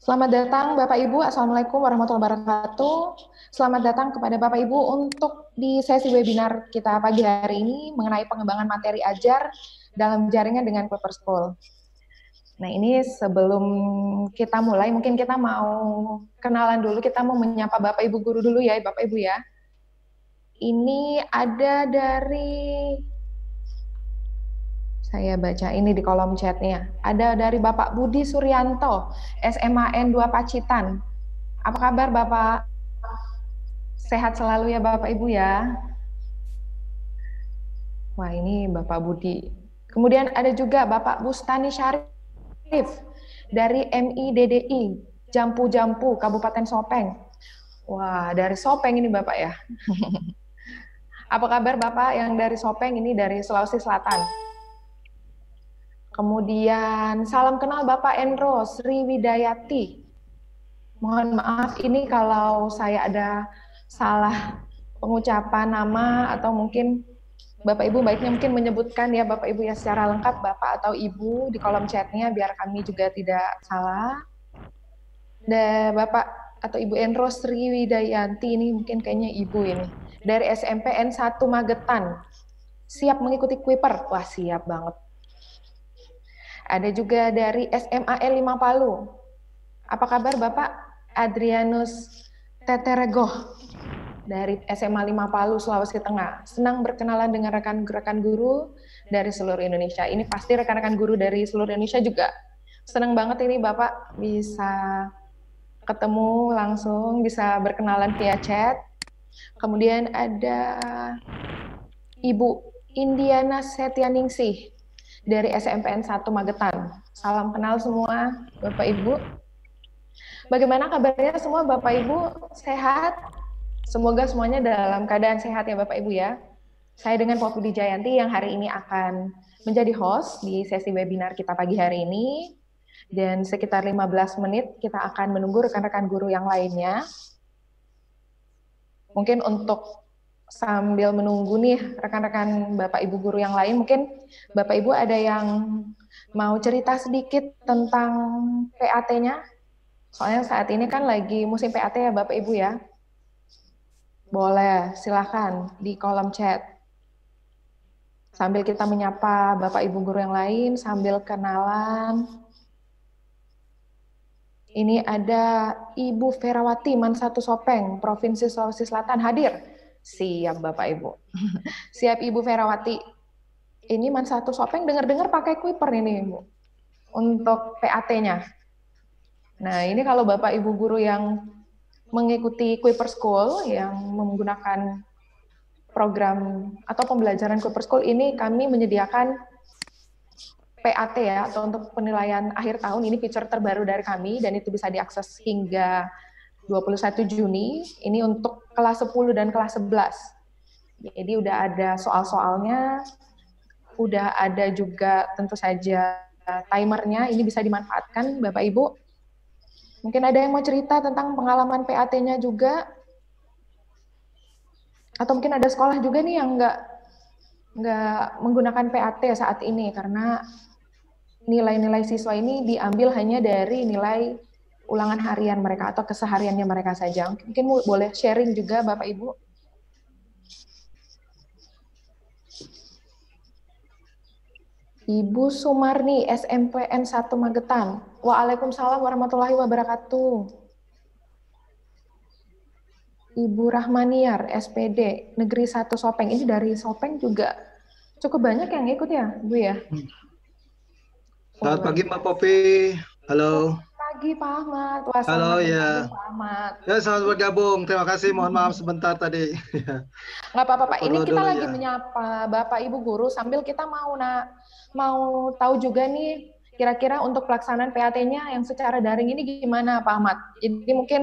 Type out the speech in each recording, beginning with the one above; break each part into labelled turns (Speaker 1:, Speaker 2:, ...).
Speaker 1: Selamat datang Bapak Ibu, Assalamualaikum warahmatullahi wabarakatuh. Selamat datang kepada Bapak Ibu untuk di sesi webinar kita pagi hari ini mengenai pengembangan materi ajar dalam jaringan dengan Paper School. Nah ini sebelum kita mulai, mungkin kita mau kenalan dulu, kita mau menyapa Bapak Ibu guru dulu ya Bapak Ibu ya. Ini ada dari... Saya baca ini di kolom chatnya. Ada dari Bapak Budi Suryanto, SMAN 2 Pacitan. Apa kabar Bapak? Sehat selalu ya Bapak Ibu ya. Wah ini Bapak Budi. Kemudian ada juga Bapak Bustani Syarif dari MIDDI, Jampu-Jampu, Kabupaten Sopeng. Wah dari Sopeng ini Bapak ya. Apa kabar Bapak yang dari Sopeng ini dari Sulawesi Selatan? Kemudian salam kenal Bapak Endro Sri Widayati. Mohon maaf ini kalau saya ada salah pengucapan nama atau mungkin Bapak Ibu baiknya mungkin menyebutkan ya Bapak Ibu ya secara lengkap Bapak atau Ibu di kolom chatnya biar kami juga tidak salah. Dan Bapak atau Ibu Endro Sri Widayanti ini mungkin kayaknya Ibu ini dari SMP N1 Magetan. Siap mengikuti Kuiper? Wah siap banget. Ada juga dari SMAL 5 Palu. Apa kabar Bapak? Adrianus Teteregoh dari SMA 5 Palu, Sulawesi Tengah. Senang berkenalan dengan rekan-rekan guru dari seluruh Indonesia. Ini pasti rekan-rekan guru dari seluruh Indonesia juga. Senang banget ini Bapak bisa ketemu langsung, bisa berkenalan via chat. Kemudian ada Ibu Indiana Setianingsih dari SMPN 1 Magetan. Salam kenal semua Bapak Ibu. Bagaimana kabarnya semua Bapak Ibu? Sehat? Semoga semuanya dalam keadaan sehat ya Bapak Ibu ya. Saya dengan Pak Budi Jayanti yang hari ini akan menjadi host di sesi webinar kita pagi hari ini. Dan sekitar 15 menit kita akan menunggu rekan-rekan guru yang lainnya. Mungkin untuk sambil menunggu nih rekan-rekan Bapak Ibu guru yang lain, mungkin Bapak Ibu ada yang mau cerita sedikit tentang PAT-nya? Soalnya saat ini kan lagi musim PAT ya Bapak Ibu ya. Boleh, silakan di kolom chat. Sambil kita menyapa Bapak Ibu guru yang lain, sambil kenalan. Ini ada Ibu Ferawati Mansatu Sopeng, Provinsi Sulawesi Selatan hadir. Siap Bapak Ibu. Siap Ibu Ferawati. Ini Mansatu Sopeng dengar-dengar pakai Kuiper ini Ibu. Untuk PAT-nya. Nah, ini kalau Bapak Ibu guru yang mengikuti Kuiper School yang menggunakan program atau pembelajaran Kuiper School ini kami menyediakan PAT ya atau untuk penilaian akhir tahun ini feature terbaru dari kami dan itu bisa diakses hingga 21 Juni, ini untuk kelas 10 dan kelas 11. Jadi udah ada soal-soalnya, udah ada juga tentu saja timernya, ini bisa dimanfaatkan Bapak Ibu. Mungkin ada yang mau cerita tentang pengalaman PAT-nya juga, atau mungkin ada sekolah juga nih yang nggak menggunakan PAT saat ini, karena nilai-nilai siswa ini diambil hanya dari nilai ulangan harian mereka atau kesehariannya mereka saja. Mungkin boleh sharing juga Bapak Ibu. Ibu Sumarni, SMPN 1 Magetan. Waalaikumsalam warahmatullahi wabarakatuh. Ibu Rahmaniar, SPD, Negeri 1 Sopeng. Ini dari Sopeng juga cukup banyak yang ikut ya, Bu ya?
Speaker 2: Selamat pagi Mbak Popi. Halo.
Speaker 1: Pagi Pak Ahmad. Wah,
Speaker 2: halo ya.
Speaker 1: Pak Ahmad.
Speaker 2: Ya selamat bergabung. Terima kasih. Mohon maaf sebentar tadi.
Speaker 1: Nggak apa-apa Pak. Ini kita lagi menyapa Bapak Ibu guru sambil kita mau tahu juga nih kira-kira untuk pelaksanaan PAT-nya yang secara daring ini gimana Pak Ahmad. Jadi mungkin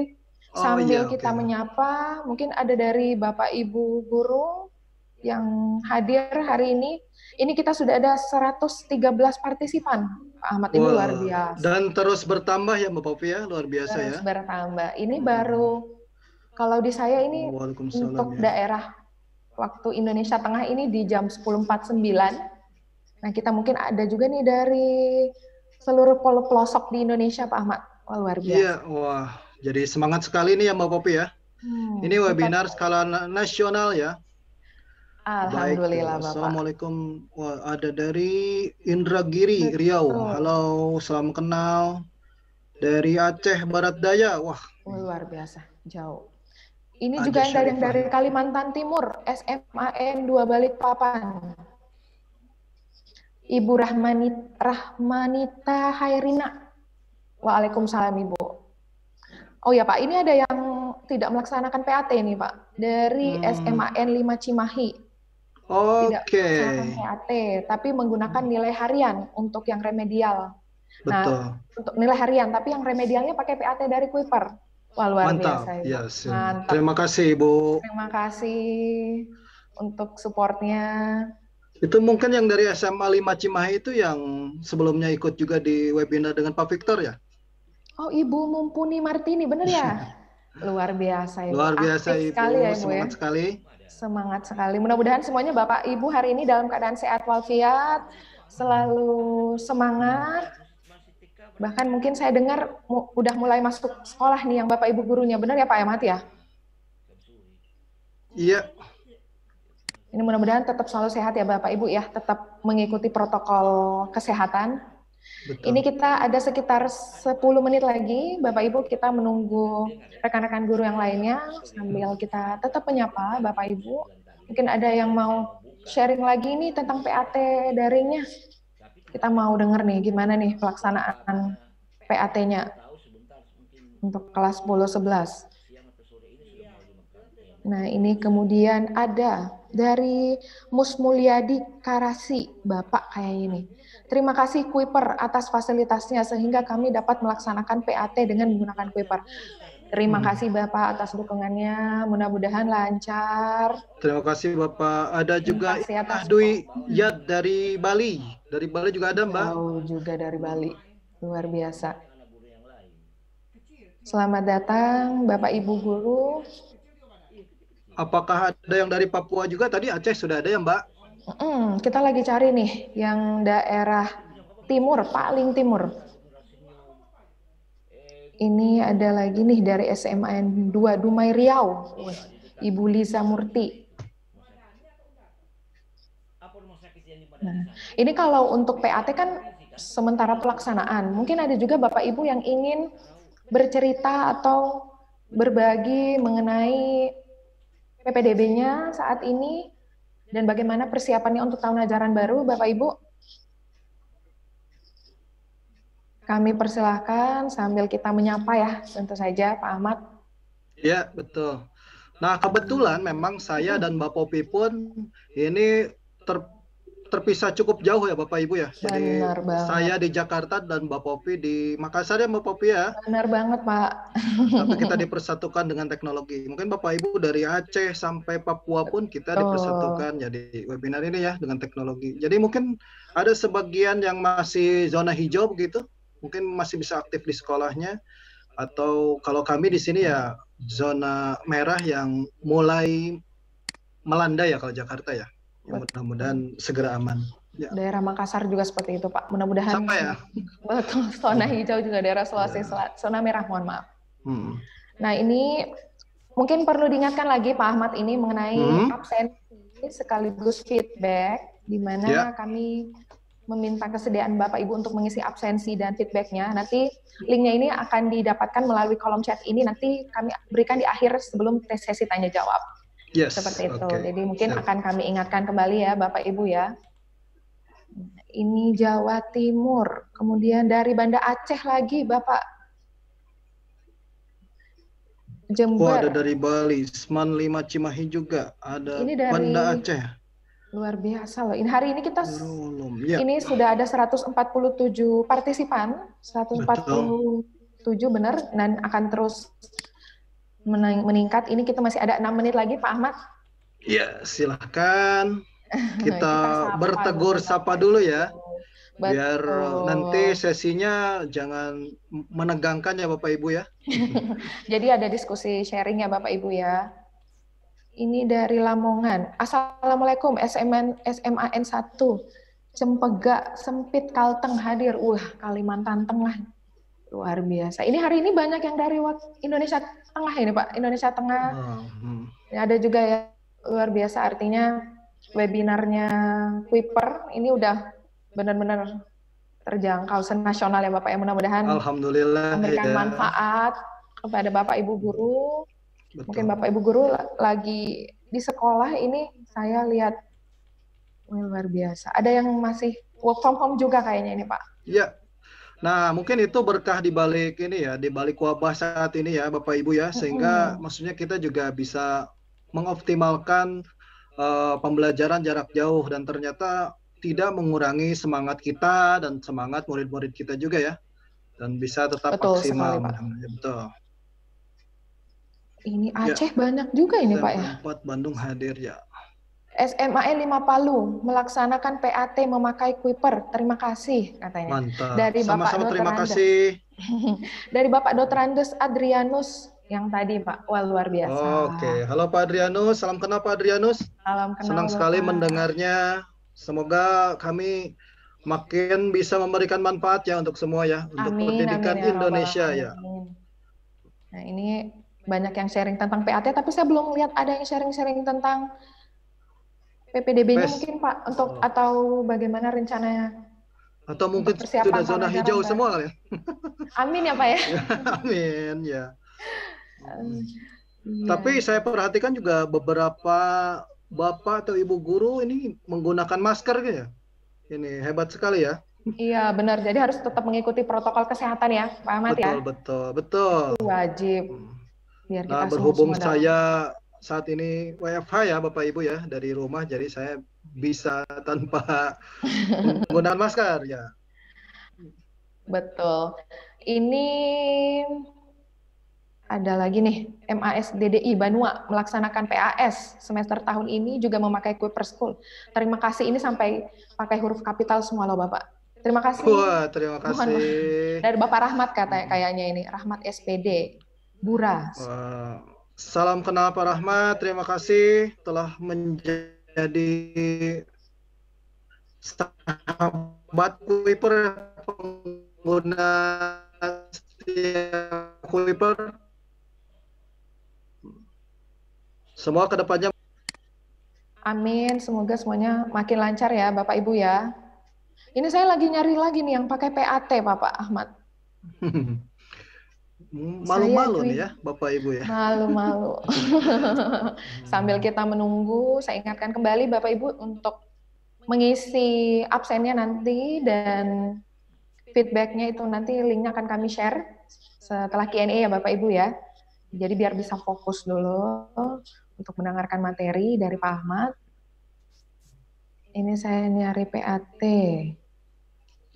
Speaker 1: sambil kita menyapa, mungkin ada dari Bapak Ibu guru yang hadir hari ini. Ini kita sudah ada 113 partisipan, Pak Ahmad. Ini luar biasa.
Speaker 2: Dan terus bertambah ya Mbak Popi ya, luar biasa
Speaker 1: terus
Speaker 2: ya.
Speaker 1: Bertambah. Ini baru, kalau di saya ini untuk daerah waktu Indonesia Tengah ini di jam 10.49. Nah kita mungkin ada juga nih dari seluruh pelosok di Indonesia Pak Ahmad. Wah, luar
Speaker 2: Iya,
Speaker 1: biasa.
Speaker 2: wah, jadi semangat sekali nih ya Mbak Popi ya. Ini
Speaker 1: Kita
Speaker 2: webinar skala nasional ya. Baik,
Speaker 1: Alhamdulillah Bapak.
Speaker 2: Assalamualaikum. Wah, ada dari Indragiri, Riau.
Speaker 1: Betul.
Speaker 2: Halo, salam kenal. Dari Aceh Barat Daya. Wah,
Speaker 1: Luar biasa, jauh. Ini
Speaker 2: Aja
Speaker 1: juga yang dari,
Speaker 2: Syarifah ya.
Speaker 1: Kalimantan Timur, SMAN 2 Balikpapan. Ibu Rahmanita Hairina. Waalaikumsalam Ibu. Oh ya Pak, ini ada yang tidak melaksanakan PAT nih Pak. Dari
Speaker 2: Hmm,
Speaker 1: SMAN 5 Cimahi. Tidak
Speaker 2: oke,
Speaker 1: melaksanakan PAT, tapi menggunakan nilai harian untuk yang remedial. Nah,
Speaker 2: betul.
Speaker 1: untuk nilai harian, tapi yang remedialnya pakai PAT dari Kuiper. Wah, luar
Speaker 2: Mantap.
Speaker 1: biasa Ibu.
Speaker 2: Ya, terima
Speaker 1: Mantap.
Speaker 2: kasih Ibu.
Speaker 1: Terima kasih untuk supportnya.
Speaker 2: Itu mungkin yang dari SMA 5 Cimahi itu yang sebelumnya ikut juga di webinar dengan Pak Victor ya?
Speaker 1: Oh, Ibu Mumpuni Martini, bener ya? Luar biasa Ibu.
Speaker 2: Luar biasa
Speaker 1: Aktif sekali ya
Speaker 2: Ibu,
Speaker 1: Ibu ya.
Speaker 2: semangat sekali.
Speaker 1: Semangat sekali. Mudah-mudahan semuanya Bapak Ibu hari ini dalam keadaan sehat walafiat, selalu semangat. Bahkan mungkin saya dengar udah mulai masuk sekolah nih yang Bapak Ibu gurunya. Benar ya Pak Ahmad ya?
Speaker 2: Iya,
Speaker 1: Ini mudah-mudahan tetap selalu sehat ya Bapak Ibu ya, tetap mengikuti protokol kesehatan. Ini
Speaker 2: betul.
Speaker 1: kita ada sekitar 10 menit lagi, Bapak Ibu, kita menunggu rekan-rekan guru yang lainnya sambil kita tetap menyapa Bapak Ibu. Mungkin ada yang mau sharing lagi nih tentang PAT daringnya. Kita mau denger nih gimana nih pelaksanaan PAT-nya untuk kelas 10-11. Nah, ini kemudian ada dari Mus Mulyadi Karasi, Bapak kayak ini. Terima kasih Kuiper atas fasilitasnya sehingga kami dapat melaksanakan PAT dengan menggunakan Kuiper. Terima kasih Bapak atas dukungannya, mudah-mudahan lancar.
Speaker 2: Terima kasih Bapak. Ada
Speaker 1: Terima
Speaker 2: juga
Speaker 1: kasih atas
Speaker 2: Dwi Yad dari Bali. Dari Bali juga ada Mbak.
Speaker 1: jauh juga dari Bali, luar biasa. Selamat datang Bapak Ibu Guru.
Speaker 2: Apakah ada yang dari Papua juga? Tadi Aceh sudah ada ya Mbak?
Speaker 1: Kita lagi cari nih yang daerah timur, paling timur. Ini ada lagi nih dari SMAN 2 Dumai Riau, Ibu Liza Murti. Nah, ini kalau untuk PAT kan sementara pelaksanaan. Mungkin ada juga Bapak Ibu yang ingin bercerita atau berbagi mengenai PPDB-nya saat ini dan bagaimana persiapannya untuk tahun ajaran baru, Bapak Ibu. Kami persilahkan sambil kita menyapa ya, tentu saja Pak Ahmad.
Speaker 2: Ya, betul. Nah, kebetulan memang saya dan Mbak Popi pun ini terpisah cukup jauh ya Bapak Ibu ya. Jadi
Speaker 1: Benar banget.
Speaker 2: saya di Jakarta dan Mbak Popi di Makassar ya Mbak Popi ya.
Speaker 1: Benar banget Pak.
Speaker 2: Tapi kita dipersatukan dengan teknologi. Mungkin Bapak Ibu dari Aceh sampai Papua pun kita dipersatukan jadi webinar ini ya dengan teknologi. Jadi mungkin ada sebagian yang masih zona hijau begitu, mungkin masih bisa aktif di sekolahnya. Atau kalau kami di sini ya zona merah yang mulai melandai ya kalau Jakarta ya. Mudah-mudahan segera aman. Ya.
Speaker 1: Daerah Makassar juga seperti itu Pak. Mudah-mudahan
Speaker 2: sama ya.
Speaker 1: Betul, zona hijau juga daerah Sulawesi Selatan, zona merah mohon maaf. Nah ini mungkin perlu diingatkan lagi Pak Ahmad ini mengenai absensi sekaligus feedback, di mana kami meminta kesediaan Bapak Ibu untuk mengisi absensi dan feedbacknya. Nanti linknya ini akan didapatkan melalui kolom chat ini, nanti kami berikan di akhir sebelum sesi tanya jawab. Seperti itu. Jadi mungkin akan kami ingatkan kembali ya Bapak Ibu ya. Ini Jawa Timur, kemudian dari Banda Aceh lagi Bapak. Jember.
Speaker 2: Ada dari Bali, Seman 5 Cimahi juga, ada
Speaker 1: ini dari
Speaker 2: Banda Aceh.
Speaker 1: Luar biasa loh. Ini hari ini kita ini sudah ada 147 partisipan, 147 benar, dan akan terus meningkat. Ini kita masih ada 6 menit lagi Pak Ahmad.
Speaker 2: Ya, silahkan kita bertegur sapa dulu ya. Biar nanti sesinya jangan menegangkan ya Bapak Ibu ya.
Speaker 1: Jadi ada diskusi sharing ya Bapak Ibu ya. Ini dari Lamongan. Assalamualaikum SMAN 1 Cempega Sempit Kalteng hadir. Kalimantan Tengah. Luar biasa. Ini hari ini banyak yang dari Indonesia Tengah ini Pak. Indonesia Tengah. Ada juga ya, luar biasa, artinya webinarnya Kuiper ini udah benar-benar terjangkau senasional ya Bapak ya. Mudah-mudahan
Speaker 2: alhamdulillah
Speaker 1: memberikan
Speaker 2: ya.
Speaker 1: manfaat kepada Bapak Ibu guru.
Speaker 2: Betul.
Speaker 1: Mungkin Bapak Ibu guru lagi di sekolah ini, saya lihat luar biasa. Ada yang masih work from home juga kayaknya ini Pak.
Speaker 2: Iya. Nah, mungkin itu berkah di balik ini ya, di balik wabah saat ini ya, Bapak Ibu ya, sehingga maksudnya kita juga bisa mengoptimalkan pembelajaran jarak jauh dan ternyata tidak mengurangi semangat kita dan semangat murid-murid kita juga ya, dan bisa tetap
Speaker 1: Betul
Speaker 2: maksimal.
Speaker 1: sekali, Pak.
Speaker 2: Betul.
Speaker 1: Ini Aceh banyak juga ini Pak ya.
Speaker 2: 4 Bandung hadir ya.
Speaker 1: SMAN 5 Palu melaksanakan PAT memakai Kuiper. Terima kasih katanya.
Speaker 2: Mantap.
Speaker 1: Dari Bapak
Speaker 2: Sama-sama terima
Speaker 1: Dr.
Speaker 2: kasih.
Speaker 1: Dari Bapak Dr. Andes Adrianus yang tadi Pak. Wah, luar biasa.
Speaker 2: Oke, halo Pak Adrianus. Salam kenal Pak Adrianus.
Speaker 1: Salam kenal.
Speaker 2: Senang sekali mendengarnya. Semoga kami makin bisa memberikan manfaat ya untuk semua ya, untuk pendidikan Indonesia ya.
Speaker 1: Nah, ini banyak yang sharing tentang PAT, tapi saya belum lihat ada yang sharing-sharing tentang PPDB-nya mungkin Pak, untuk atau bagaimana rencananya?
Speaker 2: Atau mungkin sudah zona hijau semua kali ya.
Speaker 1: Amin ya Pak ya.
Speaker 2: Amin ya. Tapi saya perhatikan juga beberapa Bapak atau Ibu guru ini menggunakan masker ya. Ini hebat sekali ya.
Speaker 1: Iya benar, jadi harus tetap mengikuti protokol kesehatan ya Pak Ahmad ya.
Speaker 2: Betul.
Speaker 1: Itu wajib. Biar kita
Speaker 2: berhubung saya saat ini WFH ya Bapak Ibu ya, dari rumah, jadi saya bisa tanpa menggunakan masker ya.
Speaker 1: Betul. Ini ada lagi nih, MASDDI Banua melaksanakan PAS semester tahun ini juga memakai Kuiper School. Terima kasih, ini sampai pakai huruf kapital semua loh Bapak. Terima kasih.
Speaker 2: Wah, terima kasih.
Speaker 1: Dari Bapak Rahmat kayaknya ini, Rahmat SPD Buras.
Speaker 2: Salam kenal Pak Rahmat, terima kasih telah menjadi sahabat Kuiper, pengguna Kuiper. Semua kedepannya.
Speaker 1: Amin, semoga semuanya makin lancar ya Bapak Ibu ya. Ini saya lagi nyari lagi nih yang pakai PAT Bapak Ahmad.
Speaker 2: Malu-malu nih ya Bapak Ibu ya.
Speaker 1: Malu-malu. Sambil kita menunggu, saya ingatkan kembali Bapak Ibu untuk mengisi absennya nanti, dan feedbacknya itu nanti linknya akan kami share setelah Q&A ya Bapak Ibu ya. Jadi biar bisa fokus dulu untuk mendengarkan materi dari Pak Ahmad. Ini saya nyari PAT.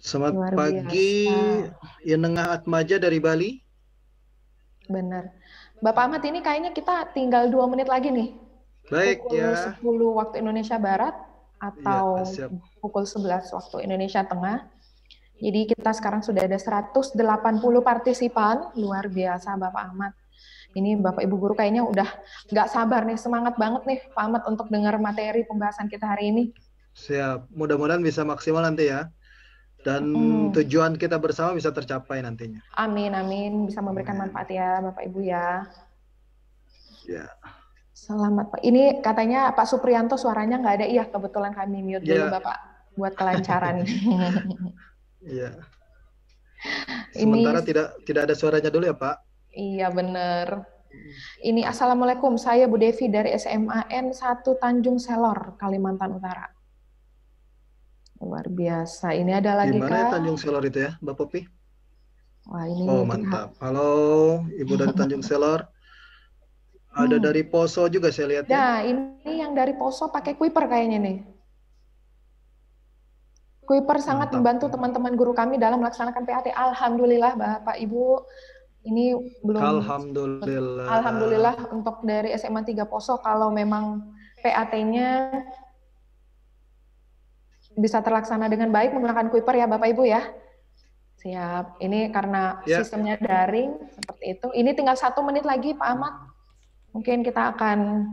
Speaker 2: Selamat pagi, Yenengah Atmaja dari Bali.
Speaker 1: Benar. Bapak Ahmad, ini kayaknya kita tinggal 2 menit lagi nih.
Speaker 2: Baik
Speaker 1: pukul
Speaker 2: ya.
Speaker 1: 10 waktu Indonesia Barat atau
Speaker 2: ya,
Speaker 1: pukul 11 waktu Indonesia Tengah. Jadi kita sekarang sudah ada 180 partisipan. Luar biasa Bapak Ahmad. Ini Bapak Ibu guru kayaknya udah nggak sabar nih, semangat banget nih Pak Ahmad untuk dengar materi pembahasan kita hari ini.
Speaker 2: Siap, mudah-mudahan bisa maksimal nanti ya. Dan tujuan kita bersama bisa tercapai nantinya.
Speaker 1: Amin, amin. Bisa memberikan manfaat ya Bapak Ibu ya.
Speaker 2: Ya.
Speaker 1: Selamat Pak. Ini katanya Pak Suprianto suaranya nggak ada. Iya, kebetulan kami mute dulu Bapak buat kelancaran.
Speaker 2: Iya. Sementara tidak ada suaranya dulu ya Pak.
Speaker 1: Iya benar. Ini Assalamualaikum, saya Bu Devi dari SMAN 1 Tanjung Selor, Kalimantan Utara. Luar biasa. Ini ada lagi
Speaker 2: Di mana Tanjung Selor itu ya, Mbak Popi?
Speaker 1: Wah, ini
Speaker 2: mantap. Halo, Ibu dari Tanjung Selor. Ada dari Poso juga saya lihat ya.
Speaker 1: Nah, ini yang dari Poso pakai Kuiper kayaknya nih. Kuiper sangat membantu teman-teman guru kami dalam melaksanakan PAT. Alhamdulillah Bapak Ibu. Ini belum. Alhamdulillah untuk dari SMA 3 Poso, kalau memang PAT-nya bisa terlaksana dengan baik menggunakan Kuiper ya Bapak Ibu ya. Siap. Ini karena sistemnya daring seperti itu. Ini tinggal 1 menit lagi Pak Ahmad. Mungkin kita akan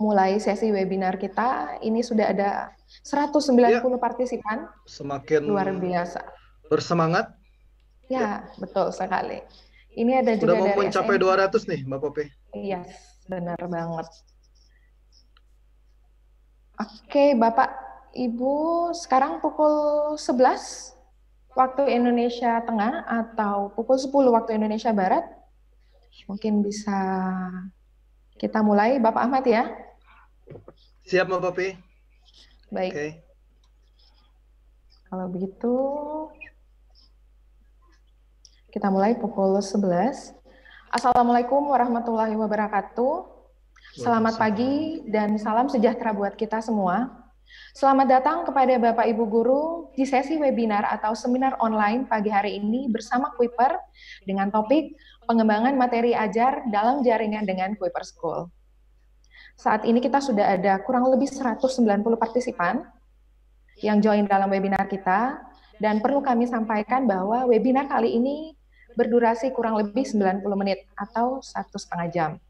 Speaker 1: mulai sesi webinar kita. Ini sudah ada 190 partisipan.
Speaker 2: Semakin
Speaker 1: luar biasa.
Speaker 2: Bersemangat.
Speaker 1: Ya, betul sekali. Ini ada
Speaker 2: Udah
Speaker 1: juga
Speaker 2: mau
Speaker 1: dari
Speaker 2: mencapai
Speaker 1: SNP.
Speaker 2: 200 nih, Mbak Popi.
Speaker 1: Iya, benar banget. Oke, Bapak, Ibu, sekarang pukul 11 waktu Indonesia Tengah atau pukul 10 waktu Indonesia Barat. Mungkin bisa kita mulai, Bapak Ahmad ya.
Speaker 2: Siap, Mbak Popi.
Speaker 1: Baik.
Speaker 2: Oke.
Speaker 1: Kalau begitu, kita mulai pukul 11. Assalamualaikum warahmatullahi wabarakatuh. Selamat pagi dan salam sejahtera buat kita semua. Selamat datang kepada Bapak Ibu Guru di sesi webinar atau seminar online pagi hari ini bersama Kuiper dengan topik pengembangan materi ajar dalam jaringan dengan Kuiper School. Saat ini kita sudah ada kurang lebih 190 partisipan yang join dalam webinar kita, dan perlu kami sampaikan bahwa webinar kali ini berdurasi kurang lebih 90 menit atau 1,5 jam.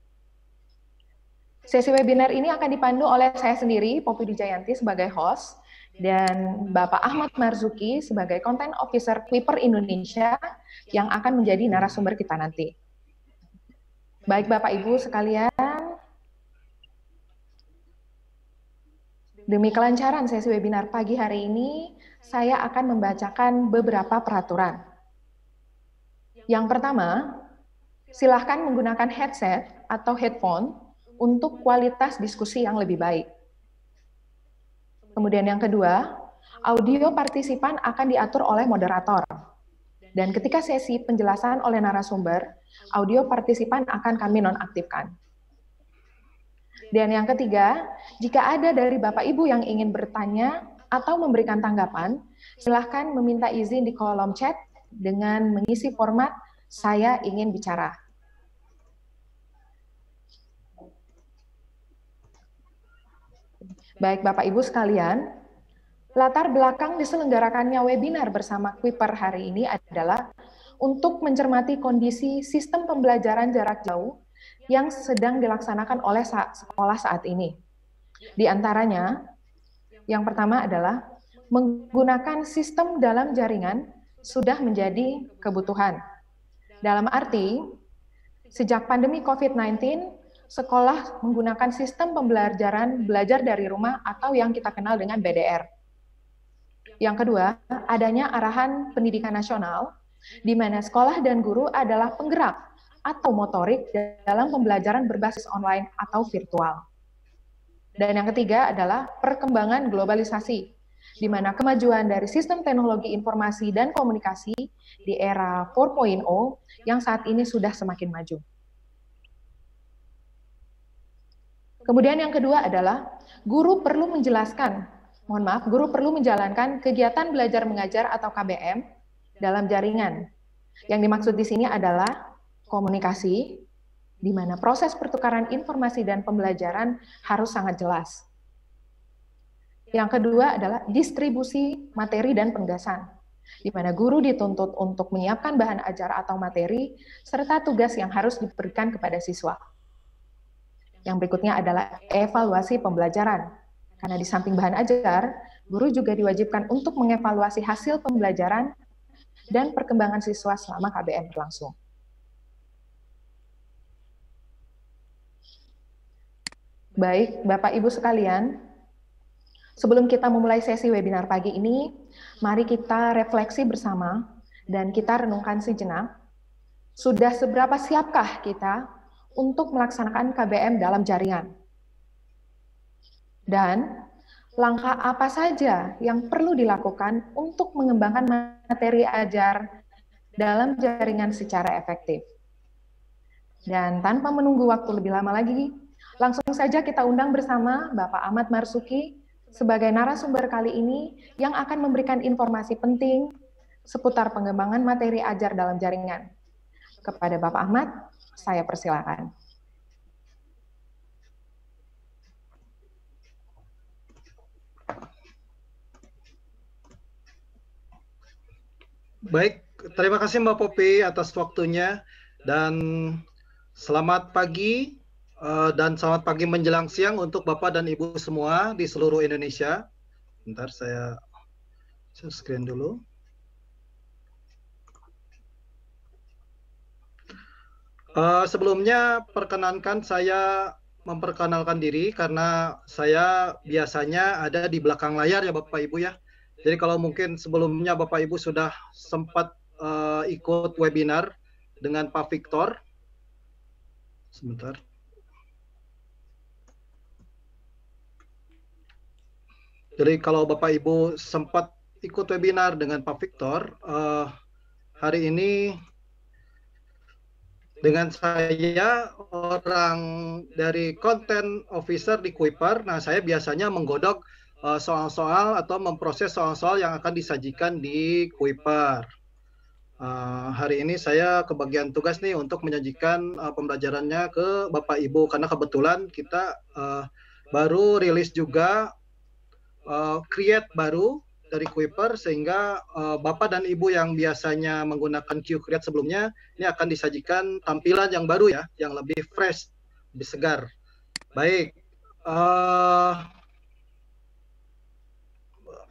Speaker 1: Sesi webinar ini akan dipandu oleh saya sendiri, Poppy Dijayanti sebagai host, dan Bapak Ahmad Marzuki sebagai Content Officer Kuiper Indonesia yang akan menjadi narasumber kita nanti. Baik Bapak Ibu sekalian, demi kelancaran sesi webinar pagi hari ini, saya akan membacakan beberapa peraturan. Yang pertama, silahkan menggunakan headset atau headphone untuk kualitas diskusi yang lebih baik. Kemudian yang kedua, audio partisipan akan diatur oleh moderator. Dan ketika sesi penjelasan oleh narasumber, audio partisipan akan kami nonaktifkan. Dan yang ketiga, jika ada dari Bapak Ibu yang ingin bertanya atau memberikan tanggapan, silahkan meminta izin di kolom chat dengan mengisi format "Saya ingin bicara". Baik Bapak Ibu sekalian, latar belakang diselenggarakannya webinar bersama Kuiper hari ini adalah untuk mencermati kondisi sistem pembelajaran jarak jauh yang sedang dilaksanakan oleh sekolah saat ini. Di antaranya, yang pertama adalah menggunakan sistem dalam jaringan sudah menjadi kebutuhan. Dalam arti, sejak pandemi COVID-19, sekolah menggunakan sistem pembelajaran belajar dari rumah atau yang kita kenal dengan BDR. Yang kedua, adanya arahan pendidikan nasional, di mana sekolah dan guru adalah penggerak atau motorik dalam pembelajaran berbasis online atau virtual. Dan yang ketiga adalah perkembangan globalisasi, di mana kemajuan dari sistem teknologi informasi dan komunikasi di era 4.0 yang saat ini sudah semakin maju. Kemudian yang kedua adalah guru perlu menjalankan kegiatan belajar mengajar atau KBM dalam jaringan. Yang dimaksud di sini adalah komunikasi, di mana proses pertukaran informasi dan pembelajaran harus sangat jelas. Yang kedua adalah distribusi materi dan penugasan, di mana guru dituntut untuk menyiapkan bahan ajar atau materi, serta tugas yang harus diberikan kepada siswa. Yang berikutnya adalah evaluasi pembelajaran. Karena di samping bahan ajar, guru juga diwajibkan untuk mengevaluasi hasil pembelajaran dan perkembangan siswa selama KBM berlangsung. Baik, Bapak Ibu sekalian, sebelum kita memulai sesi webinar pagi ini, mari kita refleksi bersama dan kita renungkan sejenak, sudah seberapa siapkah kita untuk melaksanakan KBM dalam jaringan? Dan langkah apa saja yang perlu dilakukan untuk mengembangkan materi ajar dalam jaringan secara efektif? Dan tanpa menunggu waktu lebih lama lagi, langsung saja kita undang bersama Bapak Ahmad Marzuki sebagai narasumber kali ini yang akan memberikan informasi penting seputar pengembangan materi ajar dalam jaringan. Kepada Bapak Ahmad, saya persilakan.
Speaker 2: Baik, terima kasih Mbak Poppy atas waktunya, dan selamat pagi dan selamat pagi menjelang siang untuk Bapak dan Ibu semua di seluruh Indonesia. Bentar, saya screen dulu. Sebelumnya perkenankan saya memperkenalkan diri karena saya biasanya ada di belakang layar ya Bapak Ibu ya. Jadi kalau mungkin sebelumnya Bapak Ibu sudah sempat ikut webinar dengan Pak Victor. Sebentar. Jadi kalau Bapak Ibu sempat ikut webinar dengan Pak Victor, hari ini dengan saya orang dari content officer di Kuiper. Nah, saya biasanya menggodok soal-soal atau memproses soal-soal yang akan disajikan di Kuiper. Hari ini saya kebagian tugas nih untuk menyajikan pembelajarannya ke Bapak Ibu karena kebetulan kita baru rilis juga create baru dari Kuiper sehingga Bapak dan Ibu yang biasanya menggunakan Q-Create sebelumnya ini akan disajikan tampilan yang baru ya, yang lebih fresh, lebih segar. Baik,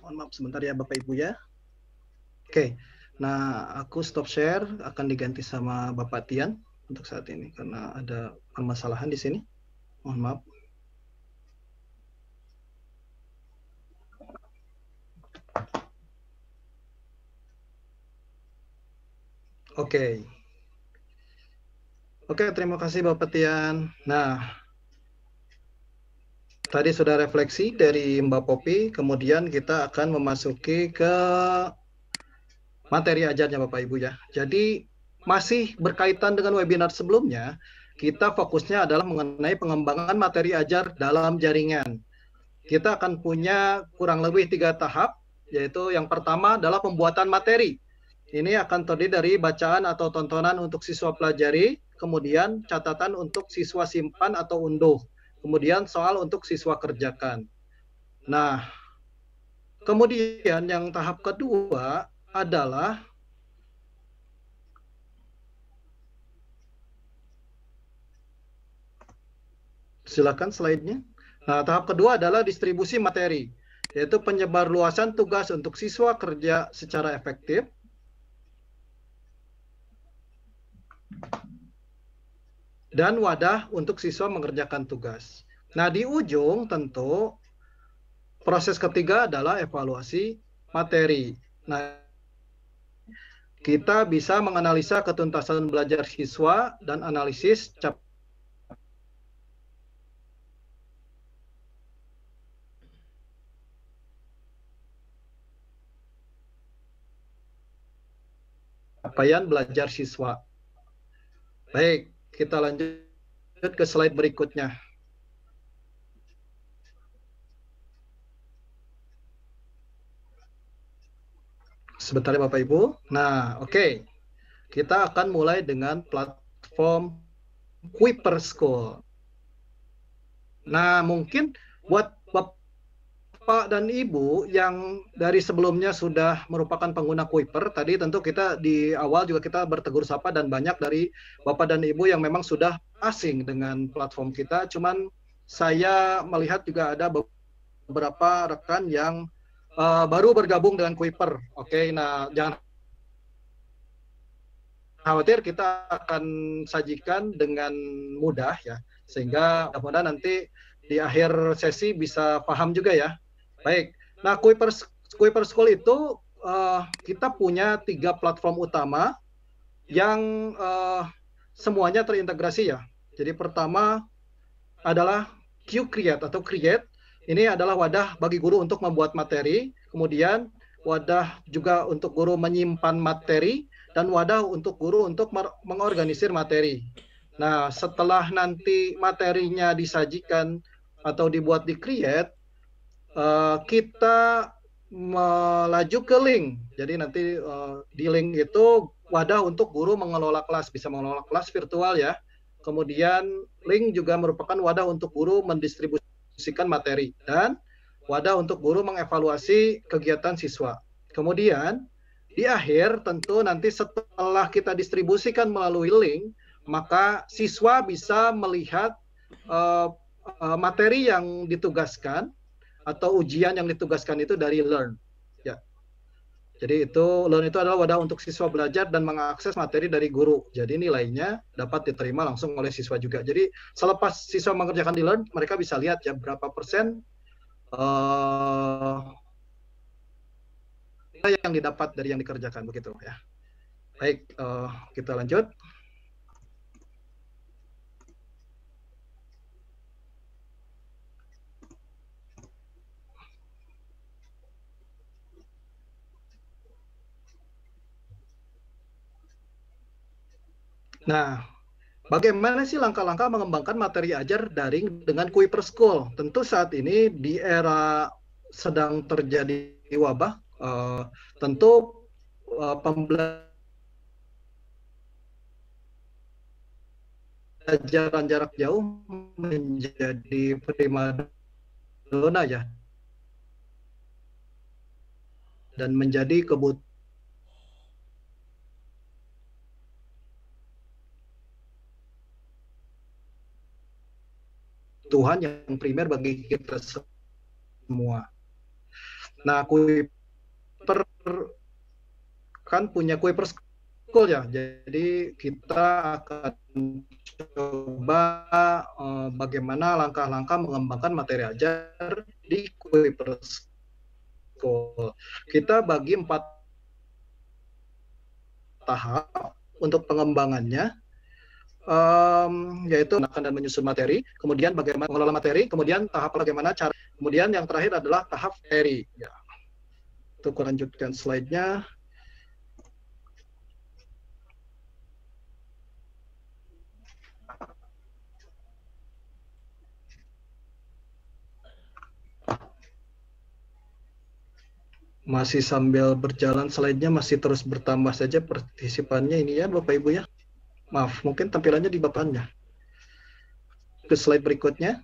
Speaker 2: mohon maaf sebentar ya Bapak Ibu ya. Oke, nah aku stop share akan diganti sama Bapak Tian untuk saat ini karena ada permasalahan di sini. Mohon maaf. Oke. Oke, terima kasih Bapak Tian. Nah, tadi sudah refleksi dari Mbak Popi, kemudian kita akan memasuki ke materi ajarnya Bapak Ibu ya. Jadi masih berkaitan dengan webinar sebelumnya, kita fokusnya adalah mengenai pengembangan materi ajar dalam jaringan. Kita akan punya kurang lebih 3 tahap, yaitu yang pertama adalah pembuatan materi. Ini akan terdiri dari bacaan atau tontonan untuk siswa pelajari, kemudian catatan untuk siswa simpan atau unduh, kemudian soal untuk siswa kerjakan. Nah, kemudian yang tahap kedua adalah silakan slide-nya. Nah, tahap kedua adalah distribusi materi, yaitu penyebarluasan tugas untuk siswa kerja secara efektif, dan wadah untuk siswa mengerjakan tugas. Nah, di ujung tentu proses ketiga adalah evaluasi materi. Nah, kita bisa menganalisa ketuntasan belajar siswa dan analisis capaian belajar siswa. Baik, kita lanjut ke slide berikutnya. Sebentar ya Bapak Ibu. Nah, oke. Kita akan mulai dengan platform Kuiper School. Nah, mungkin buat Bapak dan Ibu yang dari sebelumnya sudah merupakan pengguna Kuiper, tadi tentu kita di awal juga kita bertegur sapa dan banyak dari Bapak dan Ibu yang memang sudah asing dengan platform kita. Cuman saya melihat juga ada beberapa rekan yang baru bergabung dengan Kuiper. Oke, nah jangan khawatir, kita akan sajikan dengan mudah ya, sehingga mudah-mudahan nanti di akhir sesi bisa paham juga ya. Baik, nah Kuiper School itu kita punya 3 platform utama yang semuanya terintegrasi ya. Jadi pertama adalah Q-Create atau Create. Ini adalah wadah bagi guru untuk membuat materi, kemudian wadah juga untuk guru menyimpan materi, dan wadah untuk guru untuk mengorganisir materi. Nah, setelah nanti materinya disajikan atau dibuat di Create, kita melaju ke link. Jadi nanti di link itu wadah untuk guru mengelola kelas, bisa mengelola kelas virtual ya. Kemudian link juga merupakan wadah untuk guru mendistribusikan materi dan wadah untuk guru mengevaluasi kegiatan siswa. Kemudian di akhir tentu nanti setelah kita distribusikan melalui link, maka siswa bisa melihat materi yang ditugaskan atau ujian yang ditugaskan itu dari Learn. Ya. Jadi learn itu adalah wadah untuk siswa belajar dan mengakses materi dari guru. Jadi nilainya dapat diterima langsung oleh siswa juga. Jadi selepas siswa mengerjakan di learn, mereka bisa lihat ya berapa persen nilai yang didapat dari yang dikerjakan begitu ya. Baik, kita lanjut. Nah, bagaimana sih langkah-langkah mengembangkan materi ajar daring dengan Kui per School? Tentu saat ini di era sedang terjadi wabah, tentu pembelajaran jarak jauh menjadi primadona ya, dan menjadi kebutuhan yang primer bagi kita semua. Nah, Kuiper kan punya Kuiper School ya, jadi kita akan coba bagaimana langkah-langkah mengembangkan materi ajar di Kuiper School. Kita bagi 4 tahap untuk pengembangannya, yaitu menekan dan menyusun materi, kemudian bagaimana mengelola materi, kemudian tahap bagaimana cara, kemudian yang terakhir adalah tahap materi. Ya. Untuk melanjutkan slide-nya. Masih sambil berjalan slide-nya, masih terus bertambah saja partisipannya ini ya Bapak Ibu ya. Maaf, mungkin tampilannya di Bapaknya. Ke slide berikutnya.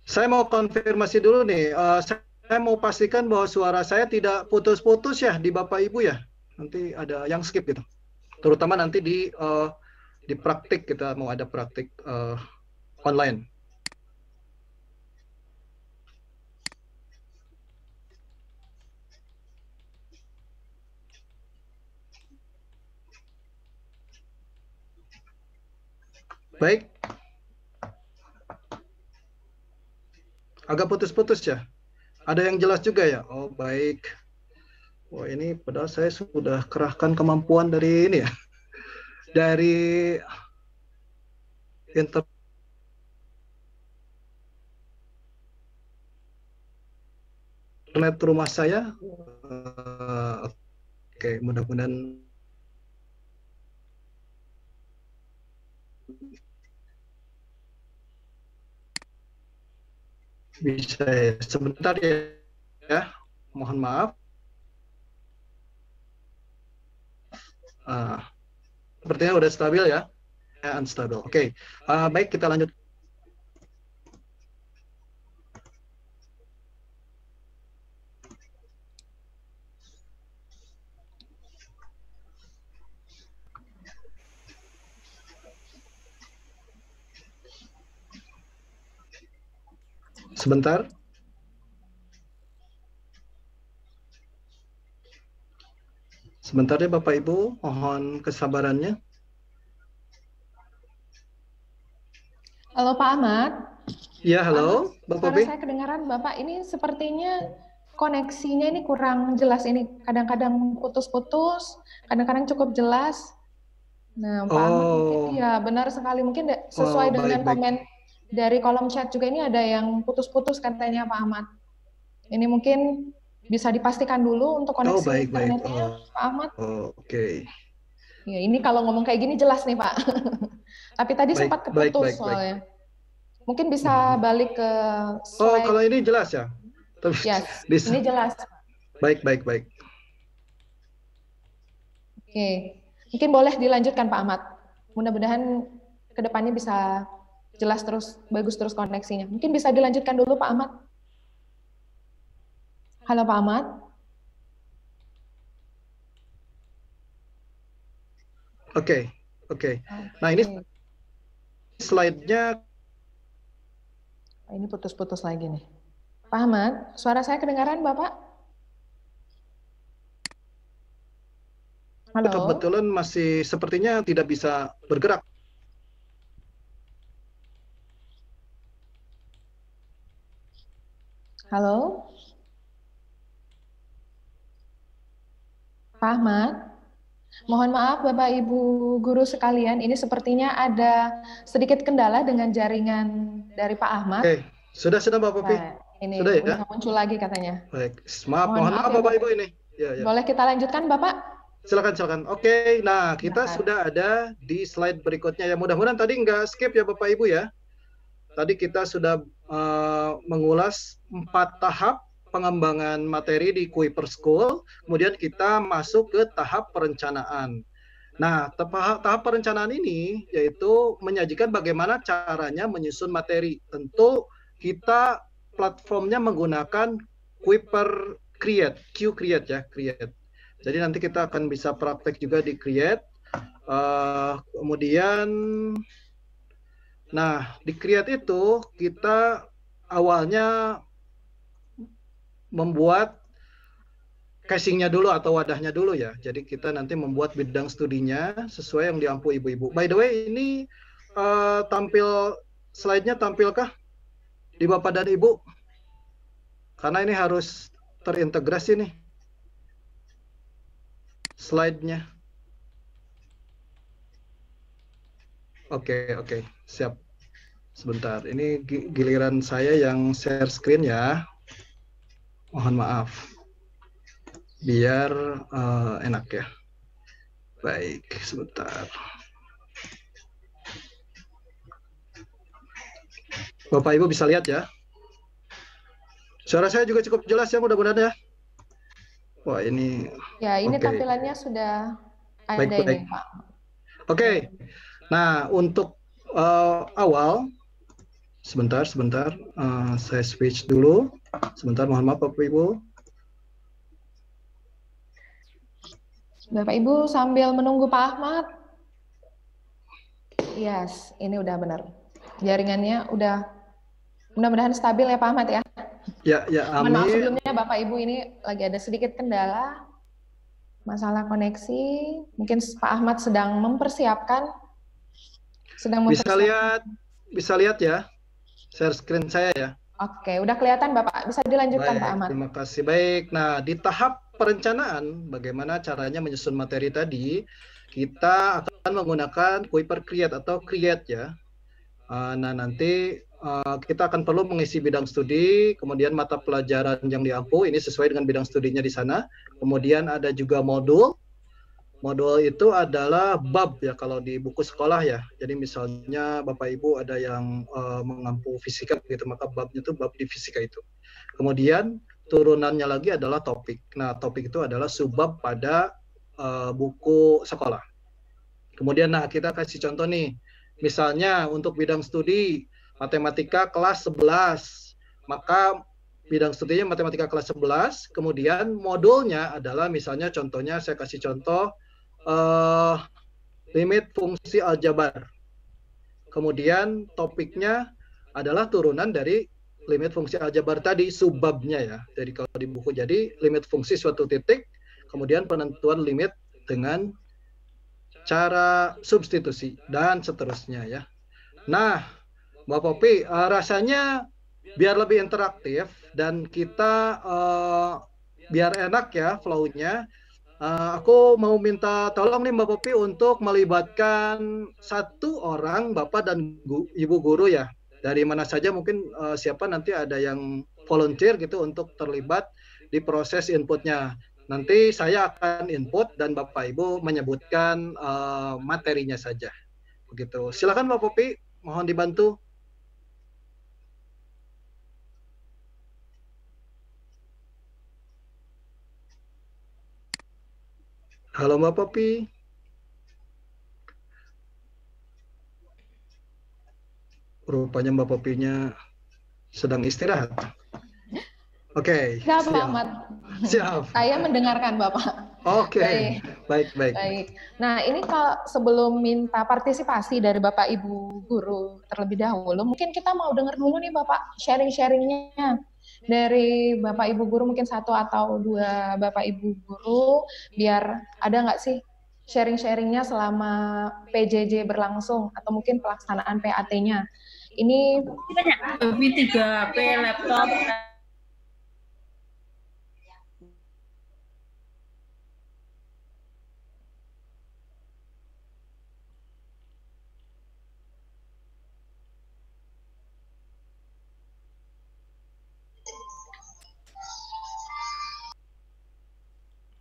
Speaker 2: Saya mau konfirmasi dulu nih. Saya mau pastikan bahwa suara saya tidak putus-putus ya di Bapak Ibu ya. Nanti ada yang skip gitu. Terutama nanti di praktik, kita mau ada praktik online. Baik. Agak putus-putus ya. Ada yang jelas juga ya? Oh, baik. Wah, ini padahal saya sudah kerahkan kemampuan dari ini ya. Dari internet rumah saya. Oke, mudah-mudahan bisa ya. Sebentar ya. Mohon maaf. Sepertinya udah stabil ya. Unstable. Oke. Baik, kita lanjut. Sebentar. Sebentar ya Bapak Ibu, mohon kesabarannya.
Speaker 1: Halo Pak Ahmad.
Speaker 2: Ya, halo Bapak
Speaker 1: Suara saya kedengaran Bapak, ini sepertinya koneksinya ini kurang jelas ini. Kadang-kadang putus-putus, kadang-kadang cukup jelas. Nah, Pak Ahmad, iya benar sekali. Mungkin sesuai dengan komen dari kolom chat juga, ini ada yang putus-putus katanya Pak Ahmad. Ini mungkin bisa dipastikan dulu untuk koneksi internetnya, Pak Ahmad.
Speaker 2: Oke.
Speaker 1: Ya, ini kalau ngomong kayak gini jelas nih Pak. Tapi tadi sempat keputus soalnya. Mungkin bisa balik ke slide.
Speaker 2: Kalau ini jelas ya?
Speaker 1: Yes, ini jelas.
Speaker 2: Baik.
Speaker 1: Oke, mungkin boleh dilanjutkan Pak Ahmad. Mudah-mudahan kedepannya bisa jelas terus, bagus terus koneksinya. Mungkin bisa dilanjutkan dulu Pak Ahmad. Halo Pak Ahmad.
Speaker 2: Oke. Nah, ini slide-nya.
Speaker 1: Ini putus-putus lagi nih. Pak Ahmad, suara saya kedengaran Bapak? Halo?
Speaker 2: Kebetulan masih sepertinya tidak bisa bergerak.
Speaker 1: Halo? Pak Ahmad? Mohon maaf Bapak Ibu guru sekalian, ini sepertinya ada sedikit kendala dengan jaringan dari Pak Ahmad.
Speaker 2: Oke, sudah Mbak Popi.
Speaker 1: Ini
Speaker 2: sudah ya?
Speaker 1: udah muncul lagi katanya.
Speaker 2: Baik, mohon maaf Bapak Ibu ini. Ya.
Speaker 1: Boleh kita lanjutkan Bapak?
Speaker 2: Silakan. Oke, nah kita sudah ada di slide berikutnya ya. Mudah-mudahan tadi nggak skip ya Bapak Ibu ya. Tadi kita sudah mengulas 4 tahap pengembangan materi di Kuiper School, kemudian kita masuk ke tahap perencanaan. Nah, tahap perencanaan ini yaitu menyajikan bagaimana caranya menyusun materi. Tentu kita platformnya menggunakan Kuiper Create, Q-Create ya, Create. Jadi nanti kita akan bisa praktek juga di Create. Kemudian, nah di Create itu kita awalnya membuat casingnya dulu atau wadahnya dulu ya. Jadi kita nanti membuat bidang studinya sesuai yang diampu ibu-ibu. By the way, ini slide-nya tampilkah di Bapak dan Ibu? Karena ini harus terintegrasi nih slide-nya. Oke, siap. Sebentar, ini giliran saya yang share screen ya. Mohon maaf. Biar enak ya. Baik, sebentar. Bapak Ibu bisa lihat ya. Suara saya juga cukup jelas ya, mudah-mudahan ya. Wah, ini.
Speaker 1: Ya, ini tampilannya sudah ada
Speaker 2: baik.
Speaker 1: ini, Pak.
Speaker 2: Oke. Nah, untuk awal, sebentar. Saya switch dulu. Sebentar, mohon maaf Bapak Ibu.
Speaker 1: Bapak Ibu sambil menunggu Pak Ahmad. Yes, ini udah benar. Jaringannya udah mudah-mudahan stabil ya Pak Ahmad ya.
Speaker 2: Ya, amin.
Speaker 1: Maaf sebelumnya Bapak Ibu ini lagi ada sedikit kendala. Masalah koneksi. Mungkin Pak Ahmad sedang mempersiapkan.
Speaker 2: Bisa lihat ya. Share screen saya ya.
Speaker 1: Oke, udah kelihatan Bapak. Bisa dilanjutkan Pak Ahmad.
Speaker 2: Terima kasih. Baik. Nah, di tahap perencanaan, bagaimana caranya menyusun materi tadi, kita akan menggunakan Kuiper Create atau Create ya. Nah, nanti kita akan perlu mengisi bidang studi, kemudian mata pelajaran yang diampu, ini sesuai dengan bidang studinya di sana. Kemudian ada juga modul. Modul itu adalah bab ya kalau di buku sekolah ya. Jadi misalnya Bapak Ibu ada yang mengampu fisika gitu, maka babnya itu bab di fisika itu. Kemudian turunannya lagi adalah topik. Nah, topik itu adalah subbab pada buku sekolah. Kemudian kita kasih contoh nih. Misalnya untuk bidang studi matematika kelas 11, maka bidang studinya matematika kelas 11, kemudian modulnya adalah misalnya contohnya saya kasih contoh limit fungsi aljabar. Kemudian topiknya adalah turunan dari limit fungsi aljabar tadi, subbabnya ya. Jadi kalau di buku jadi limit fungsi suatu titik, kemudian penentuan limit dengan cara substitusi dan seterusnya ya. Nah, Mbak Popi, rasanya biar lebih interaktif dan kita biar enak ya flow-nya. Aku mau minta tolong nih Mbak Popi untuk melibatkan 1 orang Bapak dan Ibu guru ya. Dari mana saja mungkin siapa nanti ada yang volunteer gitu untuk terlibat di proses inputnya. Nanti saya akan input dan Bapak Ibu menyebutkan materinya saja. Begitu. Silakan Mbak Popi, mohon dibantu. Halo Mbak Popi. Rupanya Mbak Popinya sedang istirahat. Oke.
Speaker 1: Siap, Pak Ahmad.
Speaker 2: Siap.
Speaker 1: Saya mendengarkan Bapak.
Speaker 2: Oke,
Speaker 1: Baik.
Speaker 2: baik.
Speaker 1: Baik. Nah, ini kalau sebelum minta partisipasi dari Bapak Ibu guru terlebih dahulu, mungkin kita mau dengar dulu nih Bapak sharing-sharingnya dari Bapak Ibu guru, mungkin satu atau dua Bapak Ibu guru, biar ada nggak sih sharing-sharingnya selama PJJ berlangsung atau mungkin pelaksanaan PAT-nya. Ini
Speaker 3: lebih 3 HP, laptop.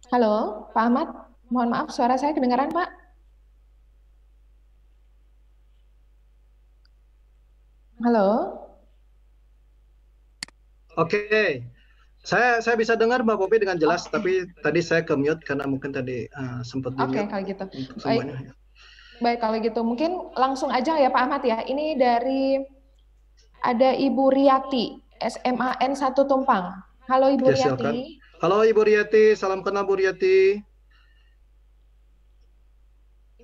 Speaker 1: Halo, Pak Ahmad. Mohon maaf, suara saya kedengaran, Pak? Halo?
Speaker 2: Oke. Saya bisa dengar Mbak Popi dengan jelas, tapi tadi saya ke mute karena mungkin tadi sempat di mute.
Speaker 1: Oke, kalau gitu.
Speaker 2: Baik.
Speaker 1: Baik, kalau gitu mungkin langsung aja ya Pak Ahmad ya. Ini dari ada Ibu Riyati, SMAN 1 Tumpang. Halo Ibu
Speaker 2: Ya,
Speaker 1: Riyati.
Speaker 2: silakan. Halo Ibu Riyati, salam kenal Bu Riyati.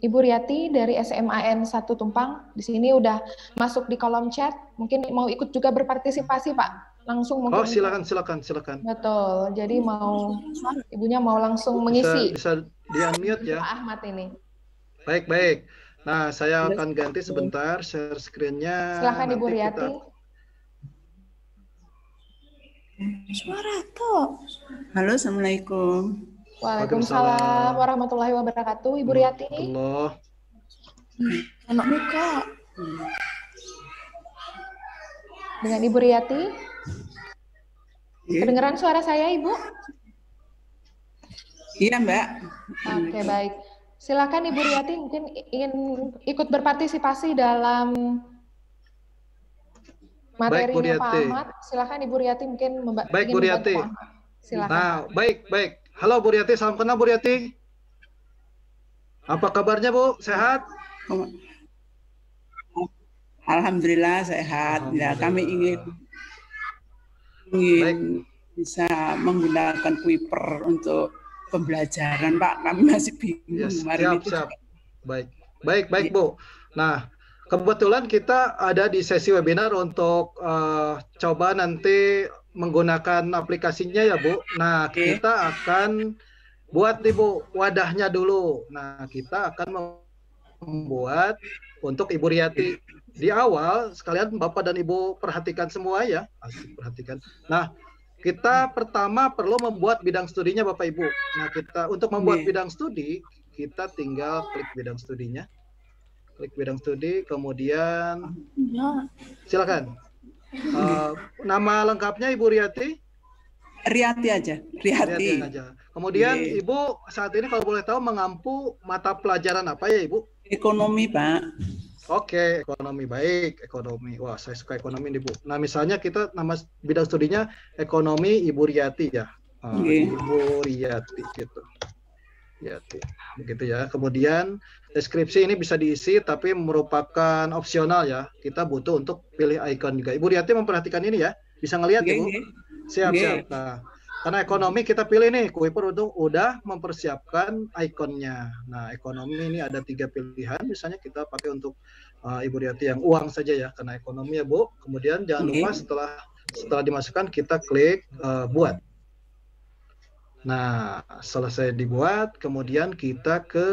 Speaker 1: Ibu Riyati dari SMAN 1 Tumpang, di sini udah masuk di kolom chat. Mungkin mau ikut juga berpartisipasi Pak. Langsung mungkin.
Speaker 2: Oh, silakan.
Speaker 1: Betul. Jadi ibunya mau langsung mengisi.
Speaker 2: Bisa di-unmute ya.
Speaker 1: Pak Ahmad ini.
Speaker 2: Baik. Nah, saya akan ganti sebentar share screen-nya.
Speaker 1: Silakan Ibu Riyati.
Speaker 3: Suara tuh. Halo, Assalamualaikum.
Speaker 1: Waalaikumsalam warahmatullahi wabarakatuh. Ibu Riyati.
Speaker 2: Allah.
Speaker 3: Anak muka.
Speaker 1: Dengan Ibu Riyati. Kedengeran suara saya, Ibu?
Speaker 3: Iya, Mbak.
Speaker 1: Oke, baik. Silakan Ibu Riyati mungkin ingin ikut berpartisipasi dalam materinya Pak Ahmad. Silakan Ibu Riyati mungkin
Speaker 2: Baik Bu Riyati.
Speaker 1: Silakan.
Speaker 2: Nah, baik. Halo Bu Riyati, salam kenal Bu Riyati. Apa kabarnya Bu? Sehat?
Speaker 3: Alhamdulillah sehat. Ya, kami ingin bisa menggunakan Kuiper untuk pembelajaran, Pak. Kami masih bingung.
Speaker 2: Siap. Baik Bu. Nah, kebetulan kita ada di sesi webinar untuk coba nanti menggunakan aplikasinya ya Bu. Nah, kita akan buat nih Bu wadahnya dulu. Nah, kita akan membuat untuk Ibu Riyati. Di awal sekalian Bapak dan Ibu perhatikan semua ya. Perhatikan. Nah, kita pertama perlu membuat bidang studinya Bapak Ibu. Nah, kita untuk membuat bidang studi, kita tinggal klik bidang studinya. Klik bidang studi, kemudian silakan. Nama lengkapnya Ibu Riyati?
Speaker 3: Riyati aja. Riyati
Speaker 2: aja. Kemudian Ibu saat ini kalau boleh tahu mengampu mata pelajaran apa ya Ibu?
Speaker 3: Ekonomi, Pak.
Speaker 2: Oke, ekonomi. Baik, ekonomi. Wah, saya suka ekonomi nih Bu. Nah, misalnya kita nama bidang studinya ekonomi Ibu Riyati ya. Ibu Riyati gitu. Riyati. Begitu ya. Kemudian deskripsi ini bisa diisi tapi merupakan opsional ya. Kita butuh untuk pilih icon juga. Ibu Riyati memperhatikan ini ya. Bisa ngelihat Ibu? Siap. Nah, karena ekonomi kita pilih nih, Kuiper udah mempersiapkan ikonnya. Nah, ekonomi ini ada 3 pilihan. Misalnya kita pakai untuk Ibu Riyati yang uang saja ya, karena ekonomi ya Bu. Kemudian jangan lupa setelah dimasukkan kita klik buat. Nah, selesai dibuat, kemudian kita ke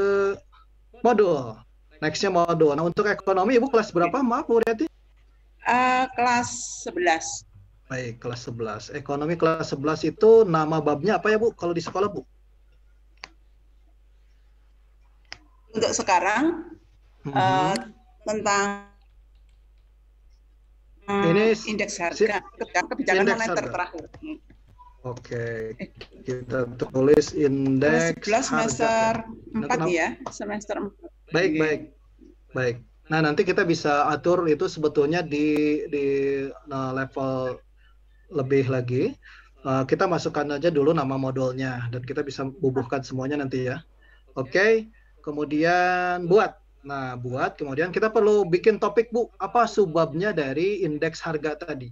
Speaker 2: modul. Nextnya modul. Nah, untuk ekonomi Ibu kelas berapa? Maaf Bu Riyati.
Speaker 3: Kelas 11.
Speaker 2: Baik, kelas 11. Ekonomi kelas 11 itu nama babnya apa ya Bu kalau di sekolah Bu?
Speaker 3: Untuk sekarang tentang ini indeks harga kebijakan moneter terakhir.
Speaker 2: Oke, kita tulis indeks
Speaker 3: semester 4 ya, semester 4.
Speaker 2: Baik. Nah, nanti kita bisa atur itu sebetulnya di level lebih lagi. Kita masukkan aja dulu nama modulnya dan kita bisa bubuhkan semuanya nanti ya. Oke, kemudian buat. Nah, buat, kemudian kita perlu bikin topik Bu. Apa subbabnya dari indeks harga tadi?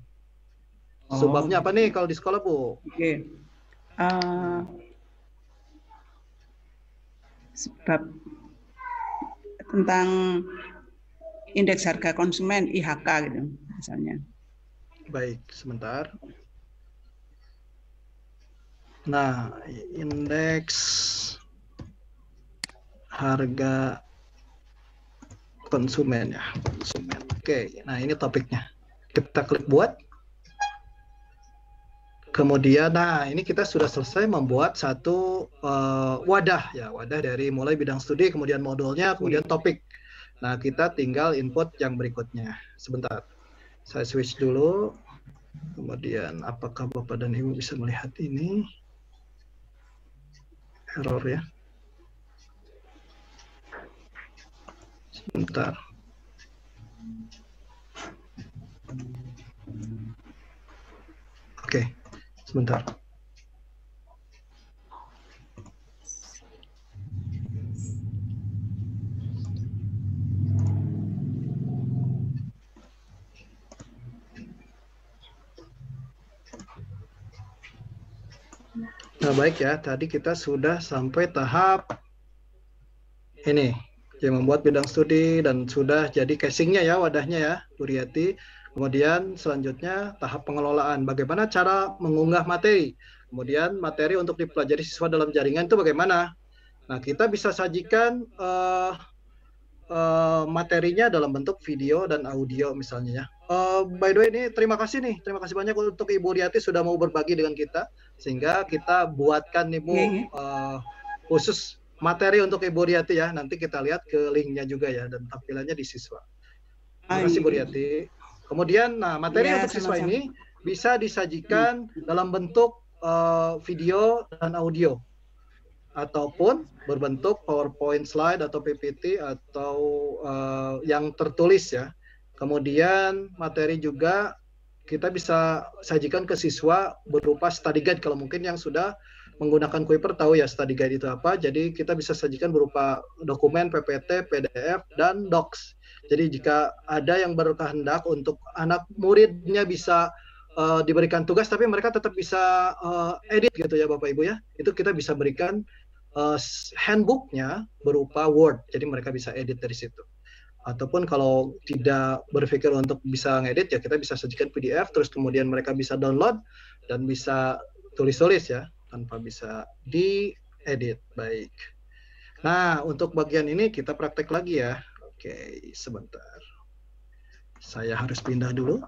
Speaker 2: Subbabnya apa nih kalau di sekolah Bu?
Speaker 3: Oke. sebab tentang indeks harga konsumen IHK gitu misalnya.
Speaker 2: Baik, sebentar. Nah, indeks harga konsumen ya, konsumen. Oke, nah ini topiknya. Kita klik buat. Kemudian, nah ini kita sudah selesai membuat satu wadah ya, wadah dari mulai bidang studi, kemudian modulnya, kemudian topik. Nah kita tinggal input yang berikutnya. Sebentar, saya switch dulu. Kemudian, apakah Bapak dan Ibu bisa melihat ini? Error ya. Sebentar. Oke, sebentar. Nah, baik ya, tadi kita sudah sampai tahap ini, yang membuat bidang studi dan sudah jadi casingnya ya, wadahnya ya, Bu Riyati. Kemudian selanjutnya tahap pengelolaan, bagaimana cara mengunggah materi. Kemudian materi untuk dipelajari siswa dalam jaringan itu bagaimana. Nah, kita bisa sajikan materinya dalam bentuk video dan audio misalnya ya. By the way ini terima kasih banyak untuk Ibu Riyati sudah mau berbagi dengan kita, sehingga kita buatkan nih Bu khusus materi untuk Ibu Riyati ya. Nanti kita lihat ke linknya juga ya, dan tampilannya di siswa. Terima kasih Bu Riyati. Kemudian nah materi untuk siswa ini bisa disajikan dalam bentuk video dan audio, ataupun berbentuk PowerPoint slide atau PPT atau yang tertulis ya. Kemudian materi juga kita bisa sajikan ke siswa berupa study guide, kalau mungkin yang sudah menggunakan Kuiper tahu ya study guide itu apa. Jadi kita bisa sajikan berupa dokumen, PPT, PDF, dan Docs. Jadi jika ada yang berkehendak untuk anak muridnya bisa diberikan tugas tapi mereka tetap bisa edit gitu ya Bapak Ibu ya, itu kita bisa berikan handbooknya berupa Word, jadi mereka bisa edit dari situ. Ataupun kalau tidak berpikir untuk bisa ngedit ya kita bisa sajikan PDF, terus kemudian mereka bisa download dan bisa tulis-tulis ya tanpa bisa diedit. Baik. Nah untuk bagian ini kita praktek lagi ya. Oke, sebentar. Saya harus pindah dulu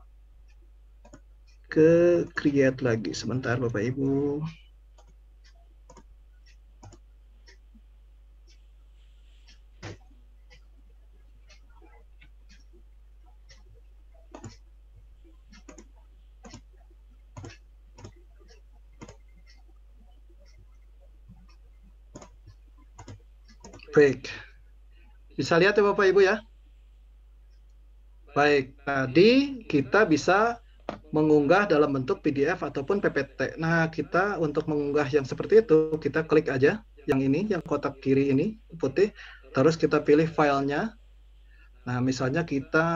Speaker 2: ke create lagi. Sebentar Bapak Ibu. Baik, bisa lihat ya Bapak Ibu ya. Baik, tadi kita bisa mengunggah dalam bentuk PDF ataupun PPT. Nah, kita untuk mengunggah yang seperti itu, kita klik aja yang ini, yang kotak kiri ini, putih. Terus kita pilih filenya. Nah, misalnya kita,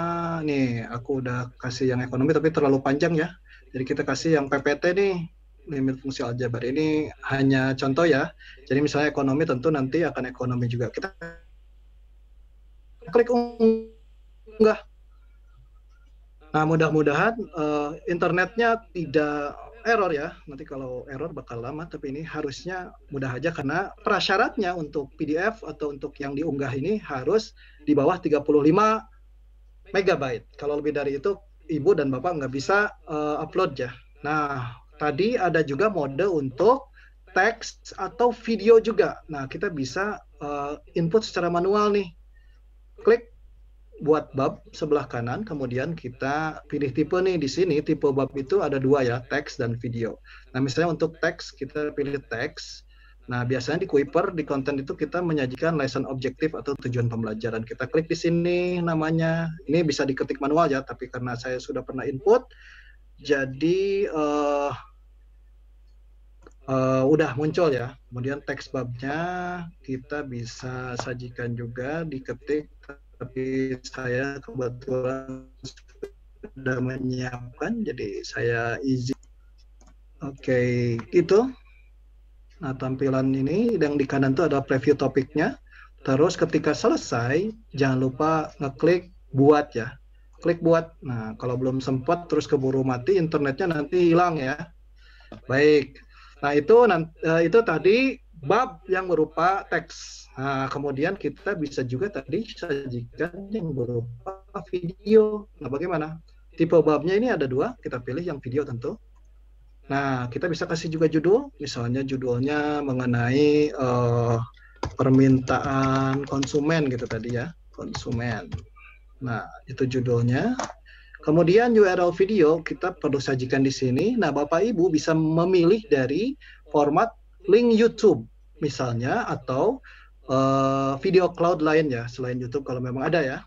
Speaker 2: nih, aku udah kasih yang ekonomi tapi terlalu panjang ya. Jadi kita kasih yang PPT nih, limit fungsi aljabar. Ini hanya contoh ya. Jadi misalnya ekonomi tentu nanti akan ekonomi juga. Kita klik unggah. Nah, mudah-mudahan internetnya tidak error ya. Nanti kalau error bakal lama, tapi ini harusnya mudah aja karena prasyaratnya untuk PDF atau untuk yang diunggah ini harus di bawah 35 MB. Kalau lebih dari itu, Ibu dan Bapak nggak bisa upload ya. Nah, tadi ada juga mode untuk teks atau video juga. Nah, kita bisa input secara manual nih. Klik buat bab sebelah kanan, kemudian kita pilih tipe nih. Di sini tipe bab itu ada dua ya, teks dan video. Nah misalnya untuk teks kita pilih teks. Nah biasanya di Kuiper di konten itu kita menyajikan lesson objektif atau tujuan pembelajaran. Kita klik di sini namanya. Ini bisa diketik manual ya, tapi karena saya sudah pernah input, jadi udah muncul ya. Kemudian teks babnya kita bisa sajikan juga diketik. Tapi saya kebetulan sudah menyiapkan, jadi saya izin. Oke, itu. Nah, tampilan ini yang di kanan itu ada preview topiknya. Terus ketika selesai, jangan lupa ngeklik buat ya. Klik buat. Nah, kalau belum sempat terus keburu mati internetnya nanti hilang ya. Baik. Nah, itu tadi bab yang berupa teks. Nah, kemudian kita bisa juga tadi sajikan yang berupa video. Nah, bagaimana? Tipe babnya ini ada dua, kita pilih yang video tentu. Nah, kita bisa kasih juga judul, misalnya judulnya mengenai permintaan konsumen gitu tadi ya, konsumen. Nah, itu judulnya. Kemudian URL video kita perlu sajikan di sini. Nah, Bapak Ibu bisa memilih dari format link YouTube misalnya atau video cloud lain ya selain YouTube kalau memang ada ya.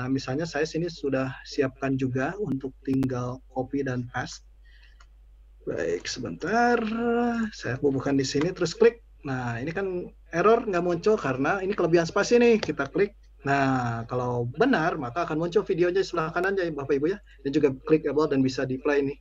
Speaker 2: Nah, misalnya saya sini sudah siapkan juga untuk tinggal copy dan paste. Baik, sebentar. Saya bubuhkan di sini terus klik. Nah, ini kan error nggak muncul karena ini kelebihan spasi nih. Kita klik. Nah, kalau benar maka akan muncul videonya di sebelah kanan ya Bapak Ibu ya. Dan juga clickable dan bisa di play nih.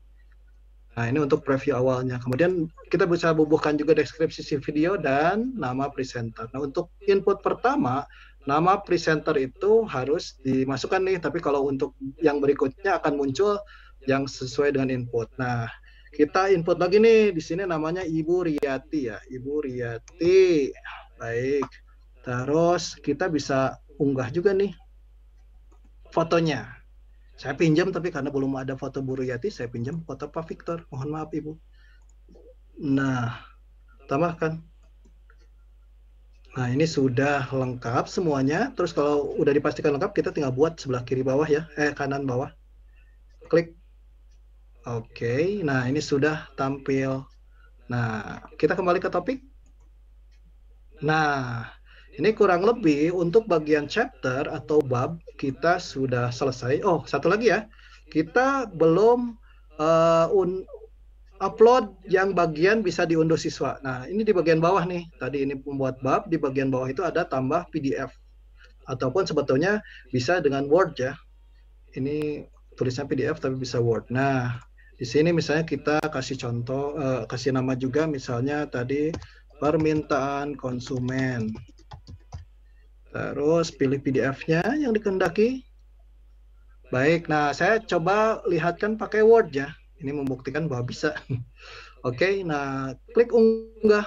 Speaker 2: Nah, ini untuk preview awalnya. Kemudian kita bisa bubuhkan juga deskripsi video dan nama presenter. Nah, untuk input pertama, nama presenter itu harus dimasukkan nih. Tapi kalau untuk yang berikutnya akan muncul yang sesuai dengan input. Nah, kita input lagi nih, di sini namanya Ibu Riyati ya, Ibu Riyati. Baik, terus kita bisa unggah juga nih fotonya. Saya pinjam, tapi karena belum ada foto Bu Riyati, saya pinjam foto Pak Victor. Mohon maaf Ibu. Nah, tambahkan. Nah, ini sudah lengkap semuanya. Terus kalau udah dipastikan lengkap, kita tinggal buat sebelah kiri bawah ya, kanan bawah. Klik. Oke, nah ini sudah tampil. Nah, kita kembali ke topik. Nah, ini kurang lebih untuk bagian chapter atau bab kita sudah selesai. Oh, satu lagi ya. Kita belum upload yang bagian bisa diunduh siswa. Nah, ini di bagian bawah nih. Tadi ini membuat bab, di bagian bawah itu ada tambah PDF. Ataupun sebetulnya bisa dengan Word ya. Ini tulisnya PDF tapi bisa Word. Nah, di sini misalnya kita kasih contoh, kasih nama juga misalnya tadi permintaan konsumen. Terus pilih PDF-nya yang dikehendaki. Baik, nah saya coba lihatkan pakai Word ya. Ini membuktikan bahwa bisa. Oke, nah klik unggah.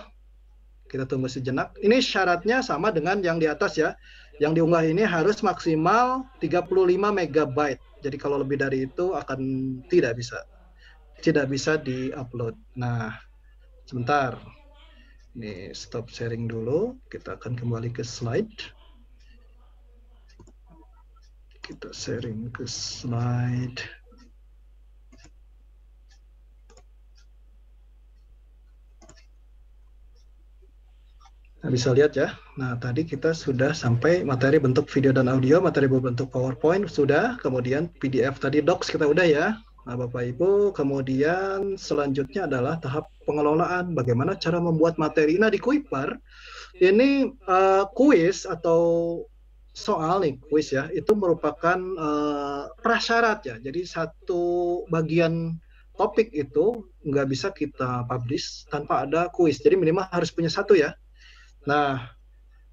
Speaker 2: Kita tunggu sejenak. Ini syaratnya sama dengan yang di atas ya. Yang diunggah ini harus maksimal 35 MB. Jadi kalau lebih dari itu akan tidak bisa di-upload. Nah, sebentar. Ini stop sharing dulu. Kita akan kembali ke slide. Kita sharing ke slide. Nah, bisa lihat ya. Nah, tadi kita sudah sampai materi bentuk video dan audio, materi berbentuk PowerPoint sudah, kemudian PDF tadi docs kita udah ya. Nah, Bapak Ibu, kemudian selanjutnya adalah tahap pengelolaan. Bagaimana cara membuat materi. Nah, di Kuiper, ini kuis atau soal nih, kuis ya, itu merupakan prasyarat ya. Jadi satu bagian topik itu nggak bisa kita publish tanpa ada kuis. Jadi minimal harus punya satu ya. Nah,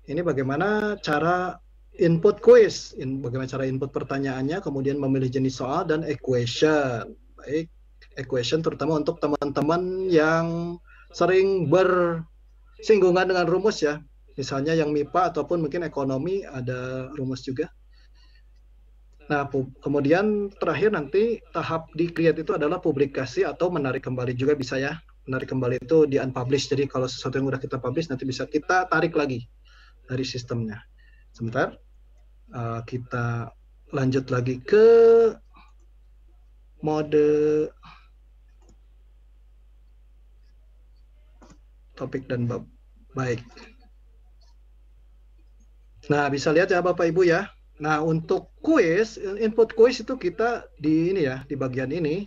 Speaker 2: ini bagaimana cara input quiz, bagaimana cara input pertanyaannya, kemudian memilih jenis soal dan equation. Baik, equation terutama untuk teman-teman yang sering bersinggungan dengan rumus ya. Misalnya yang MIPA ataupun mungkin ekonomi ada rumus juga. Nah, kemudian terakhir nanti tahap di create itu adalah publikasi atau menarik kembali juga bisa ya. Menarik kembali itu di unpublish. Jadi kalau sesuatu yang udah kita publish nanti bisa kita tarik lagi dari sistemnya. Sebentar. Kita lanjut lagi ke mode topik dan bab. Baik. Nah, bisa lihat ya Bapak Ibu ya. Nah, untuk kuis, input kuis itu kita di ini ya, di bagian ini.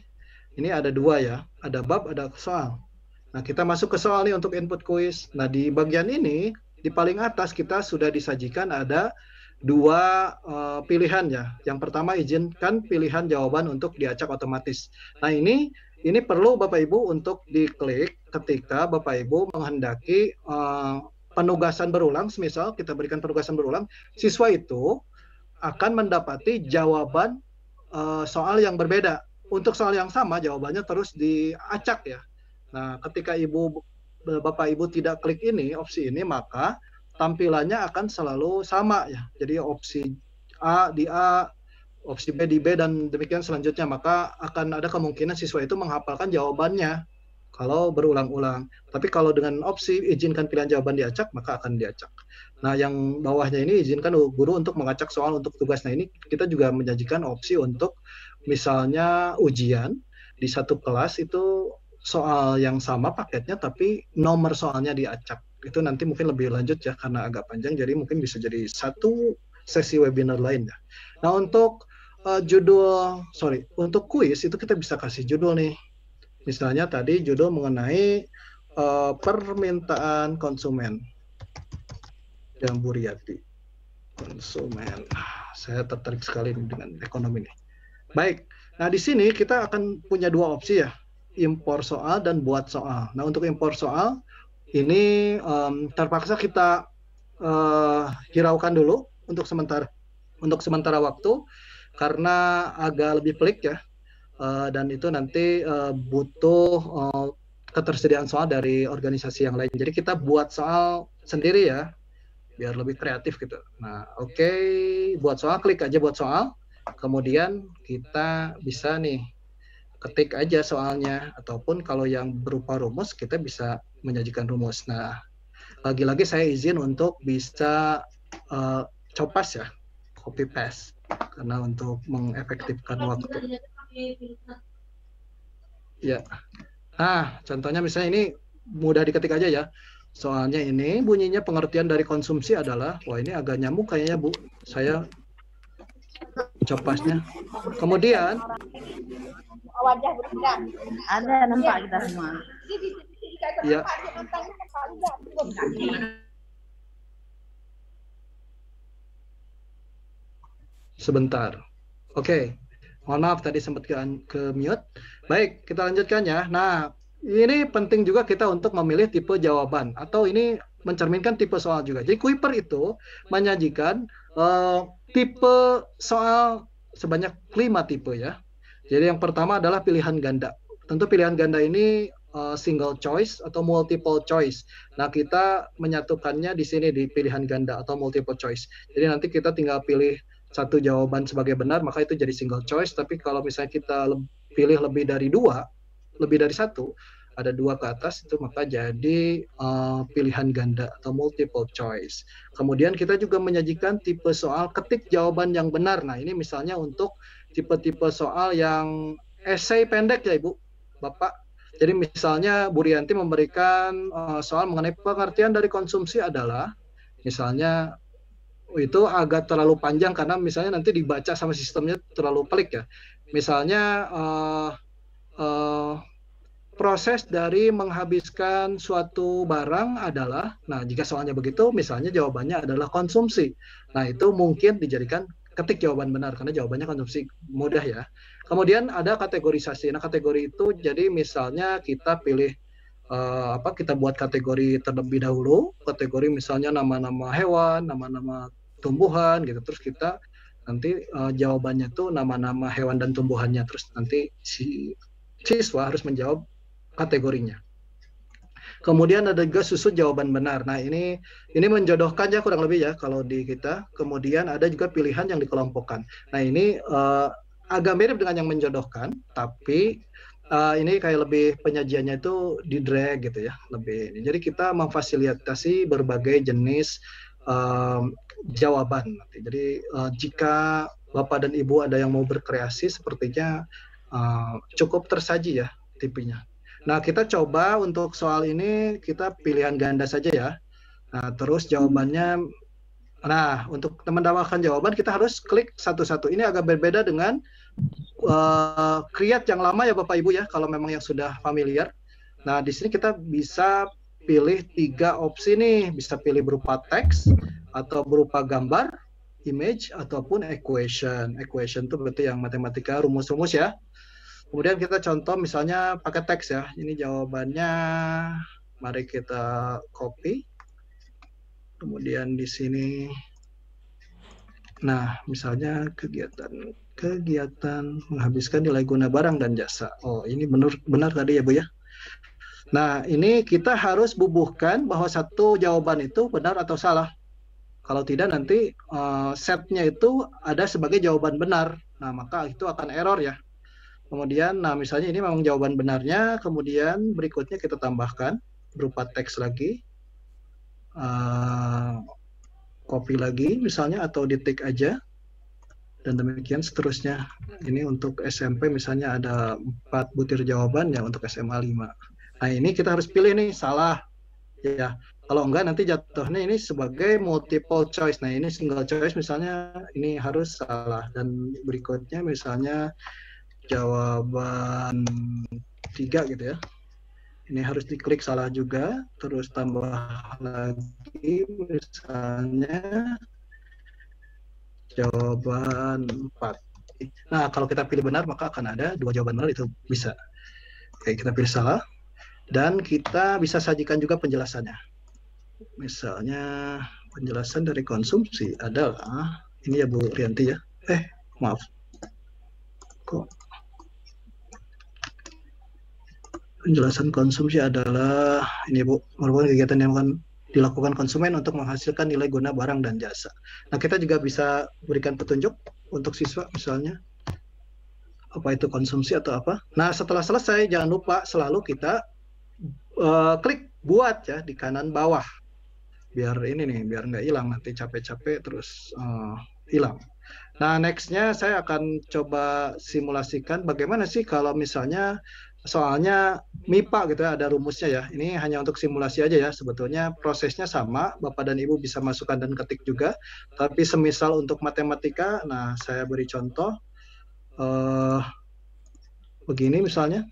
Speaker 2: Ini ada dua ya, ada bab, ada soal. Nah, kita masuk ke soal nih untuk input kuis. Nah, di bagian ini, di paling atas kita sudah disajikan ada dua pilihan ya. Yang pertama izinkan pilihan jawaban untuk diacak otomatis. Nah, ini perlu Bapak Ibu untuk diklik ketika Bapak Ibu menghendaki penugasan berulang, misal kita berikan penugasan berulang, siswa itu akan mendapati jawaban soal yang berbeda. Untuk soal yang sama, jawabannya terus diacak ya. Nah, ketika Bapak Ibu tidak klik ini, opsi ini, maka tampilannya akan selalu sama ya. Jadi opsi A di A, opsi B di B, dan demikian selanjutnya. Maka akan ada kemungkinan siswa itu menghafalkan jawabannya kalau berulang-ulang. Tapi kalau dengan opsi izinkan pilihan jawaban diacak, maka akan diacak. Nah, yang bawahnya ini izinkan guru untuk mengacak soal untuk tugas. Nah, ini kita juga menjanjikan opsi untuk misalnya ujian di satu kelas itu soal yang sama paketnya, tapi nomor soalnya diacak. Itu nanti mungkin lebih lanjut ya, karena agak panjang, jadi mungkin bisa jadi satu sesi webinar lain ya. Nah, untuk untuk kuis itu kita bisa kasih judul nih. Misalnya tadi judul mengenai permintaan konsumen. Yang Bu Riyati. Konsumen. Saya tertarik sekali dengan ekonomi ini. Baik. Nah, di sini kita akan punya dua opsi ya. Impor soal dan buat soal. Nah, untuk impor soal ini terpaksa kita hiraukan dulu untuk sementara waktu karena agak lebih pelik ya. Dan itu nanti butuh ketersediaan soal dari organisasi yang lain. Jadi kita buat soal sendiri ya, biar lebih kreatif gitu. Nah, oke, buat soal, klik aja buat soal. Kemudian kita bisa nih ketik aja soalnya, ataupun kalau yang berupa rumus kita bisa menyajikan rumus. Nah, lagi-lagi saya izin untuk bisa copas ya, copy paste, karena untuk mengefektifkan waktu. Ya. Nah, contohnya misalnya ini mudah diketik aja ya. Soalnya ini bunyinya pengertian dari konsumsi adalah, wah ini agak nyamuk kayaknya Bu. Saya copasnya. Kemudian
Speaker 4: wajah berbeda. Ada nampak kita semua.
Speaker 2: Ya. Sebentar. Oke. Mohon maaf tadi sempat ke mute. Baik, kita lanjutkan ya. Nah, ini penting juga kita untuk memilih tipe jawaban, atau ini mencerminkan tipe soal juga. Jadi Kuiper itu menyajikan tipe soal sebanyak 5 tipe ya. Jadi yang pertama adalah pilihan ganda. Tentu pilihan ganda ini single choice atau multiple choice. Nah, kita menyatukannya di sini di pilihan ganda atau multiple choice. Jadi nanti kita tinggal pilih satu jawaban sebagai benar, maka itu jadi single choice. Tapi kalau misalnya kita pilih lebih dari 2, lebih dari 1, ada 2 ke atas, itu maka jadi pilihan ganda atau multiple choice. Kemudian kita juga menyajikan tipe soal ketik jawaban yang benar. Nah, ini misalnya untuk tipe-tipe soal yang esai pendek ya Ibu, Bapak. Jadi misalnya Bu Rianti memberikan soal mengenai pengertian dari konsumsi adalah, misalnya itu agak terlalu panjang karena misalnya nanti dibaca sama sistemnya terlalu pelik ya. Misalnya proses dari menghabiskan suatu barang adalah, nah jika soalnya begitu, misalnya jawabannya adalah konsumsi. Nah itu mungkin dijadikan ketik jawaban benar karena jawabannya konsumsi, mudah ya. Kemudian ada kategorisasi. Nah kategori itu jadi misalnya kita pilih kita buat kategori terlebih dahulu, kategori misalnya nama-nama hewan, nama-nama tumbuhan gitu, terus kita nanti jawabannya tuh nama-nama hewan dan tumbuhannya, terus nanti si siswa harus menjawab kategorinya. Kemudian ada juga susut jawaban benar. Nah ini menjodohkan ya kurang lebih ya kalau di kita. Kemudian ada juga pilihan yang dikelompokkan. Nah ini agak mirip dengan yang menjodohkan, tapi ini kayak lebih penyajiannya itu di drag gitu ya, lebih. Jadi kita memfasilitasi berbagai jenis jawaban. Jadi jika Bapak dan Ibu ada yang mau berkreasi, sepertinya cukup tersaji ya tipenya. Nah kita coba untuk soal ini kita pilihan ganda saja ya. Nah terus jawabannya, nah untuk mendapatkan jawaban kita harus klik satu-satu. Ini agak berbeda dengan create yang lama ya Bapak Ibu ya, kalau memang yang sudah familiar. Nah di sini kita bisa pilih 3 opsi nih, bisa pilih berupa teks atau berupa gambar, image, ataupun equation. Equation itu berarti yang matematika, rumus-rumus ya. Kemudian kita contoh misalnya pakai teks ya. Ini jawabannya, mari kita copy. Kemudian di sini, nah misalnya kegiatan menghabiskan nilai guna barang dan jasa. Oh, ini benar tadi ya Bu ya. Nah, ini kita harus bubuhkan bahwa satu jawaban itu benar atau salah. Kalau tidak nanti setnya itu ada sebagai jawaban benar. Nah, maka itu akan error ya. Kemudian, nah misalnya ini memang jawaban benarnya, kemudian berikutnya kita tambahkan berupa teks lagi. Copy lagi misalnya atau di-tick aja. Dan demikian seterusnya. Ini untuk SMP misalnya ada 4 butir jawaban ya, untuk SMA 5. Nah, ini kita harus pilih nih, salah. Ya, kalau enggak nanti jatuhnya ini sebagai multiple choice. Nah, ini single choice misalnya ini harus salah. Dan berikutnya misalnya jawaban 3 gitu ya. Ini harus diklik salah juga. Terus tambah lagi misalnya jawaban 4. Nah, kalau kita pilih benar maka akan ada 2 jawaban benar, itu bisa. Oke, kita pilih salah. Dan kita bisa sajikan juga penjelasannya. Misalnya penjelasan dari konsumsi adalah, ini ya Bu Rianti ya. Maaf. Kok penjelasan konsumsi adalah ini Bu, merupakan kegiatan yang akan dilakukan konsumen untuk menghasilkan nilai guna barang dan jasa. Nah, kita juga bisa berikan petunjuk untuk siswa misalnya apa itu konsumsi atau apa. Nah, setelah selesai jangan lupa selalu kita klik buat ya di kanan bawah, biar ini nih, biar nggak hilang nanti capek-capek terus hilang. Nah, nextnya saya akan coba simulasikan bagaimana sih kalau misalnya soalnya MIPA gitu ya, ada rumusnya ya. Ini hanya untuk simulasi aja ya, sebetulnya prosesnya sama, Bapak dan Ibu bisa masukkan dan ketik juga. Tapi semisal untuk matematika, nah saya beri contoh begini misalnya,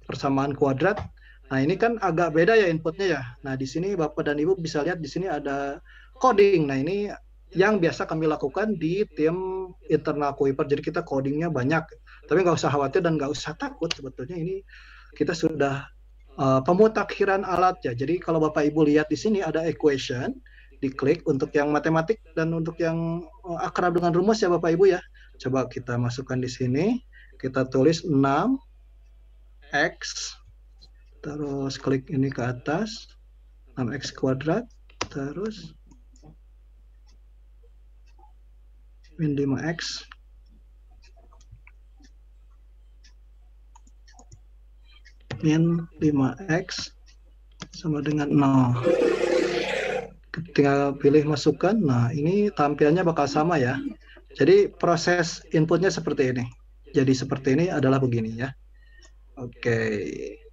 Speaker 2: persamaan kuadrat. Nah, ini kan agak beda ya inputnya ya. Nah, di sini Bapak dan Ibu bisa lihat di sini ada coding. Nah, ini yang biasa kami lakukan di tim internal Kuiper. Jadi kita codingnya banyak. Tapi nggak usah khawatir dan nggak usah takut. Sebetulnya ini kita sudah pemutakhiran alat ya. Jadi kalau Bapak Ibu lihat di sini ada equation, diklik untuk yang matematik dan untuk yang akrab dengan rumus ya Bapak Ibu ya. Coba kita masukkan di sini. Kita tulis 6x. Terus klik ini ke atas, 6x kuadrat, terus min 5x, min 5x sama dengan 0. Ketika pilih masukkan, nah ini tampilnya bakal sama ya. Jadi proses inputnya seperti ini. Jadi seperti ini adalah begini ya. Oke.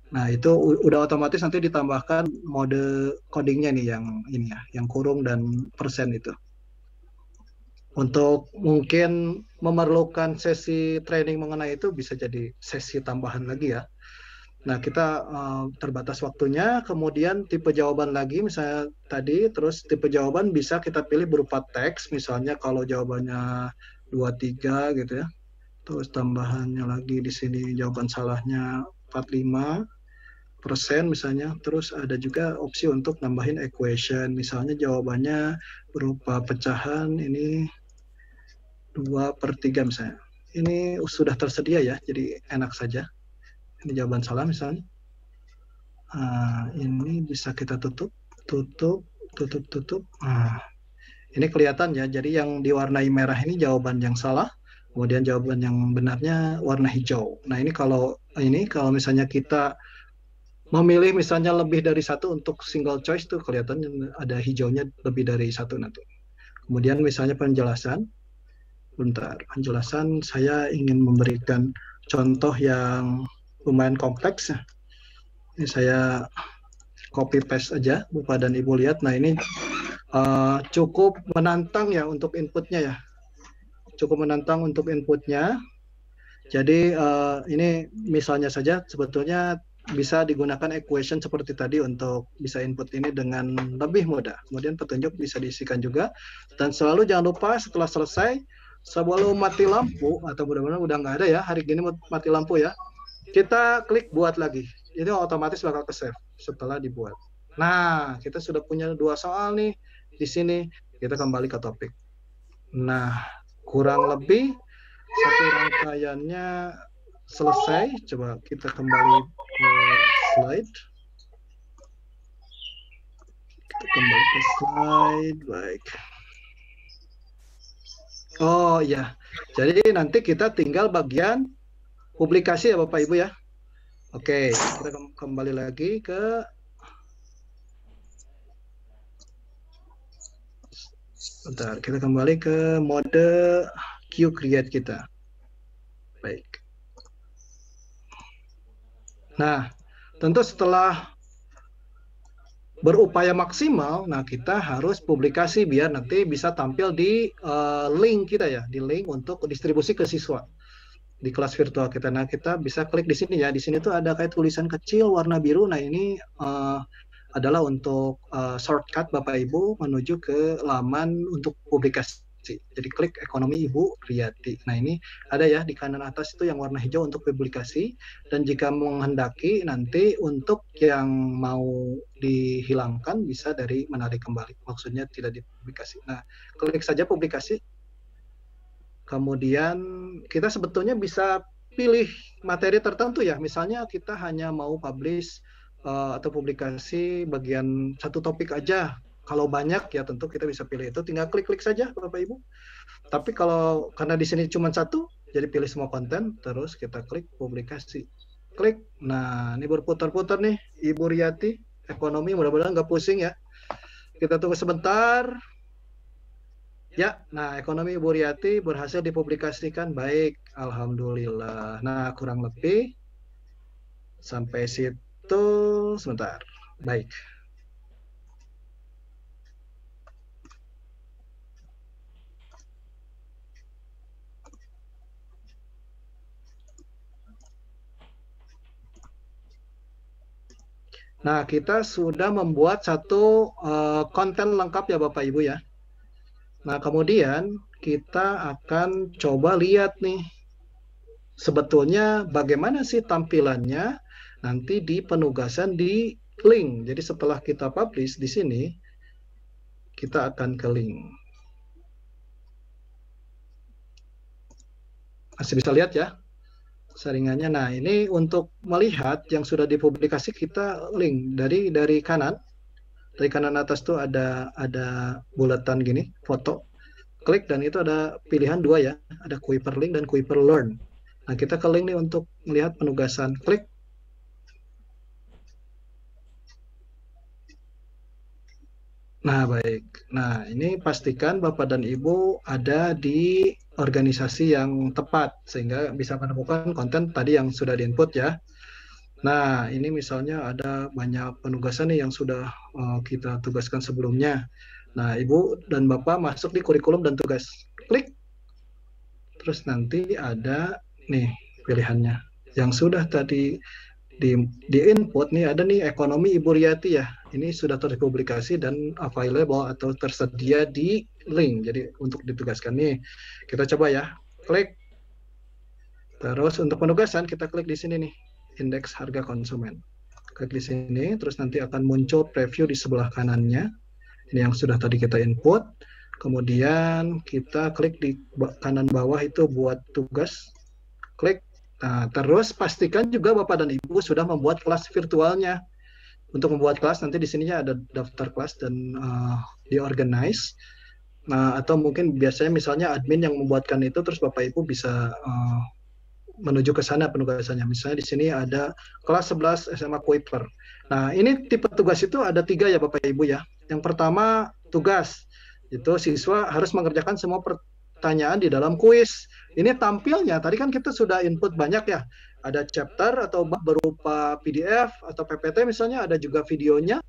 Speaker 2: Nah, itu udah otomatis nanti ditambahkan mode codingnya nih yang ini ya, yang kurung dan persen itu. Untuk mungkin memerlukan sesi training mengenai itu bisa jadi sesi tambahan lagi ya. Nah, kita terbatas waktunya, kemudian tipe jawaban lagi misalnya tadi, terus tipe jawaban bisa kita pilih berupa teks, misalnya kalau jawabannya 23 gitu ya. Terus tambahannya lagi di sini jawaban salahnya 45%. Misalnya, terus ada juga opsi untuk nambahin equation, misalnya jawabannya berupa pecahan ini 2/3 misalnya. Ini sudah tersedia ya, jadi enak saja. Ini jawaban salah misalnya. Ini bisa kita tutup. Ini kelihatan ya, jadi yang diwarnai merah ini jawaban yang salah, kemudian jawaban yang benarnya warna hijau. Nah, ini kalau misalnya kita memilih misalnya lebih dari satu untuk single choice tuh kelihatan ada hijaunya lebih dari satu nanti. Kemudian misalnya penjelasan. Penjelasan saya ingin memberikan contoh yang lumayan kompleks. Ini saya copy paste aja, Bapak dan Ibu lihat. Nah, ini cukup menantang ya untuk inputnya ya. Cukup menantang untuk inputnya. Jadi ini misalnya saja sebetulnya bisa digunakan equation seperti tadi untuk bisa input ini dengan lebih mudah. Kemudian petunjuk bisa diisikan juga. Dan selalu jangan lupa setelah selesai, sebelum mati lampu, atau mudah-mudahan udah nggak ada ya, hari gini mati lampu ya, kita klik buat lagi. Ini otomatis bakal ke-save setelah dibuat. Nah, kita sudah punya 2 soal nih. di sini kita kembali ke topik. Nah, kurang lebih satu rangkaiannya selesai. Coba kita kembali ke slide. Kita kembali ke slide, baik. Oh ya, jadi nanti kita tinggal bagian publikasi ya Bapak Ibu ya. Oke, kita kembali lagi ke bentar, kita kembali ke mode Q create kita. Baik. Nah, tentu setelah berupaya maksimal, nah kita harus publikasi biar nanti bisa tampil di link kita ya, di link untuk distribusi ke siswa di kelas virtual kita. Nah, kita bisa klik di sini ya. Di sini tuh ada kayak tulisan kecil warna biru. Nah, ini adalah untuk shortcut Bapak Ibu menuju ke laman untuk publikasi. Jadi klik ekonomi Ibu Riyati. Nah, ini ada ya di kanan atas itu yang warna hijau untuk publikasi. Dan jika menghendaki nanti untuk yang mau dihilangkan bisa dari menarik kembali. Maksudnya tidak dipublikasi. Nah, klik saja publikasi. Kemudian kita sebetulnya bisa pilih materi tertentu ya. Misalnya kita hanya mau publish atau publikasi bagian satu topik aja. Kalau banyak ya tentu kita bisa pilih itu. Tinggal klik-klik saja Bapak Ibu. Tapi kalau karena di sini cuma satu, jadi pilih semua konten. Terus kita klik publikasi. Klik. Nah, ini berputar-putar nih Ibu Riyati. Ekonomi, mudah-mudahan nggak pusing ya. Kita tunggu sebentar. Ya, nah ekonomi Ibu Riyati berhasil dipublikasikan. Baik, alhamdulillah. Nah, kurang lebih sampai situ sebentar. Baik. Nah, kita sudah membuat satu konten lengkap ya Bapak Ibu ya. Nah, kemudian kita akan coba lihat nih, sebetulnya bagaimana sih tampilannya nanti di penugasan di link. Jadi setelah kita publish di sini, kita akan ke link. Masih bisa lihat ya saringannya. Nah, ini untuk melihat yang sudah dipublikasi kita link dari kanan. Dari kanan atas tuh ada bulatan gini, foto. Klik dan itu ada pilihan dua ya, ada Kuiper Link dan Kuiper Learn. Nah, kita ke link nih untuk melihat penugasan. Klik. Nah, baik. Nah, ini pastikan Bapak dan Ibu ada di organisasi yang tepat sehingga bisa menemukan konten tadi yang sudah di-input ya. Nah, ini misalnya ada banyak penugasan nih yang sudah kita tugaskan sebelumnya. Nah, Ibu dan Bapak masuk di kurikulum dan tugas. Klik. Terus nanti ada nih pilihannya. Yang sudah tadi di input nih ada nih ekonomi Ibu Riyati ya. Ini sudah terpublikasi dan available atau tersedia di link. Jadi untuk ditugaskan nih. Kita coba ya. Klik. Terus untuk penugasan kita klik di sini nih. Indeks harga konsumen. Klik di sini, terus nanti akan muncul preview di sebelah kanannya. Ini yang sudah tadi kita input. Kemudian kita klik di kanan bawah itu buat tugas. Klik. Nah, terus pastikan juga Bapak dan Ibu sudah membuat kelas virtualnya. Untuk membuat kelas nanti di sininya ada daftar kelas dan diorganize. Nah, atau mungkin biasanya misalnya admin yang membuatkan itu, terus Bapak Ibu bisa menuju ke sana penugasannya. Misalnya di sini ada kelas 11 SMA Kuiper. Nah, ini tipe tugas itu ada 3 ya Bapak Ibu ya. Yang pertama tugas. Itu siswa harus mengerjakan semua pertanyaan di dalam kuis. Ini tampilnya, tadi kan kita sudah input banyak ya. Ada chapter atau berupa PDF atau PPT misalnya, ada juga videonya,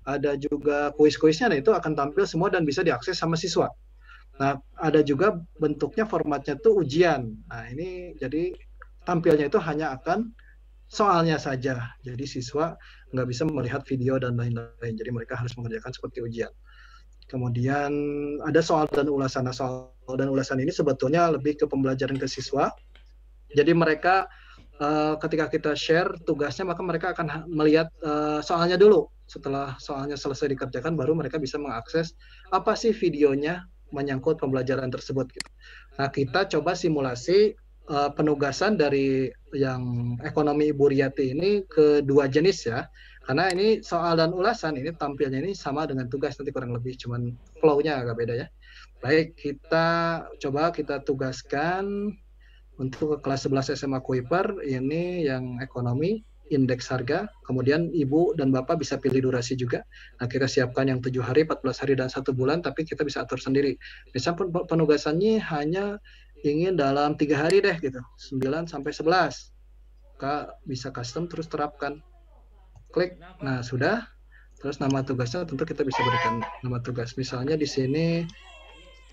Speaker 2: ada juga kuis-kuisnya. Nah, itu akan tampil semua dan bisa diakses sama siswa. Nah, ada juga bentuknya formatnya tuh ujian. Nah, ini jadi tampilnya itu hanya akan soalnya saja. Jadi siswa nggak bisa melihat video dan lain-lain. Jadi mereka harus mengerjakan seperti ujian. Kemudian ada soal dan ulasan. Nah, soal dan ulasan ini sebetulnya lebih ke pembelajaran ke siswa. Jadi mereka ketika kita share tugasnya, maka mereka akan melihat soalnya dulu. setelah soalnya selesai dikerjakan, baru mereka bisa mengakses apa sih videonya menyangkut pembelajaran tersebut. Gitu. Nah, kita coba simulasi penugasan dari yang ekonomi Ibu Riyati ini ke dua jenis ya. Karena ini soal dan ulasan, ini tampilnya ini sama dengan tugas nanti kurang lebih, cuman flow-nya agak beda ya. Baik, kita tugaskan untuk ke kelas 11 SMA Kuiper, ini yang ekonomi, indeks harga, kemudian Ibu dan Bapak bisa pilih durasi juga. Nah, kita siapkan yang 7 hari, 14 hari, dan 1 bulan, tapi kita bisa atur sendiri. Misalnya penugasannya hanya ingin dalam 3 hari deh, gitu, 9 sampai 11. Kak bisa custom terus terapkan. Klik, nah sudah. Terus nama tugasnya tentu kita bisa berikan nama tugas. Misalnya di sini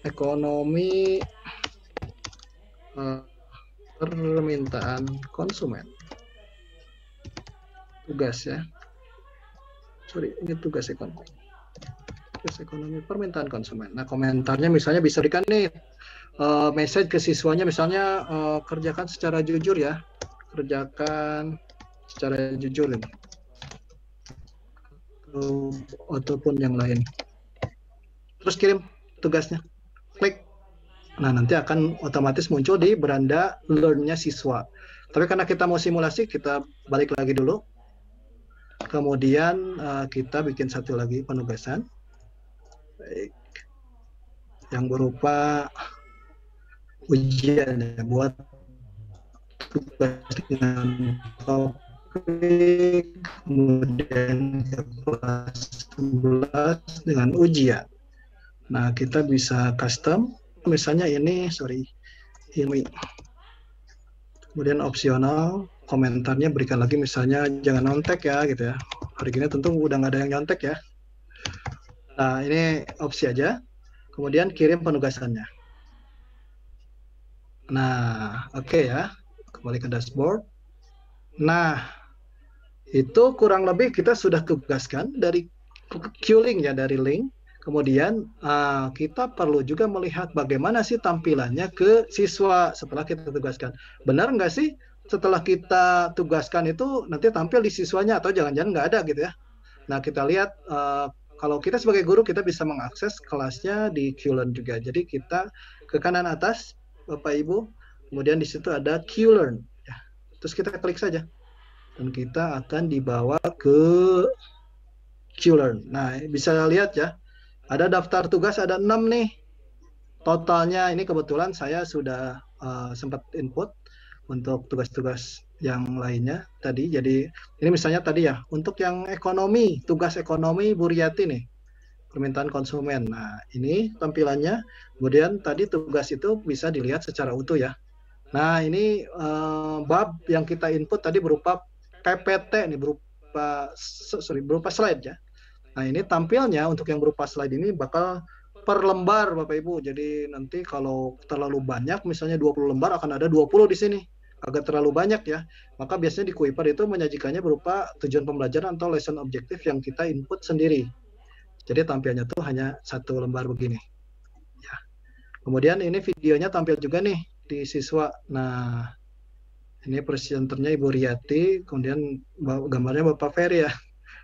Speaker 2: ekonomi permintaan konsumen. Tugas ya. Sorry, ini tugas ekonomi. Tugas ekonomi permintaan konsumen. Nah, komentarnya misalnya bisa berikan nih message ke siswanya, misalnya kerjakan secara jujur ya. Kerjakan secara jujur ini. Ataupun yang lain. Terus kirim tugasnya. Klik. Nah, nanti akan otomatis muncul di beranda learn-nya siswa. Tapi karena kita mau simulasi, kita balik lagi dulu. Kemudian kita bikin satu lagi penugasan. Baik. Yang berupa ujian ya, buat tugas dengan topik, kemudian kelas 11 dengan ujian. Nah, kita bisa custom, misalnya ini, kemudian opsional, komentarnya berikan lagi misalnya jangan nyontek ya, gitu ya. Hari ini tentu udah nggak ada yang nyontek ya. Nah, ini opsi aja. Kemudian kirim penugasannya. Nah, oke ya. Kembali ke dashboard. Nah, itu kurang lebih kita sudah tugaskan dari Q-Link ya, dari link. Kemudian kita perlu juga melihat bagaimana sih tampilannya ke siswa setelah kita tugaskan. Benar nggak sih setelah kita tugaskan itu nanti tampil di siswanya, atau jangan-jangan nggak ada gitu ya. Nah, kita lihat kalau kita sebagai guru kita bisa mengakses kelasnya di Q-Learn juga. Jadi kita ke kanan atas Bapak Ibu, kemudian di situ ada Q-Learn. Ya. Terus kita klik saja. Dan kita akan dibawa ke Q-Learn. Nah, bisa lihat ya. Ada daftar tugas, ada 6 nih. Totalnya ini kebetulan saya sudah sempat input untuk tugas-tugas yang lainnya tadi. Jadi ini misalnya tadi ya, untuk yang ekonomi, tugas ekonomi Bu Riyati nih, permintaan konsumen. Nah, ini tampilannya. Kemudian tadi tugas itu bisa dilihat secara utuh ya. Nah, ini bab yang kita input tadi berupa PPT nih, berupa slide ya. Nah, ini tampilnya untuk yang berupa slide ini bakal per lembar Bapak Ibu. Jadi nanti kalau terlalu banyak, misalnya 20 lembar akan ada 20 di sini. Agak terlalu banyak ya. Maka biasanya di Kuiper itu menyajikannya berupa tujuan pembelajaran atau lesson objective yang kita input sendiri. Jadi tampilnya tuh hanya 1 lembar begini. Ya. Kemudian ini videonya tampil juga nih di siswa. Nah, ini presenternya Ibu Riyati, kemudian gambarnya Bapak Ferry ya.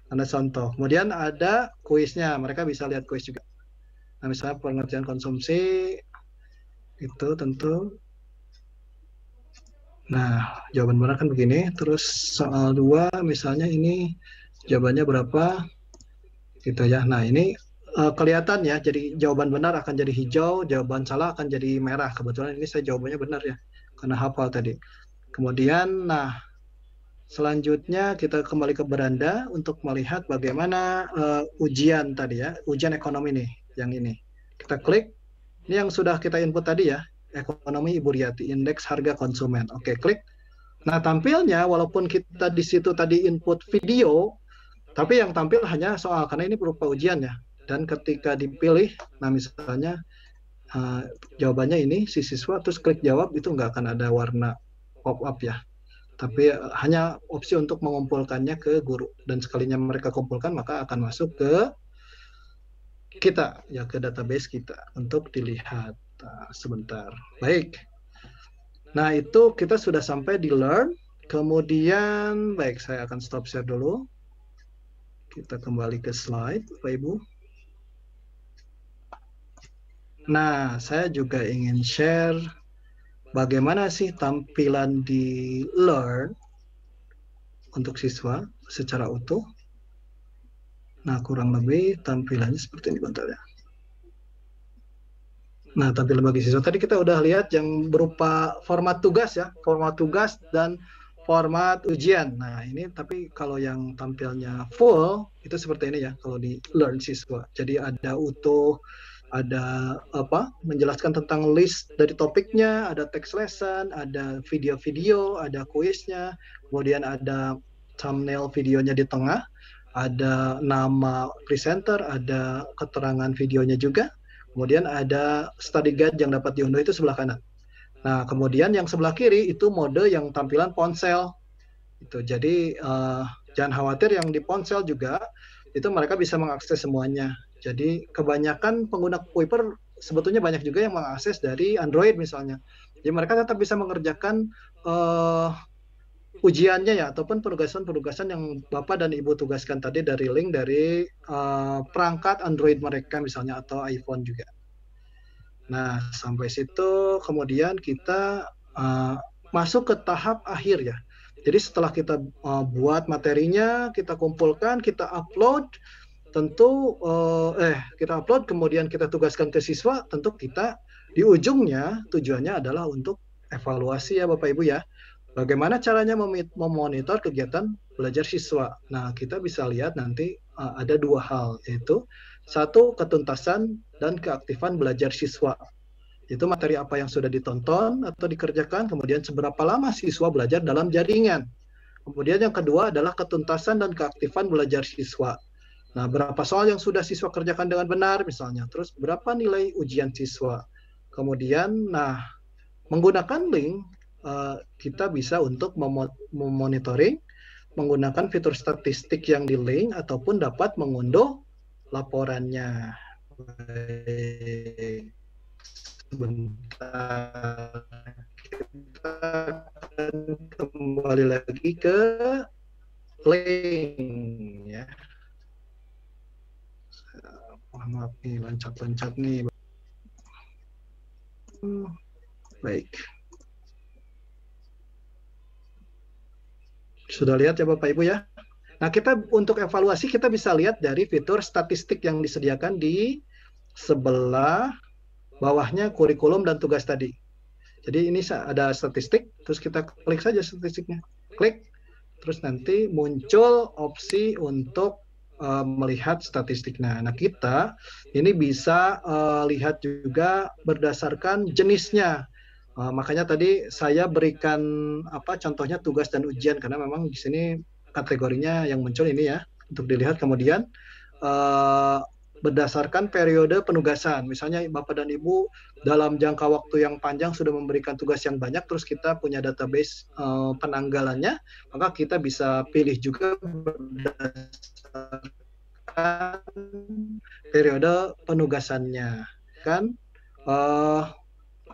Speaker 2: Ada contoh. Kemudian ada kuisnya, mereka bisa lihat kuis juga. Nah, misalnya pengertian konsumsi itu tentu. Nah, jawaban benar kan begini. Terus soal 2 misalnya ini jawabannya berapa? Gitu ya. Nah, ini kelihatan ya. Jadi jawaban benar akan jadi hijau, jawaban salah akan jadi merah. Kebetulan ini saya jawabannya benar ya. Karena hafal tadi. Kemudian nah, selanjutnya kita kembali ke beranda untuk melihat bagaimana ujian tadi ya, ujian ekonomi nih, yang ini. Kita klik, ini yang sudah kita input tadi ya, ekonomi Ibu Riyati, indeks harga konsumen. Oke, klik. Nah, tampilnya walaupun kita di situ tadi input video, tapi yang tampil hanya soal, karena ini berupa ujian ya. Dan ketika dipilih, nah misalnya jawabannya ini, si siswa, terus klik jawab, itu nggak akan ada warna pop-up ya. Tapi hanya opsi untuk mengumpulkannya ke guru, dan sekalinya mereka kumpulkan maka akan masuk ke kita ya, ke database kita untuk dilihat. Sebentar, baik. Nah, itu kita sudah sampai di learn. Kemudian baik, saya akan stop share dulu. Kita kembali ke slide, Bapak Ibu. Nah, saya juga ingin share bagaimana sih tampilan di Learn untuk siswa secara utuh. Nah, kurang lebih tampilannya seperti ini, bentar ya. Nah, tampilan bagi siswa tadi kita udah lihat yang berupa format tugas ya, format tugas dan format ujian. Nah, ini tapi kalau yang tampilnya full itu seperti ini ya, kalau di Learn siswa. Jadi ada utuh, ada apa? Menjelaskan tentang list dari topiknya, ada text lesson, ada video-video, ada kuisnya, kemudian ada thumbnail videonya di tengah, ada nama presenter, ada keterangan videonya juga. Kemudian ada study guide yang dapat diunduh itu sebelah kanan. Nah, kemudian yang sebelah kiri itu mode yang tampilan ponsel. Itu. Jadi jangan khawatir yang di ponsel juga itu mereka bisa mengakses semuanya. Jadi kebanyakan pengguna Kuiper sebetulnya banyak juga yang mengakses dari Android misalnya. Jadi mereka tetap bisa mengerjakan ujiannya ya, ataupun penugasan-penugasan yang Bapak dan Ibu tugaskan tadi dari link dari perangkat Android mereka misalnya, atau iPhone juga. Nah, sampai situ kemudian kita masuk ke tahap akhir ya. Jadi setelah kita buat materinya, kita kumpulkan, kita upload, tentu kita upload, kemudian kita tugaskan ke siswa, tentu kita di ujungnya tujuannya adalah untuk evaluasi ya Bapak Ibu ya. Bagaimana caranya memonitor kegiatan belajar siswa. Nah, kita bisa lihat nanti ada dua hal, yaitu satu, ketuntasan dan keaktifan belajar siswa. Itu materi apa yang sudah ditonton atau dikerjakan, kemudian seberapa lama siswa belajar dalam jaringan. Kemudian yang kedua adalah ketuntasan dan keaktifan belajar siswa. Nah, berapa soal yang sudah siswa kerjakan dengan benar misalnya, terus berapa nilai ujian siswa. Kemudian, nah, menggunakan link, kita bisa untuk memonitoring menggunakan fitur statistik yang di link ataupun dapat mengunduh laporannya. Baik. Sebentar, kita akan kembali lagi ke link ya. Maaf nih, loncat-loncat nih. Baik. Sudah lihat ya Bapak Ibu ya. Nah, kita untuk evaluasi kita bisa lihat dari fitur statistik yang disediakan di sebelah bawahnya kurikulum dan tugas tadi. Jadi ini ada statistik, terus kita klik saja statistiknya. Klik, terus nanti muncul opsi untuk melihat statistiknya. Nah, kita ini bisa lihat juga berdasarkan jenisnya. Makanya tadi saya berikan contohnya tugas dan ujian, karena memang di sini kategorinya yang muncul ini ya untuk dilihat. Kemudian berdasarkan periode penugasan, misalnya Bapak dan Ibu dalam jangka waktu yang panjang sudah memberikan tugas yang banyak, terus kita punya database penanggalannya, maka kita bisa pilih juga berdasarkan periode penugasannya, kan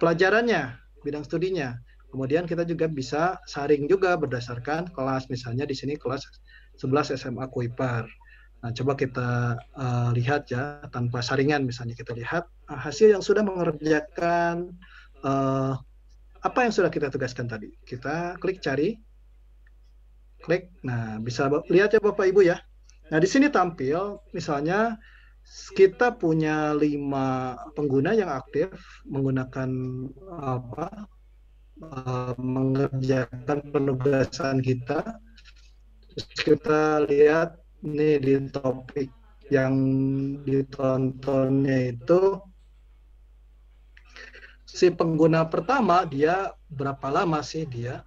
Speaker 2: pelajarannya, bidang studinya. Kemudian kita juga bisa saring juga berdasarkan kelas, misalnya di sini kelas 11 SMA Kuiper. Nah, coba kita lihat ya, tanpa saringan misalnya kita lihat hasil yang sudah mengerjakan apa yang sudah kita tugaskan tadi. Kita klik cari, klik, nah bisa lihat ya Bapak Ibu ya. Nah, di sini tampil misalnya kita punya 5 pengguna yang aktif menggunakan mengerjakan penugasan kita. Terus kita lihat ini di topik yang ditontonnya itu si pengguna pertama, dia berapa lama sih dia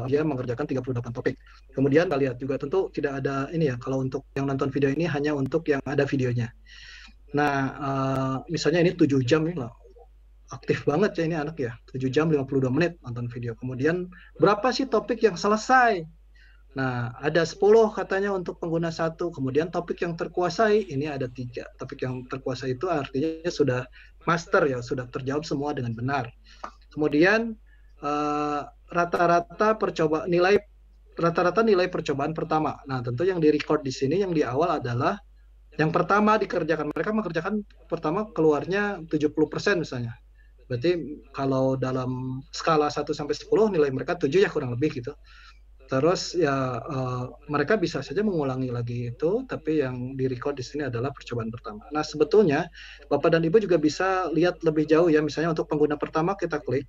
Speaker 2: mengerjakan 38 topik. Kemudian kita lihat juga tentu tidak ada ini ya, kalau untuk yang nonton video ini hanya untuk yang ada videonya. Nah, misalnya ini 7 jam nih lah. Aktif banget ya ini anak ya, 7 jam 52 menit nonton video. Kemudian berapa sih topik yang selesai? Nah, ada 10 katanya untuk pengguna 1. Kemudian topik yang terkuasai, ini ada 3. Topik yang terkuasai itu artinya sudah master ya, sudah terjawab semua dengan benar. Kemudian rata-rata nilai rata-rata nilai percobaan pertama. Nah, tentu yang di-record di sini yang di awal adalah yang pertama dikerjakan. Mereka mengerjakan pertama keluarnya 70% misalnya. Berarti kalau dalam skala 1 sampai 10 nilai mereka 7 ya kurang lebih gitu. Terus ya mereka bisa saja mengulangi lagi itu, tapi yang di-record di sini adalah percobaan pertama. Nah, sebetulnya Bapak dan Ibu juga bisa lihat lebih jauh ya, misalnya untuk pengguna pertama kita klik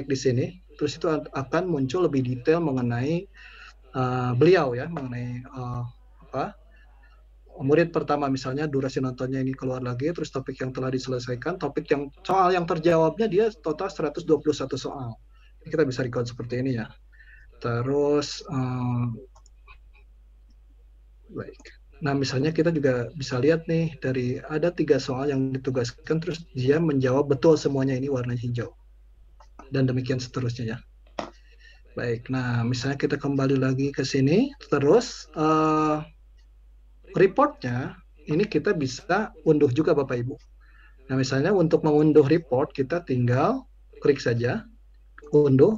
Speaker 2: di sini, terus itu akan muncul lebih detail mengenai beliau ya, mengenai murid pertama misalnya durasi nontonnya ini keluar lagi, terus topik yang telah diselesaikan, topik yang soal yang terjawabnya dia total 121 soal. Ini kita bisa record seperti ini ya. Terus baik. Nah, misalnya kita juga bisa lihat nih dari ada 3 soal yang ditugaskan, terus dia menjawab betul semuanya, ini warna hijau. Dan demikian seterusnya ya. Baik, nah misalnya kita kembali lagi ke sini, terus reportnya ini kita bisa unduh juga Bapak Ibu. Nah, misalnya untuk mengunduh report kita tinggal klik saja, unduh.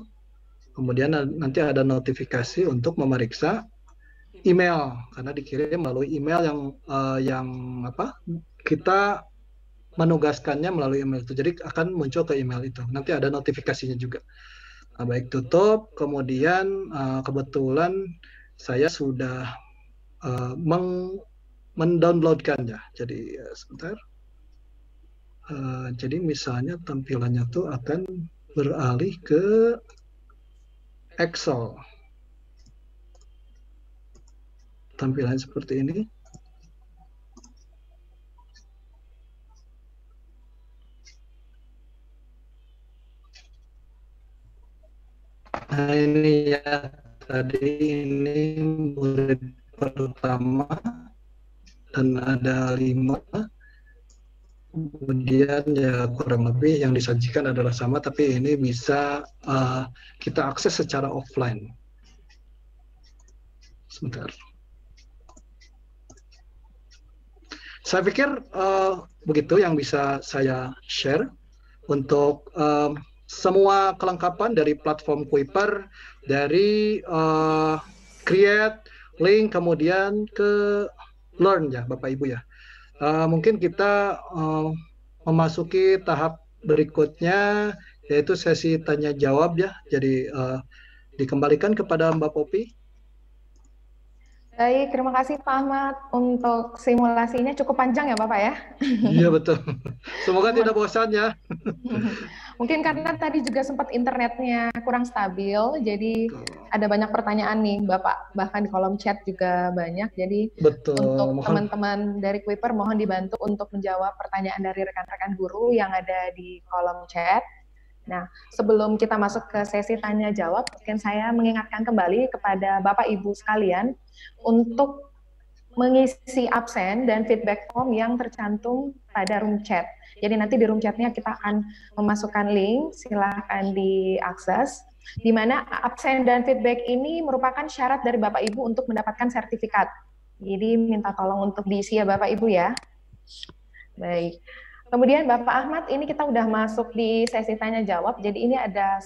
Speaker 2: Kemudian nanti ada notifikasi untuk memeriksa email karena dikirim melalui email yang kita menugaskannya melalui email itu. Jadi akan muncul ke email itu. Nanti ada notifikasinya juga. Nah, baik, tutup. Kemudian kebetulan saya sudah mendownloadkannya. Jadi sebentar. Jadi misalnya tampilannya tuh akan beralih ke Excel. Tampilan seperti ini. Nah, ini ya, tadi ini murid pertama dan ada 5. Kemudian ya kurang lebih yang disajikan adalah sama, tapi ini bisa kita akses secara offline. Sebentar. Saya pikir begitu yang bisa saya share untuk semua kelengkapan dari platform Kuiper, dari create, link, kemudian ke learn ya Bapak Ibu ya. Mungkin kita memasuki tahap berikutnya, yaitu sesi tanya jawab ya. Jadi dikembalikan kepada Mbak Popi.
Speaker 1: Baik, terima kasih Pak Ahmad untuk simulasinya cukup panjang ya Bapak ya.
Speaker 2: Iya betul. Semoga tidak bosan ya.
Speaker 1: Mungkin karena tadi juga sempat internetnya kurang stabil, jadi ada banyak pertanyaan nih Bapak, bahkan di kolom chat juga banyak. Jadi untuk teman-teman dari Kuiper mohon dibantu untuk menjawab pertanyaan dari rekan-rekan guru yang ada di kolom chat. Nah, sebelum kita masuk ke sesi tanya jawab, mungkin saya mengingatkan kembali kepada Bapak Ibu sekalian untuk mengisi absen dan feedback form yang tercantum pada room chat. Jadi nanti di room chatnya kita akan memasukkan link, silahkan diakses, di mana absen dan feedback ini merupakan syarat dari Bapak Ibu untuk mendapatkan sertifikat. Jadi minta tolong untuk diisi ya Bapak Ibu ya. Baik. Kemudian Bapak Ahmad, ini kita udah masuk di sesi tanya jawab. Jadi ini ada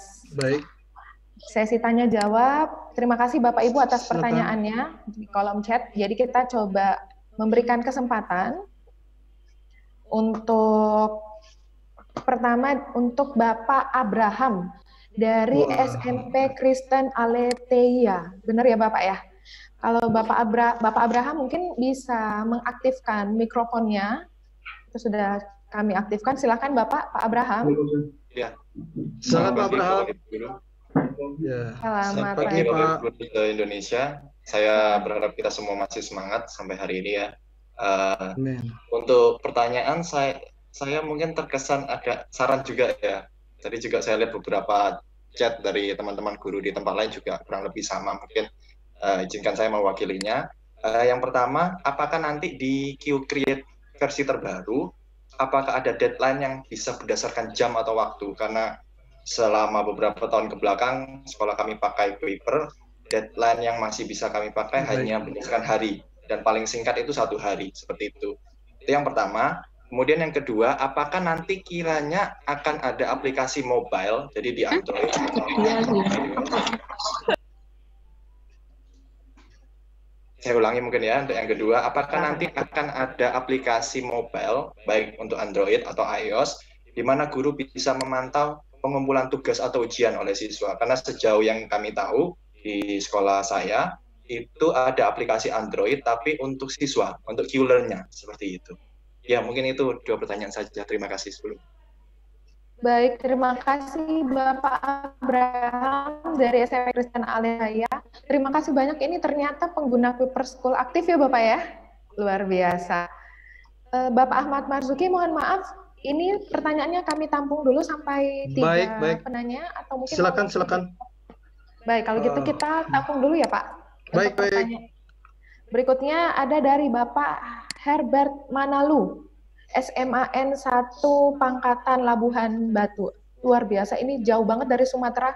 Speaker 1: sesi tanya jawab. Terima kasih Bapak Ibu atas pertanyaannya di kolom chat. Jadi kita coba memberikan kesempatan untuk pertama untuk Bapak Abraham dari SMP Kristen Aletheia. Benar ya Bapak ya? Kalau Bapak Abraham mungkin bisa mengaktifkan mikrofonnya. Itu sudah kami aktifkan. Silakan Bapak Abraham.
Speaker 5: Ya.
Speaker 2: Selamat Pak Abraham.
Speaker 5: Ya. Selamat pagi Bapak Ibu di Indonesia. Saya berharap kita semua masih semangat sampai hari ini ya. Untuk pertanyaan saya mungkin terkesan agak saran juga ya. Tadi juga saya lihat beberapa chat dari teman-teman guru di tempat lain juga kurang lebih sama. Mungkin izinkan saya mewakilinya. Yang pertama, apakah nanti di Q Create versi terbaru, apakah ada deadline yang bisa berdasarkan jam atau waktu? Karena selama beberapa tahun ke belakang, sekolah kami pakai paper, deadline yang masih bisa kami pakai hanya berdasarkan hari. Dan paling singkat itu 1 hari, seperti itu. Itu yang pertama. Kemudian yang kedua, apakah nanti kiranya akan ada aplikasi mobile, jadi di Android? saya ulangi mungkin ya, untuk yang kedua, apakah nanti akan ada aplikasi mobile, baik untuk Android atau iOS, di mana guru bisa memantau pengumpulan tugas atau ujian oleh siswa? Karena sejauh yang kami tahu, di sekolah saya, itu ada aplikasi Android, tapi untuk siswa, untuk Q-Learn-nya, seperti itu. Ya, mungkin itu 2 pertanyaan saja. Terima kasih sebelum.
Speaker 1: Baik, terima kasih Bapak Abraham dari SMP Kristen Alehaya. Terima kasih banyak, ini ternyata pengguna Kuiper School aktif ya Bapak ya? Luar biasa. Bapak Ahmad Marzuki, mohon maaf, ini pertanyaannya kami tampung dulu sampai 3 penanya, atau mungkin...
Speaker 2: Silakan.
Speaker 1: Baik, kalau gitu kita tampung dulu ya Pak.
Speaker 2: Baik.
Speaker 1: Berikutnya ada dari Bapak Herbert Manalu. SMAN 1 Pangkatan Labuhan Batu. Luar biasa, ini jauh banget dari Sumatera.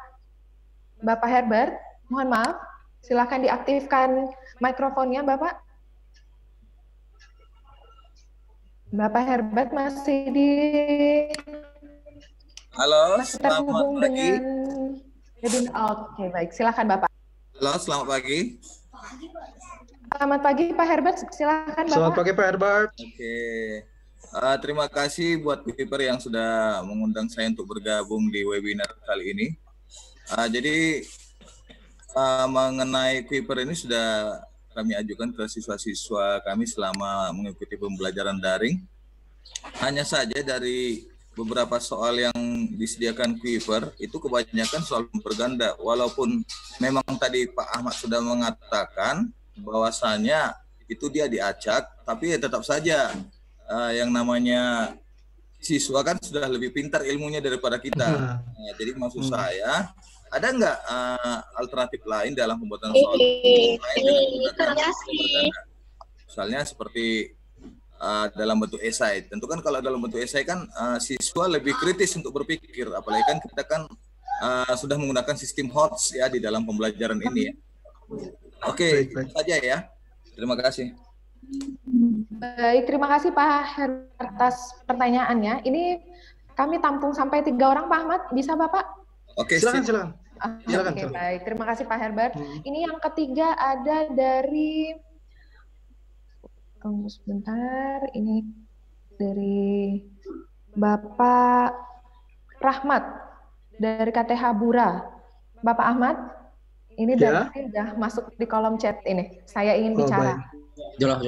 Speaker 1: Bapak Herbert, mohon maaf, silakan diaktifkan mikrofonnya Bapak. Bapak Herbert masih di...
Speaker 6: Halo, selamat pagi.
Speaker 1: Oke, baik, silakan Bapak.
Speaker 6: Halo, selamat pagi.
Speaker 1: Selamat pagi Pak Herbert, silakan Bapak.
Speaker 2: Selamat pagi Pak Herbert.
Speaker 6: Oke. Terima kasih buat Kuiper yang sudah mengundang saya untuk bergabung di webinar kali ini. Jadi mengenai Kuiper ini sudah kami ajukan ke siswa-siswa kami selama mengikuti pembelajaran daring. Hanya saja dari beberapa soal yang disediakan Kuiper itu kebanyakan soal berganda. Walaupun memang tadi Pak Ahmad sudah mengatakan bahwasanya itu dia diacak, tapi ya tetap saja yang namanya siswa kan sudah lebih pintar ilmunya daripada kita. Nah, jadi maksud saya, ada nggak alternatif lain dalam pembuatan soal lain dengan menggunakan berganda? Misalnya seperti dalam bentuk esai. Tentu kan kalau dalam bentuk esai kan siswa lebih kritis untuk berpikir, apalagi kan kita kan sudah menggunakan sistem HOTS ya di dalam pembelajaran ini ya. Oke, itu saja ya. Terima kasih.
Speaker 1: Baik, terima kasih Pak Herbert atas pertanyaannya. Ini kami tampung sampai 3 orang Pak Ahmad, bisa Bapak?
Speaker 2: Oke, silakan.
Speaker 1: Oke, baik. Terima kasih Pak Herbert. Ini yang ketiga ada dari... Tunggu sebentar, ini dari Bapak Rahmat dari KTH Bura. Bapak Ahmad, ini
Speaker 2: ya?
Speaker 1: dari sudah masuk di kolom chat ini. Saya ingin bicara.
Speaker 7: Jelas.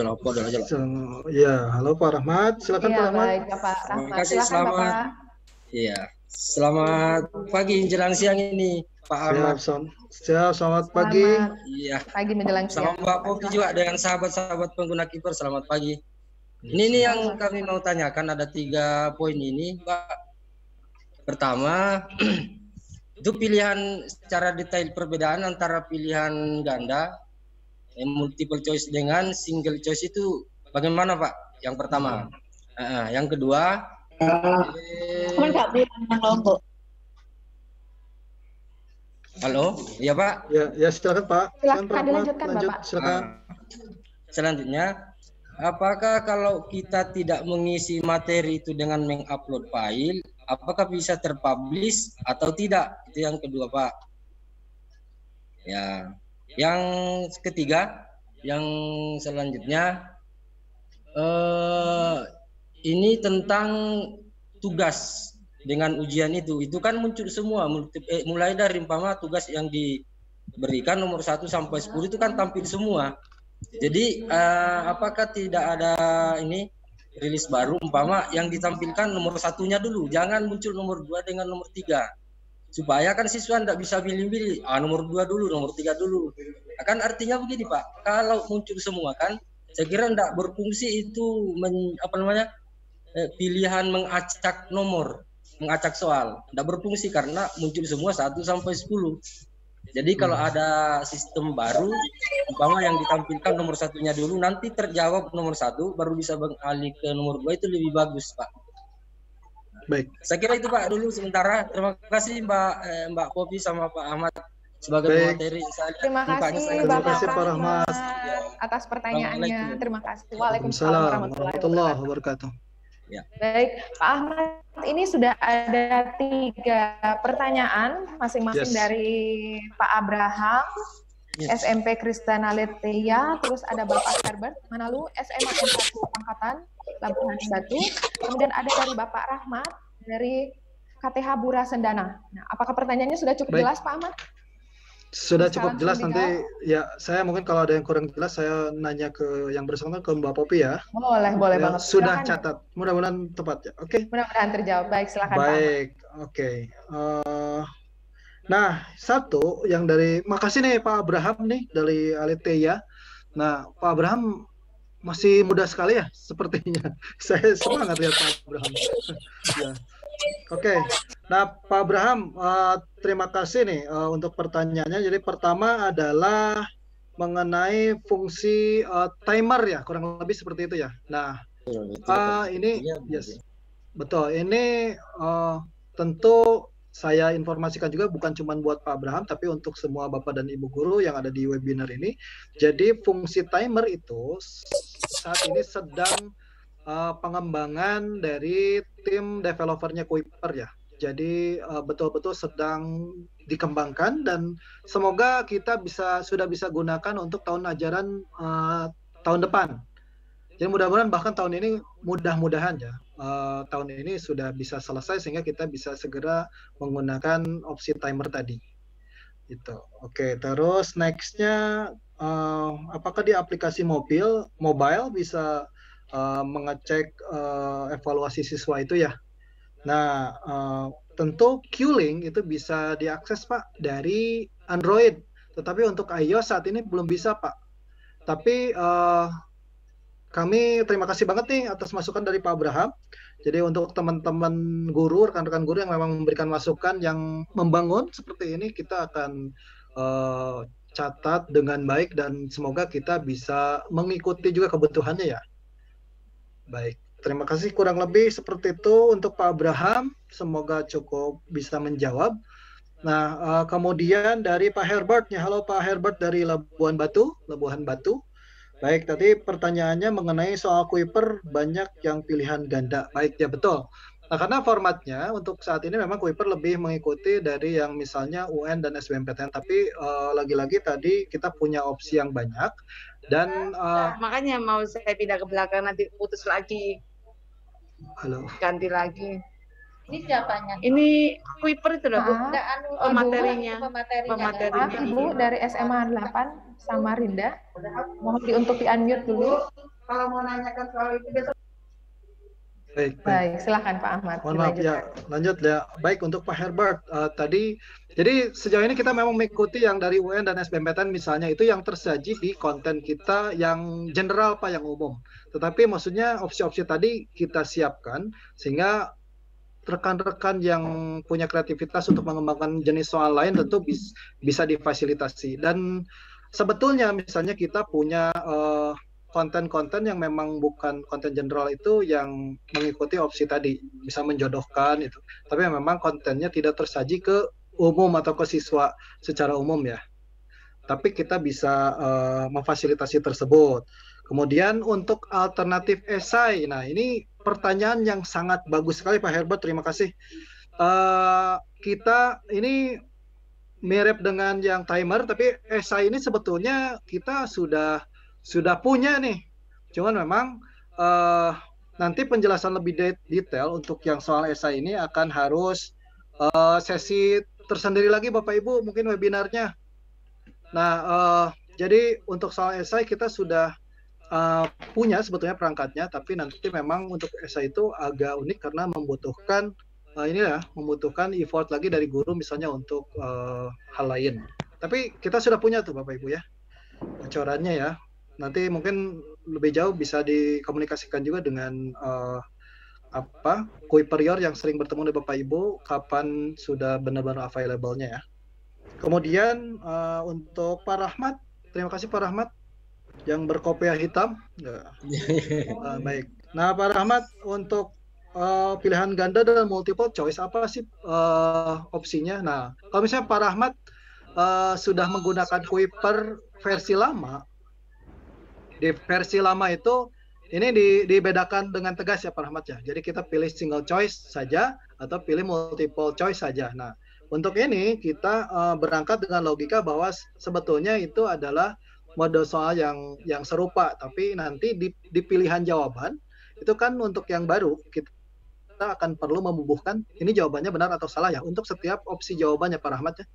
Speaker 2: Ya, halo Pak Rahmat, silakan Pak Rahmat.
Speaker 1: Baik, Bapak Rahmat.
Speaker 7: Terima kasih,
Speaker 1: silakan
Speaker 7: selamat.
Speaker 1: Bapak.
Speaker 7: Iya, selamat pagi menjelang siang ini, Pak Ahmad.
Speaker 2: Selamat pagi.
Speaker 7: Iya.
Speaker 1: Pagi menjelang siang.
Speaker 7: Sama Mbak Popi juga dengan sahabat-sahabat pengguna Kuiper, selamat pagi. Ini yang kami mau tanyakan, ada 3 poin ini, Pak. Pertama, itu pilihan secara detail perbedaan antara pilihan ganda, multiple choice dengan single choice itu bagaimana Pak? Yang pertama. Yang kedua, halo, iya Pak.
Speaker 2: Ya silakan Pak.
Speaker 1: Silakan dilanjutkan Bapak.
Speaker 2: Silakan.
Speaker 7: Selanjutnya, apakah kalau kita tidak mengisi materi itu dengan mengupload file, apakah bisa terpublish atau tidak? Itu yang kedua Pak. Ya. Yang ketiga, yang selanjutnya, ini tentang tugas dengan ujian itu kan muncul semua, mulai dari umpama tugas yang diberikan nomor 1 sampai 10 itu kan tampil semua. Jadi apakah tidak ada ini rilis baru, umpama yang ditampilkan nomor 1-nya dulu, jangan muncul nomor 2 dengan nomor 3. Supaya kan siswa tidak bisa pilih-pilih, nomor 2 dulu, nomor 3 dulu. Kan artinya begini Pak, kalau muncul semua kan, saya kira tidak berfungsi itu pilihan mengacak nomor, mengacak soal. Tidak berfungsi karena muncul semua 1 sampai 10. Jadi kalau ada sistem baru, umpama yang ditampilkan nomor 1-nya dulu, nanti terjawab nomor 1, baru bisa beralih ke nomor 2, itu lebih bagus Pak.
Speaker 2: Baik.
Speaker 7: Saya kira itu Pak dulu sementara. Terima kasih Mbak Popi sama Pak Ahmad sebagai materi.
Speaker 1: Terima kasih Pak Rahmat atas pertanyaannya. Terima kasih. Waalaikumsalam warahmatullahi wabarakatuh.
Speaker 7: Ya.
Speaker 1: Baik, Pak Ahmad, ini sudah ada 3 pertanyaan masing-masing dari Pak Abraham. SMP Kristana Leteya, terus ada Bapak Herbert Manalu, SMA N1 Pangkatan, Labuhan Batu, kemudian ada dari Bapak Rahmat, dari KTH Bura Sendana. Nah, apakah pertanyaannya sudah cukup jelas, Pak Ahmad?
Speaker 2: Sudah cukup jelas. Nanti ya saya mungkin kalau ada yang kurang jelas saya nanya ke yang bersangkutan, ke Mbak Popi ya.
Speaker 1: Boleh
Speaker 2: ya,
Speaker 1: banget.
Speaker 2: Sudah catat. Mudah-mudahan tepat ya. Oke.
Speaker 1: Mudah-mudahan terjawab. Baik, silakan
Speaker 2: Baik, oke. Nah, satu yang dari makasih nih Pak Abraham nih dari Aletheia. Nah, Pak Abraham masih muda sekali ya sepertinya. Saya semangat lihat Pak Abraham. Ya. Oke, nah Pak Abraham, terima kasih nih untuk pertanyaannya. Jadi pertama adalah mengenai fungsi timer ya, kurang lebih seperti itu ya. Nah, ini yes, betul. Ini tentu saya informasikan juga bukan cuma buat Pak Abraham, tapi untuk semua Bapak dan Ibu guru yang ada di webinar ini. Jadi fungsi timer itu saat ini sedang pengembangan dari tim developernya Kuiper ya. Jadi betul-betul sedang dikembangkan dan semoga kita sudah bisa gunakan untuk tahun ajaran tahun depan. Jadi mudah-mudahan bahkan tahun ini mudah-mudahan ya tahun ini sudah bisa selesai sehingga kita bisa segera menggunakan opsi timer tadi. Itu. Oke, terus nextnya apakah di aplikasi mobile bisa mengecek evaluasi siswa itu ya. Nah, tentu Q-Link itu bisa diakses Pak dari Android, tetapi untuk iOS saat ini belum bisa Pak. Tapi kami terima kasih banget nih atas masukan dari Pak Abraham. Jadi untuk teman-teman guru, rekan-rekan guru yang memang memberikan masukan yang membangun seperti ini, kita akan catat dengan baik dan semoga kita bisa mengikuti juga kebutuhannya ya. Baik, terima kasih. Kurang lebih seperti itu untuk Pak Abraham. Semoga cukup bisa menjawab. Nah, kemudian dari Pak Herbert. Ya, halo Pak Herbert dari Labuhan Batu. Baik, tadi pertanyaannya mengenai soal Kuiper banyak yang pilihan ganda. Baik, ya betul. Nah, karena formatnya untuk saat ini memang Kuiper lebih mengikuti dari yang misalnya UN dan SBMPTN. Tapi lagi-lagi tadi kita punya opsi yang banyak. Dan
Speaker 4: makanya mau saya pindah ke belakang nanti putus lagi.
Speaker 2: Halo.
Speaker 4: Ganti lagi. Ini siapanya? Ini Kuiper itu loh, Bu. Pematerinya.
Speaker 1: Ibu dari SMA 8 Samarinda. Mohon untuk di-unmute dulu.
Speaker 4: Kalau mau nanyakan soal itu besok.
Speaker 1: Baik, silakan Pak Ahmad.
Speaker 2: Mohon maaf ya, lanjut ya. Baik, untuk Pak Herbert tadi, jadi sejauh ini kita memang mengikuti yang dari UN dan SBMPTN misalnya, itu yang tersaji di konten kita yang general Pak, yang umum. Tetapi maksudnya opsi-opsi tadi kita siapkan sehingga rekan-rekan yang punya kreativitas untuk mengembangkan jenis soal lain tentu bisa difasilitasi. Dan sebetulnya misalnya kita punya konten-konten yang memang bukan konten general itu yang mengikuti opsi tadi, bisa menjodohkan itu. Tapi memang kontennya tidak tersaji ke umum atau ke siswa secara umum ya. Tapi kita bisa memfasilitasi tersebut. Kemudian untuk alternatif esai, nah ini pertanyaan yang sangat bagus sekali Pak Herbert, terima kasih. Kita ini mirip dengan yang timer, tapi esai ini sebetulnya kita sudah punya nih, cuman memang nanti penjelasan lebih detail untuk yang soal esai ini akan harus sesi tersendiri lagi Bapak Ibu, mungkin webinarnya. Nah, jadi untuk soal esai kita sudah punya sebetulnya perangkatnya, tapi nanti memang untuk esai itu agak unik karena membutuhkan membutuhkan effort lagi dari guru misalnya untuk hal lain. Tapi kita sudah punya tuh Bapak Ibu ya, bocorannya ya. Nanti mungkin lebih jauh bisa dikomunikasikan juga dengan Kuiperior yang sering bertemu dengan Bapak Ibu kapan sudah benar-benar available-nya ya. Kemudian untuk Pak Rahmat, terima kasih Pak Rahmat yang berkopiah hitam. Baik. Nah Pak Rahmat, untuk pilihan ganda dan multiple choice apa sih opsinya? Nah kalau misalnya Pak Rahmat sudah menggunakan Kuiper versi lama, di versi lama itu ini dibedakan dengan tegas ya Pak Rahmat ya. Jadi kita pilih single choice saja atau pilih multiple choice saja. Nah, Untuk ini kita berangkat dengan logika bahwa sebetulnya itu adalah model soal yang serupa, tapi nanti di pilihan jawaban itu kan untuk yang baru kita akan perlu membubuhkan ini jawabannya benar atau salah ya untuk setiap opsi jawabannya Pak Rahmat ya.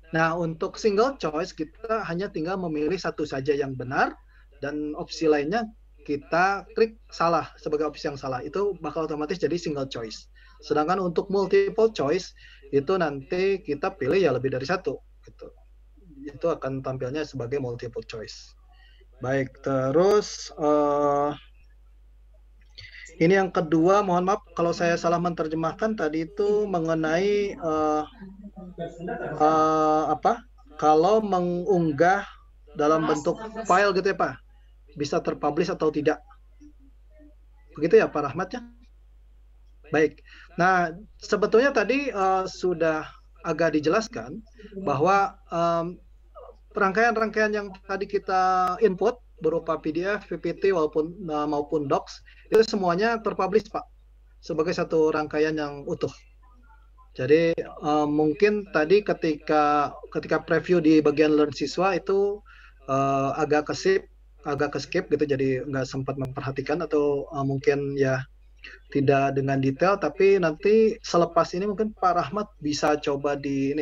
Speaker 2: Nah, untuk single choice kita hanya tinggal memilih satu saja yang benar dan opsi lainnya kita klik salah sebagai opsi yang salah. Itu bakal otomatis jadi single choice. Sedangkan untuk multiple choice itu nanti kita pilih ya lebih dari satu gitu. Itu akan tampilnya sebagai multiple choice. Baik, terus ini yang kedua, mohon maaf kalau saya salah menerjemahkan tadi itu mengenai kalau mengunggah dalam bentuk file gitu ya Pak, bisa terpublish atau tidak. Begitu ya Pak Rahmat ya? Baik. Nah, sebetulnya tadi sudah agak dijelaskan bahwa rangkaian-rangkaian yang tadi kita input berupa PDF, PPT maupun Docs itu semuanya terpublish Pak sebagai satu rangkaian yang utuh. Jadi mungkin tadi ketika preview di bagian learn siswa itu agak ke-skip gitu, jadi nggak sempat memperhatikan atau mungkin ya tidak dengan detail, tapi nanti selepas ini mungkin Pak Rahmat bisa coba di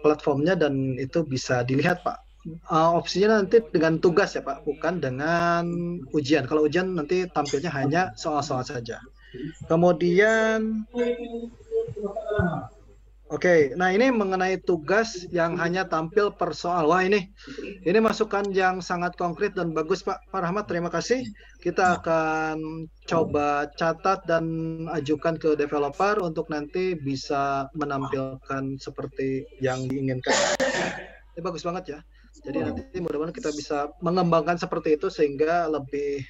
Speaker 2: platformnya dan itu bisa dilihat Pak. Opsinya nanti dengan tugas ya Pak, bukan dengan ujian. Kalau ujian nanti tampilnya hanya soal-soal saja. Kemudian Oke, nah ini mengenai tugas yang hanya tampil per soal. Wah ini masukan yang sangat konkret dan bagus Pak Rahmat, terima kasih. Kita akan coba catat dan ajukan ke developer untuk nanti bisa menampilkan seperti yang diinginkan. Ini bagus banget ya. Jadi nanti mudah-mudahan kita bisa mengembangkan seperti itu sehingga lebih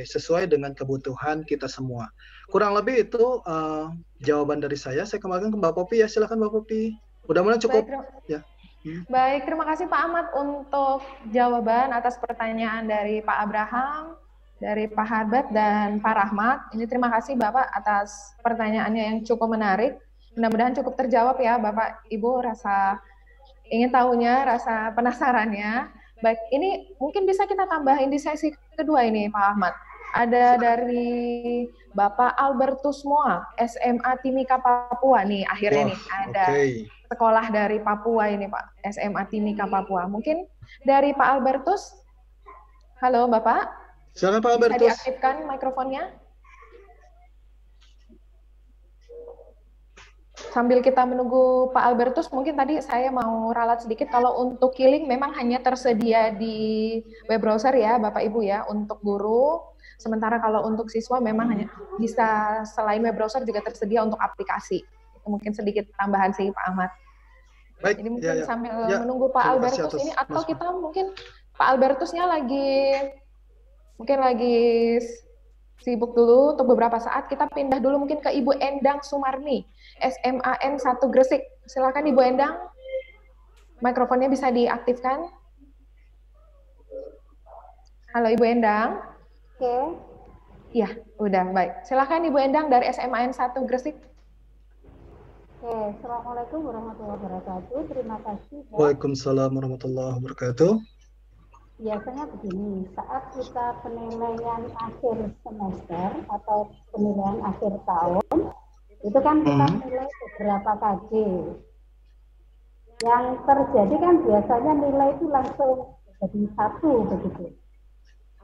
Speaker 2: sesuai dengan kebutuhan kita semua. Kurang lebih itu jawaban dari saya. Saya kembalikan ke Mbak Popi ya. Silakan Mbak Popi. Mudah-mudahan cukup. Ya.
Speaker 1: Baik, terima kasih Pak Ahmad untuk jawaban atas pertanyaan dari Pak Abraham, dari Pak Harbet dan Pak Rahmat. Ini terima kasih Bapak atas pertanyaannya yang cukup menarik. Mudah-mudahan cukup terjawab ya Bapak Ibu rasa ingin tahunya, rasa penasarannya. Baik, ini mungkin bisa kita tambahin di sesi kedua ini Pak Ahmad. Ada dari Bapak Albertus Moa, SMA Timika Papua nih akhirnya nih ada sekolah dari Papua ini Pak, SMA Timika Papua. Mungkin dari Pak Albertus. Halo Bapak.
Speaker 2: Silakan Pak Albertus.
Speaker 1: Bisa diaktifkan mikrofonnya. Sambil kita menunggu Pak Albertus, mungkin tadi saya mau ralat sedikit, kalau untuk Killing memang hanya tersedia di web browser ya Bapak Ibu ya, untuk guru. Sementara kalau untuk siswa memang hanya bisa selain web browser juga tersedia untuk aplikasi. Itu mungkin sedikit tambahan sih Pak Ahmad.
Speaker 2: Baik,
Speaker 1: jadi mungkin sambil menunggu Pak Albertus ini, atau kita mungkin Pak Albertusnya lagi sibuk dulu untuk beberapa saat, kita pindah dulu mungkin ke Ibu Endang Sumarni, SMAN 1 Gresik. Silakan Ibu Endang, mikrofonnya bisa diaktifkan. Halo Ibu Endang.
Speaker 8: Oke.
Speaker 1: Ya, udah baik. Silakan Ibu Endang dari SMAN 1 Gresik.
Speaker 8: Oke, Assalamualaikum warahmatullahi wabarakatuh. Terima kasih.
Speaker 2: Waalaikumsalam warahmatullahi wabarakatuh.
Speaker 8: Biasanya begini, saat kita penilaian akhir semester atau penilaian akhir tahun, itu kan kita nilai beberapa KG. Yang terjadi kan biasanya nilai itu langsung jadi 1 begitu.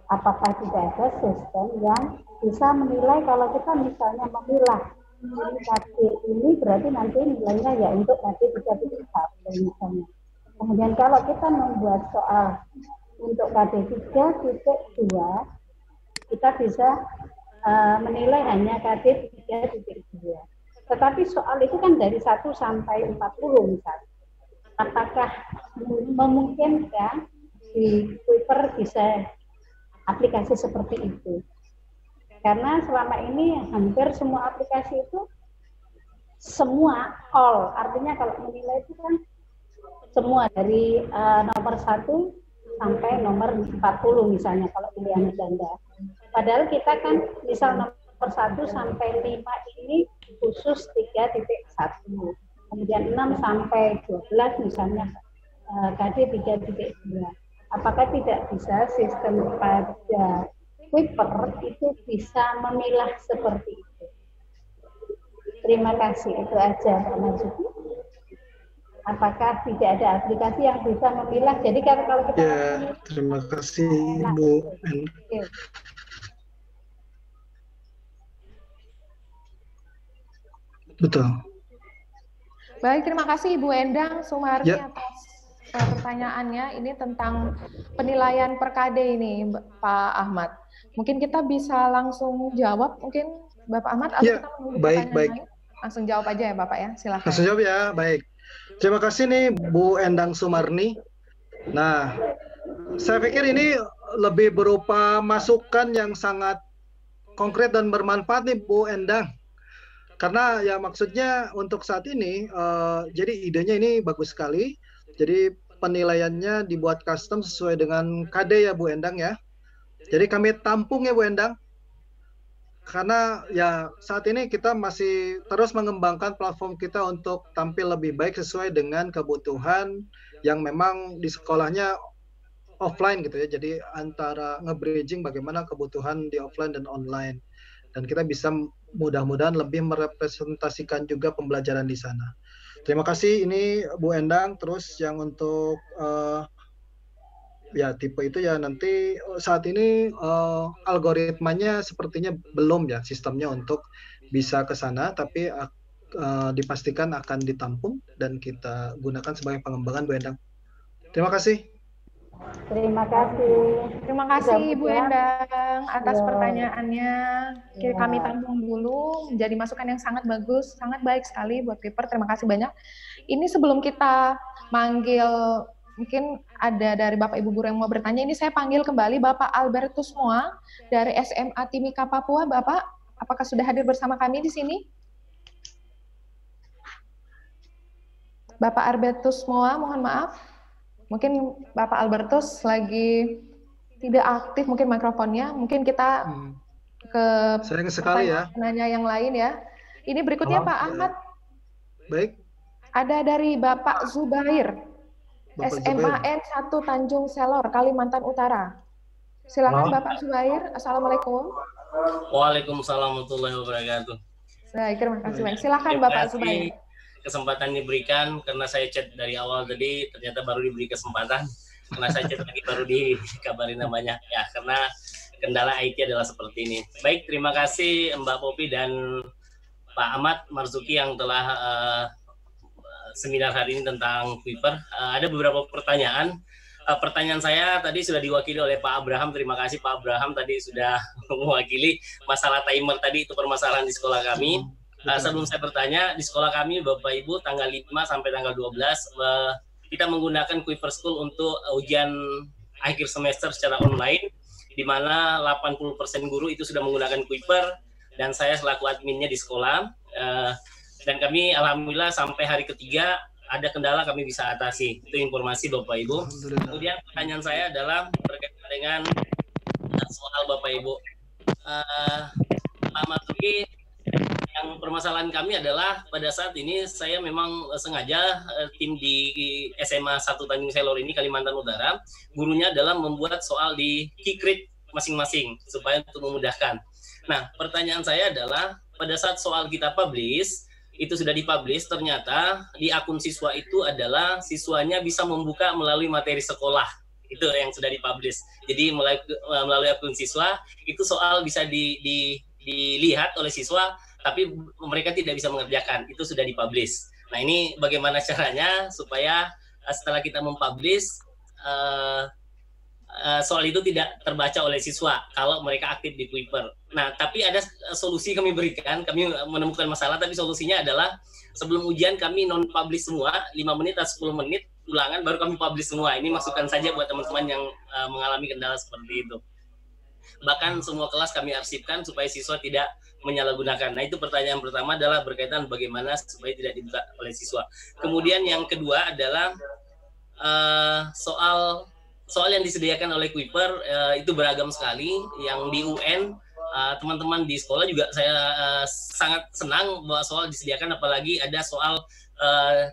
Speaker 8: Apakah tidak ada sistem yang bisa menilai kalau kita misalnya memilah KG ini berarti nanti nilainya ya untuk KG 3.1 misalnya. Kemudian kalau kita membuat soal untuk KD 3.2 kita bisa menilai hanya KD 3.2. Tetapi soal itu kan dari 1 sampai 40 misalnya. Apakah memungkinkan di Kuiper bisa aplikasi seperti itu? Karena selama ini hampir semua aplikasi itu semua all, artinya kalau menilai itu kan semua dari nomor 1 sampai nomor 40 misalnya kalau pilihan ganda. Padahal kita kan misal nomor 1 sampai 5 ini khusus 3.1. Kemudian 6 sampai 12 misalnya KD 3.2. Apakah tidak bisa sistem pada Kuiper itu bisa memilah seperti itu? Terima kasih, itu aja Pak Marzuki. Apakah tidak ada aplikasi yang bisa memilah? Jadi kalau kita
Speaker 2: terima kasih Bu. Betul.
Speaker 1: Baik, terima kasih Ibu Endang Sumarni atas pertanyaannya. Ini tentang penilaian per KD ini, Pak Ahmad. Mungkin kita bisa langsung jawab, mungkin Bapak Ahmad, atau kita menunggu pertanyaan lain? Langsung jawab aja ya Bapak ya, silahkan.
Speaker 2: Langsung jawab ya, baik. Terima kasih nih Bu Endang Sumarni. Nah, saya pikir ini lebih berupa masukan yang sangat konkret dan bermanfaat nih Bu Endang. Karena ya maksudnya untuk saat ini, jadi idenya ini bagus sekali. Jadi penilaiannya dibuat custom sesuai dengan KD ya Bu Endang ya. Jadi kami tampung ya Bu Endang. Karena ya saat ini kita masih terus mengembangkan platform kita untuk tampil lebih baik sesuai dengan kebutuhan yang memang di sekolahnya offline gitu ya. Jadi antara nge-bridging bagaimana kebutuhan di offline dan online. Dan kita bisa mudah-mudahan lebih merepresentasikan juga pembelajaran di sana. Terima kasih ini Bu Endang. Terus yang untuk ya tipe itu ya nanti saat ini algoritmanya sepertinya belum ya sistemnya untuk bisa ke sana, tapi dipastikan akan ditampung dan kita gunakan sebagai pengembangan Bu Endang. Terima kasih.
Speaker 8: Terima kasih.
Speaker 1: Terima kasih Ibu Endang atas pertanyaannya. Kami tampung dulu, menjadi masukan yang sangat bagus, sangat baik sekali buat Kuiper. Terima kasih banyak. Ini sebelum kita manggil, mungkin ada dari Bapak Ibu guru yang mau bertanya, ini saya panggil kembali Bapak Albertus Moa dari SMA Timika Papua. Bapak, apakah sudah hadir bersama kami di sini? Bapak Albertus Moa, mohon maaf. Mungkin Bapak Albertus lagi tidak aktif mungkin mikrofonnya. Mungkin kita ke
Speaker 2: sering sekali ya
Speaker 1: penanya yang lain ya. Ini berikutnya Pak Ahmad.
Speaker 2: Baik.
Speaker 1: Ada dari Bapak Zubair, SMA N1 Tanjung Selor, Kalimantan Utara. Silakan Bapak Zubair. Assalamualaikum.
Speaker 9: Waalaikumsalam warahmatullahi wabarakatuh.
Speaker 1: Baik, terima kasih banyak. Silakan Bapak Zubair.
Speaker 9: Kesempatan diberikan karena saya chat dari awal tadi ternyata baru diberi kesempatan karena saya chat lagi baru dikabarin namanya ya, karena kendala IT adalah seperti ini. Baik, terima kasih Mbak Popi dan Pak Ahmad Marzuki yang telah seminar hari ini tentang Kuiper. Ada beberapa pertanyaan. Pertanyaan saya tadi sudah diwakili oleh Pak Abraham. Terima kasih Pak Abraham tadi sudah mewakili masalah timer tadi, itu permasalahan di sekolah kami. Sebelum saya bertanya, di sekolah kami Bapak Ibu tanggal 5 sampai tanggal 12 kita menggunakan Kuiper School untuk ujian akhir semester secara online, di mana 80% guru itu sudah menggunakan Kuiper dan saya selaku adminnya di sekolah, dan kami alhamdulillah sampai hari ketiga ada kendala kami bisa atasi. Itu informasi Bapak Ibu. Kemudian pertanyaan saya adalah berkaitan dengan soal Bapak Ibu. Pak Marzuki, yang permasalahan kami adalah pada saat ini saya memang sengaja tim di SMA 1 Tanjung Selor ini Kalimantan Utara, gurunya adalah membuat soal di Kikrit masing-masing supaya untuk memudahkan. Nah, pertanyaan saya adalah pada saat soal kita publish, itu sudah dipublish, ternyata di akun siswa itu adalah siswanya bisa membuka melalui materi sekolah. Itu yang sudah dipublish. Jadi melalui akun siswa, itu soal bisa dilihat oleh siswa, tapi mereka tidak bisa mengerjakan. Itu sudah dipublish. Nah, ini bagaimana caranya supaya setelah kita mempublish, soal itu tidak terbaca oleh siswa kalau mereka aktif di Kuiper. Nah, tapi ada solusi kami berikan, kami menemukan masalah, tapi solusinya adalah sebelum ujian kami non-publish semua, 5 menit atau 10 menit ulangan, baru kami publish semua. Ini masukan saja buat teman-teman yang mengalami kendala seperti itu. Bahkan semua kelas kami arsipkan supaya siswa tidak menyalahgunakan. Nah, itu pertanyaan pertama adalah berkaitan bagaimana supaya tidak dibuka oleh siswa. Kemudian yang kedua adalah soal yang disediakan oleh Kuiper itu beragam sekali. Yang di UN teman-teman di sekolah juga saya sangat senang bahwa soal disediakan, apalagi ada soal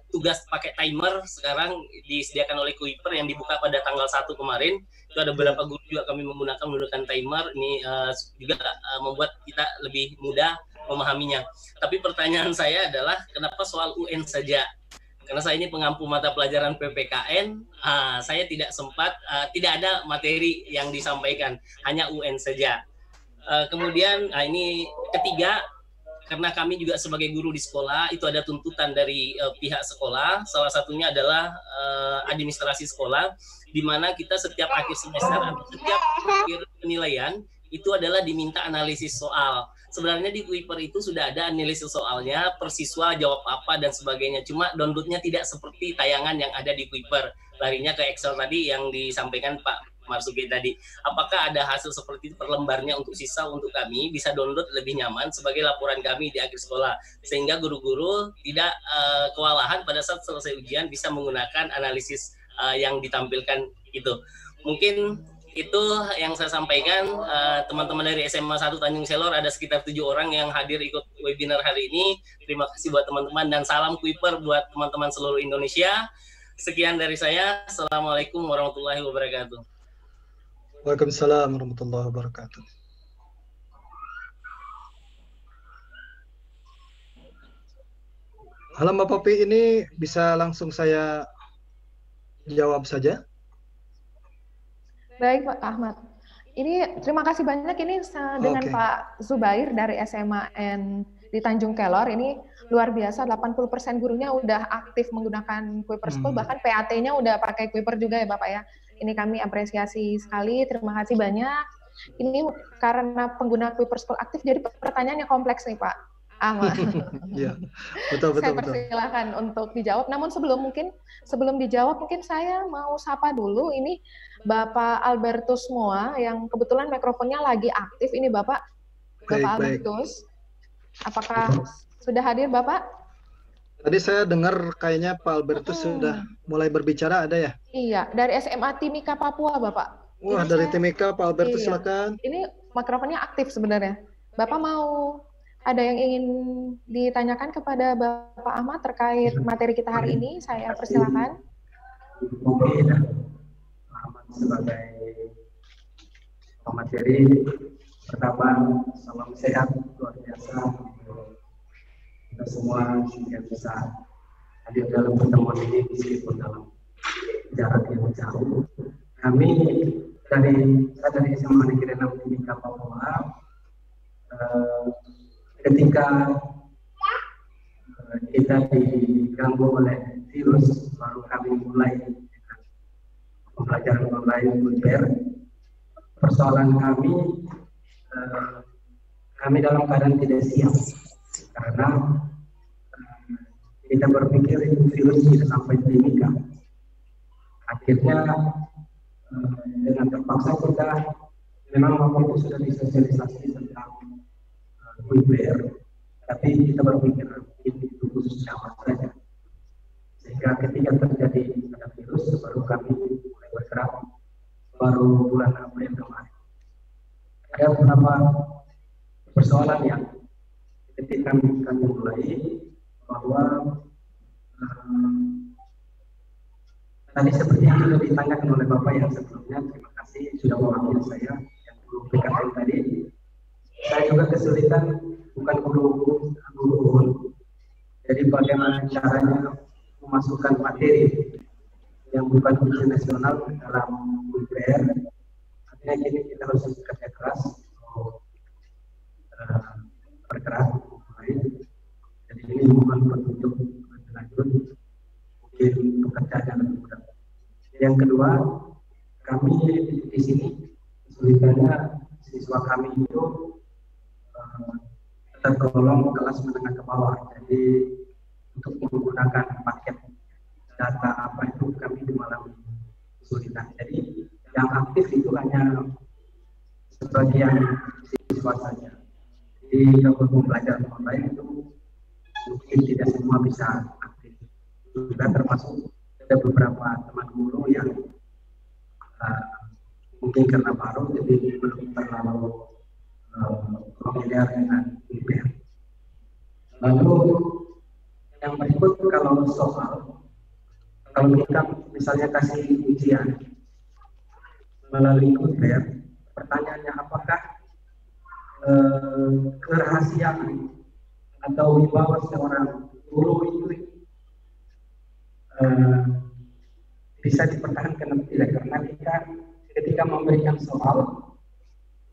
Speaker 9: tugas pakai timer sekarang disediakan oleh Kuiper yang dibuka pada tanggal 1 kemarin. Itu ada beberapa guru juga kami menggunakan timer. Ini juga membuat kita lebih mudah memahaminya. Tapi pertanyaan saya adalah kenapa soal UN saja? Karena saya ini pengampu mata pelajaran PPKN, saya tidak sempat, tidak ada materi yang disampaikan, hanya UN saja. Kemudian ini ketiga, karena kami juga sebagai guru di sekolah, itu ada tuntutan dari pihak sekolah, salah satunya adalah administrasi sekolah, di mana kita setiap akhir semester atau setiap akhir penilaian, itu adalah diminta analisis soal. Sebenarnya di Kuiper itu sudah ada analisis soalnya, per siswa jawab apa dan sebagainya. Cuma downloadnya tidak seperti tayangan yang ada di Kuiper. Larinya ke Excel tadi yang disampaikan Pak Marzuki tadi. Apakah ada hasil seperti itu per lembarnya untuk siswa, untuk kami bisa download lebih nyaman sebagai laporan kami di akhir sekolah. Sehingga guru-guru tidak kewalahan pada saat selesai ujian bisa menggunakan analisis yang ditampilkan itu. Mungkin itu yang saya sampaikan. Teman-teman dari SMA 1 Tanjung Selor ada sekitar 7 orang yang hadir ikut webinar hari ini. Terima kasih buat teman-teman dan salam Kuiper buat teman-teman seluruh Indonesia. Sekian dari saya. Assalamualaikum warahmatullahi wabarakatuh.
Speaker 2: Waalaikumsalam warahmatullahi wabarakatuh. Halo Mbak Popi, ini bisa langsung saya jawab saja?
Speaker 1: Baik Pak Ahmad. Ini terima kasih banyak ini dengan Pak Zubair dari SMAN di Tanjung Kelor. Ini luar biasa, 80% gurunya udah aktif menggunakan Kuiper School, bahkan PAT-nya udah pakai Kuiper juga ya Bapak ya. Ini kami apresiasi sekali, terima kasih banyak. Ini karena pengguna Kuiper School aktif, jadi pertanyaannya kompleks nih Pak Ahmad.
Speaker 2: Ya, betul.
Speaker 1: Saya persilahkan untuk dijawab. Namun sebelum dijawab, mungkin saya mau sapa dulu ini Bapak Albertus Moa yang kebetulan mikrofonnya lagi aktif. Ini Bapak Albertus. Apakah sudah hadir Bapak?
Speaker 2: Tadi saya dengar kayaknya Pak Albertus sudah mulai berbicara, ada ya?
Speaker 1: Iya, dari SMA Timika Papua Bapak.
Speaker 2: Wah, dari Timika Pak Albertus silakan.
Speaker 1: Ini mikrofonnya aktif sebenarnya. Bapak mau ada yang ingin ditanyakan kepada Bapak Ahmad terkait materi kita hari ini? Saya persilakan.
Speaker 10: Mungkin Ahmad sebagai pemateri, pertama salam sehat luar biasa kita semua yang bisa hadir dalam pertemuan ini meskipun dalam jarak yang jauh. Kami saya dari SMA Negeri 6 Timika Papua. Ketika kita diganggu oleh virus, baru kami mulai pembelajaran online Kuiper. Persoalan kami dalam keadaan tidak siap karena kita berpikir itu virus tidak sampai Timika. Akhirnya dengan terpaksa kita memang waktu itu sudah disosialisasi tentang Kuiper, tapi kita berpikir itu khusus Jawa saja. Sehingga ketika terjadi ada virus, baru kami mulai bergerak, baru bulan April kemarin. Ada beberapa persoalan yang ketika kami mulai bahwa tadi seperti yang sudah ditanyakan oleh Bapak yang sebelumnya, terima kasih sudah mewakili saya yang belum PKN tadi. Saya juga kesulitan, bukan guru. Jadi bagaimana caranya memasukkan materi yang bukan ujian nasional dalam Kuiper. Artinya kini kita harus bekerja keras, bergerak lain. Jadi ini bukan petunjuk lanjut, mungkin pekerjaan yang lebih mudah. Yang kedua, kami di sini kesulitannya siswa kami itu tergolong kelas menengah ke bawah. Jadi untuk menggunakan paket data apa itu kami mengalami kesulitan. Jadi yang aktif itu hanya sebagian siswa saja. Jadi kalau pembelajaran online itu mungkin tidak semua bisa aktif. Juga termasuk ada beberapa teman guru yang mungkin karena baru jadi belum terlalu familiar dengan IPR. Lalu yang berikut kalau kita misalnya kasih ujian melalui IPR, pertanyaannya apakah kerahasiaan atau wibawa seorang guru itu bisa dipertahankan atau tidak, karena kita ketika memberikan soal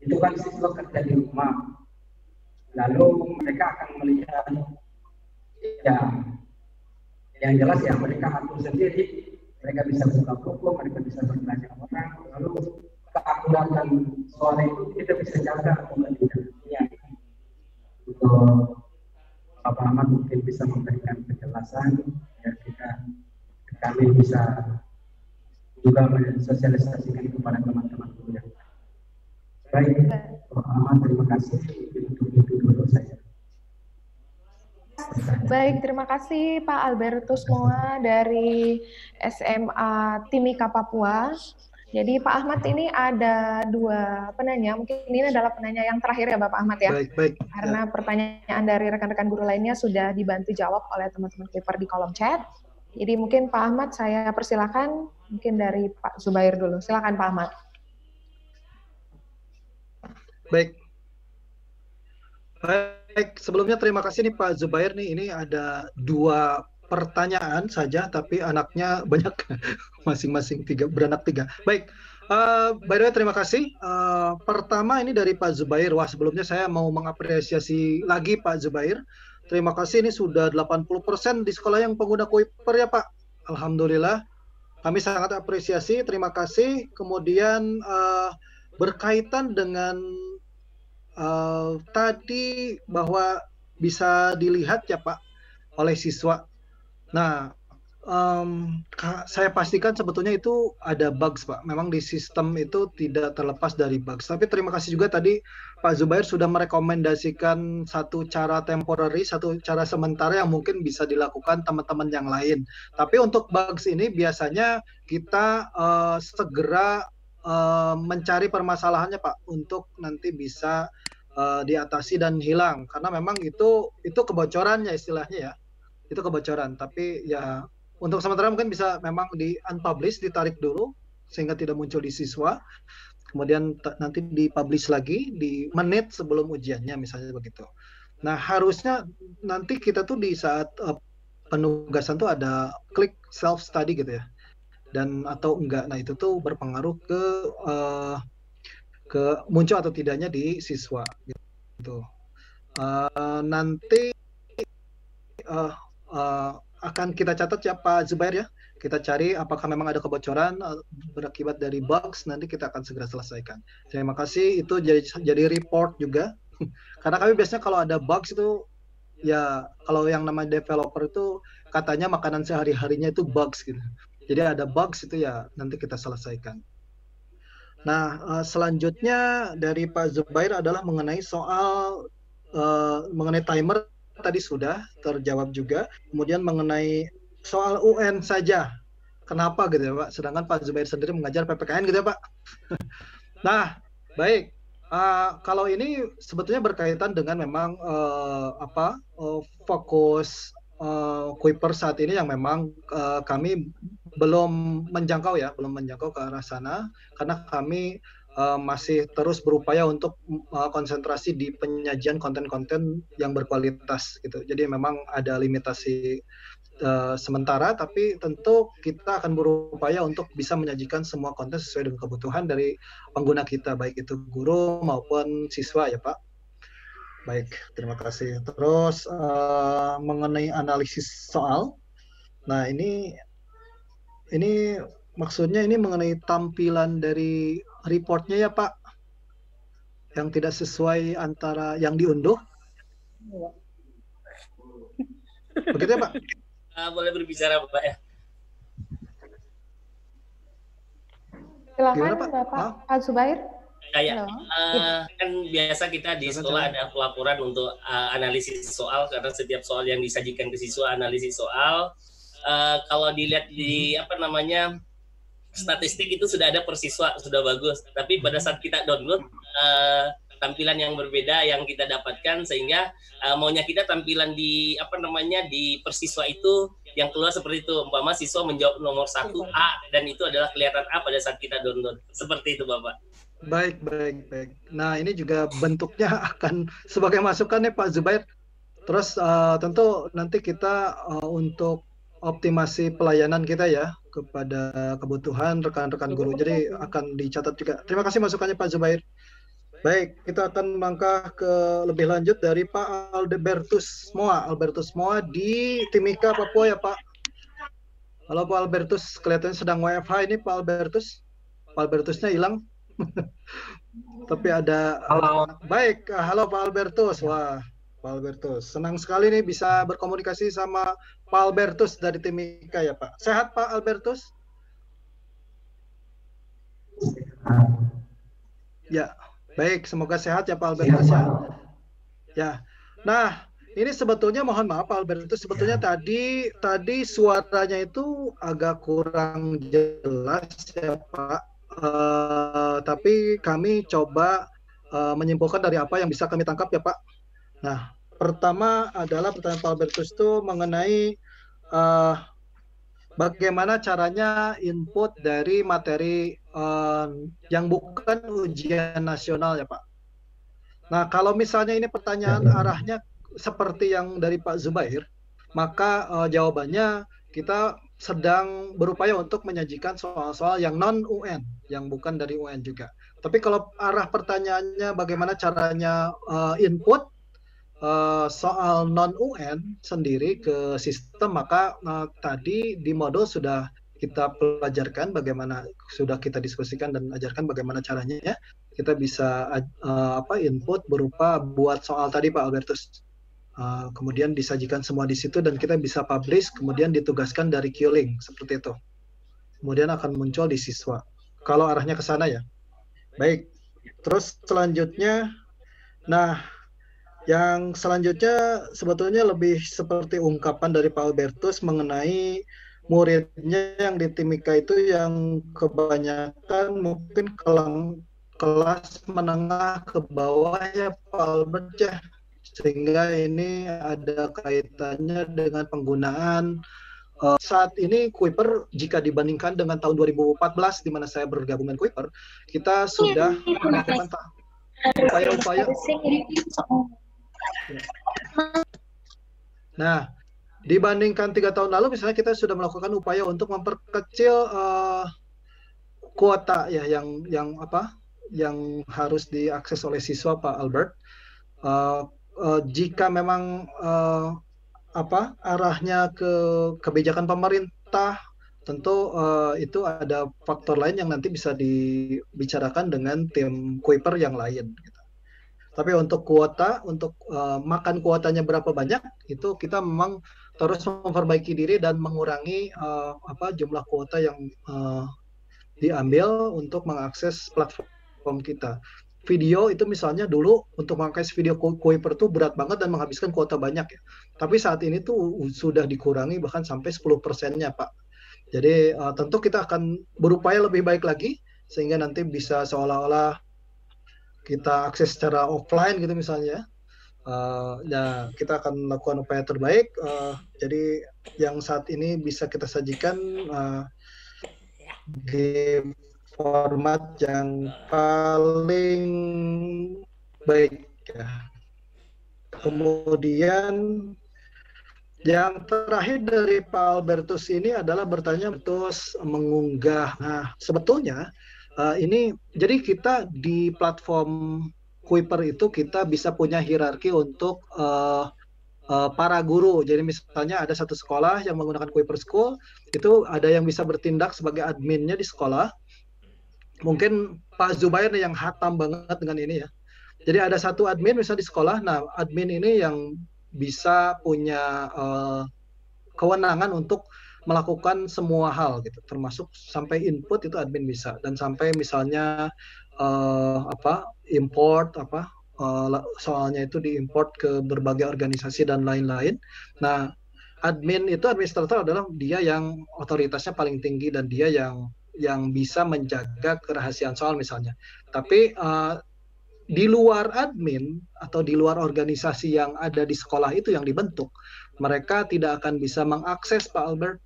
Speaker 10: itu kan siswa kerja di rumah, lalu mereka akan melihat ya yang jelas ya mereka atur sendiri, mereka bisa buka buku, mereka bisa bertanya orang, lalu keakuratan soal itu kita bisa jaga atau tidak. Ya. Untuk Bapak Ahmad mungkin bisa memberikan penjelasan ya, kami bisa juga mensosialisasikan kepada teman-teman guru yang lain. Baik, Bapak Ahmad, terima kasih untuk itu dulu saya.
Speaker 1: Baik, terima kasih Pak Albertus Moa dari SMA Timika Papua. Jadi Pak Ahmad, ini ada 2 penanya, mungkin ini adalah penanya yang terakhir ya Bapak Ahmad ya.
Speaker 2: Baik.
Speaker 1: Karena pertanyaan dari rekan-rekan guru lainnya sudah dibantu jawab oleh teman-teman Kuiper di kolom chat. Jadi mungkin Pak Ahmad saya persilakan, mungkin dari Pak Zubair dulu. Silakan Pak Ahmad.
Speaker 2: Baik, sebelumnya terima kasih nih Pak Zubair nih. Ini ada 2 pertanyaan saja, tapi anaknya banyak, masing-masing beranak 3. Baik, by the way terima kasih. Pertama ini dari Pak Zubair. Wah, sebelumnya saya mau mengapresiasi lagi Pak Zubair. Terima kasih, ini sudah 80% di sekolah yang pengguna Kuiper ya Pak. Alhamdulillah, kami sangat apresiasi, terima kasih. Kemudian berkaitan dengan tadi bahwa bisa dilihat ya Pak oleh siswa. Nah, saya pastikan sebetulnya itu ada bugs Pak. Memang di sistem itu tidak terlepas dari bugs. Tapi terima kasih juga tadi Pak Zubair sudah merekomendasikan satu cara temporary, satu cara sementara yang mungkin bisa dilakukan teman-teman yang lain. Tapi untuk bugs ini biasanya kita segera mencari permasalahannya Pak, untuk nanti bisa diatasi dan hilang, karena memang itu kebocorannya istilahnya ya, itu kebocoran. Tapi ya untuk sementara mungkin bisa memang di unpublish, ditarik dulu sehingga tidak muncul di siswa, kemudian nanti dipublish lagi di menit sebelum ujiannya misalnya begitu. Nah, harusnya nanti kita tuh di saat penugasan tuh ada klik self study gitu ya, dan atau enggak. Nah, itu tuh berpengaruh ke muncul atau tidaknya di siswa gitu. Nanti akan kita catat ya Pak Zubair ya. Kita cari apakah memang ada kebocoran berakibat dari bugs, nanti kita akan segera selesaikan. Terima kasih, itu jadi report juga. Karena kami biasanya kalau ada bugs itu ya, kalau yang namanya developer itu katanya makanan sehari-harinya itu bugs gitu. Jadi ada bugs itu ya nanti kita selesaikan. Nah, selanjutnya dari Pak Zubair adalah mengenai soal mengenai timer, tadi sudah terjawab juga. Kemudian mengenai soal UN saja, kenapa gitu ya Pak? Sedangkan Pak Zubair sendiri mengajar PPKN gitu ya Pak. Nah, baik. Kalau ini sebetulnya berkaitan dengan memang fokus Kuiper saat ini yang memang kami belum menjangkau ya, belum menjangkau ke arah sana, karena kami masih terus berupaya untuk konsentrasi di penyajian konten-konten yang berkualitas gitu. Jadi memang ada limitasi sementara, tapi tentu kita akan berupaya untuk bisa menyajikan semua konten sesuai dengan kebutuhan dari pengguna kita, baik itu guru maupun siswa ya Pak. Baik, terima kasih. Terus mengenai analisis soal, nah ini maksudnya ini mengenai tampilan dari reportnya ya Pak, yang tidak sesuai antara yang diunduh. Begitu ya Pak?
Speaker 9: Boleh berbicara Bapak ya.
Speaker 1: Silakan Bapak Zubair.
Speaker 9: Kayak kan biasa kita di sekolah ada pelaporan untuk analisis soal, karena setiap soal yang disajikan ke siswa analisis soal. Kalau dilihat di statistik itu sudah ada per siswa, sudah bagus. Tapi pada saat kita download tampilan yang berbeda yang kita dapatkan, sehingga maunya kita tampilan di di persiswa itu yang keluar seperti itu. Umpama siswa menjawab nomor 1 A dan itu adalah kelihatan A pada saat kita download. Seperti itu, Bapak.
Speaker 2: Baik. Nah, ini juga bentuknya akan sebagai masukan ya Pak Zubair. Terus tentu nanti kita untuk optimasi pelayanan kita ya kepada kebutuhan rekan-rekan guru. Jadi akan dicatat juga. Terima kasih masukannya Pak Zubair. Baik, kita akan melangkah ke lebih lanjut dari Pak Albertus Moa di Timika, Papua ya Pak. Halo Pak Albertus, kelihatannya sedang WFH ini Pak Albertus. Pak Albertusnya hilang. Tapi ada.
Speaker 11: Halo.
Speaker 2: Baik, halo Pak Albertus. Wah, Pak Albertus, senang sekali nih bisa berkomunikasi sama Pak Albertus dari Timika ya Pak. Sehat Pak Albertus? Ya, baik. Semoga sehat ya Pak Albertus ya. Ya. Nah, ini sebetulnya mohon maaf Pak Albertus, sebetulnya tadi suaranya itu agak kurang jelas ya Pak. Tapi kami coba menyimpulkan dari apa yang bisa kami tangkap ya Pak. Nah, pertama adalah pertanyaan Pak Albertus itu mengenai bagaimana caranya input dari materi yang bukan ujian nasional ya Pak. Nah, kalau misalnya ini pertanyaan arahnya seperti yang dari Pak Zubair, maka jawabannya kita sedang berupaya untuk menyajikan soal-soal yang non-UN, yang bukan dari UN juga. Tapi kalau arah pertanyaannya bagaimana caranya input soal non-UN sendiri ke sistem, maka tadi di modul sudah kita pelajarkan bagaimana, sudah kita diskusikan dan ajarkan bagaimana caranya ya. Kita bisa input berupa buat soal tadi Pak Albertus. Kemudian disajikan semua di situ dan kita bisa publish, kemudian ditugaskan dari Q-Link seperti itu. Kemudian akan muncul di siswa. Kalau arahnya ke sana ya. Baik. Terus selanjutnya, nah yang selanjutnya sebetulnya lebih seperti ungkapan dari Pak Albertus mengenai muridnya yang di Timika itu yang kebanyakan mungkin kelas menengah ke bawah ya Pak Albert ya. Sehingga ini ada kaitannya dengan penggunaan saat ini Kuiper jika dibandingkan dengan tahun 2014 di mana saya bergabung dengan Kuiper, kita sudah melakukan upaya-upaya. Nah, dibandingkan 3 tahun lalu misalnya kita sudah melakukan upaya untuk memperkecil kuota ya yang harus diakses oleh siswa Pak Albert. Jika memang arahnya ke kebijakan pemerintah, tentu itu ada faktor lain yang nanti bisa dibicarakan dengan tim Kuiper yang lain. Gitu. Tapi untuk kuota, untuk makan kuotanya berapa banyak, itu kita memang terus memperbaiki diri dan mengurangi jumlah kuota yang diambil untuk mengakses platform kita. Video itu misalnya dulu untuk mengakses video Kuiper tuh berat banget dan menghabiskan kuota banyak ya. Tapi saat ini tuh sudah dikurangi bahkan sampai 10%-nya Pak. Jadi tentu kita akan berupaya lebih baik lagi sehingga nanti bisa seolah-olah kita akses secara offline gitu misalnya. Ya kita akan melakukan upaya terbaik. Jadi yang saat ini bisa kita sajikan di format yang paling baik ya. Kemudian yang terakhir dari Pak Albertus ini adalah bertanya terus mengunggah. Nah, sebetulnya ini jadi kita di platform Kuiper itu kita bisa punya hierarki untuk para guru. Jadi misalnya ada satu sekolah yang menggunakan Kuiper School, itu ada yang bisa bertindak sebagai adminnya di sekolah. Mungkin Pak Zubair nih yang hatam banget dengan ini ya. Jadi ada satu admin misalnya di sekolah, nah admin ini yang bisa punya kewenangan untuk melakukan semua hal gitu, termasuk sampai input itu admin bisa, dan sampai misalnya import soalnya itu diimport ke berbagai organisasi dan lain-lain. Nah admin itu administrator adalah dia yang otoritasnya paling tinggi dan dia yang bisa menjaga kerahasiaan soal misalnya. Tapi di luar admin atau di luar organisasi yang ada di sekolah itu yang dibentuk, mereka tidak akan bisa mengakses Pak Albert.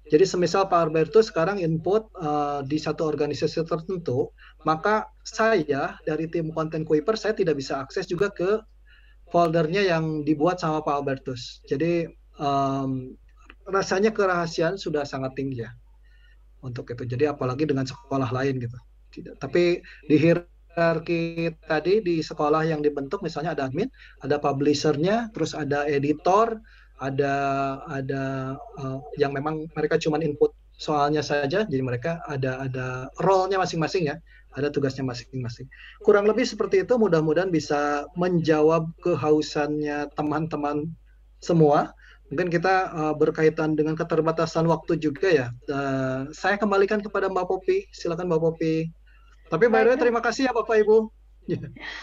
Speaker 2: Jadi semisal Pak Albertus sekarang input di satu organisasi tertentu, maka saya dari tim konten Kuiper, saya tidak bisa akses juga ke foldernya yang dibuat sama Pak Albertus. Jadi rasanya kerahasiaan sudah sangat tinggi ya untuk itu. Jadi apalagi dengan sekolah lain gitu. Tapi di hierarki tadi di sekolah yang dibentuk, misalnya ada admin, ada publishernya, terus ada editor, ada yang memang mereka cuma input soalnya saja, jadi mereka ada role-nya masing-masing ya, ada tugasnya masing-masing. Kurang lebih seperti itu, mudah-mudahan bisa menjawab kehausannya teman-teman semua. Mungkin kita berkaitan dengan keterbatasan waktu juga ya. Saya kembalikan kepada Mbak Popi, silakan Mbak Popi. Tapi by the way, terima kasih ya Bapak Ibu.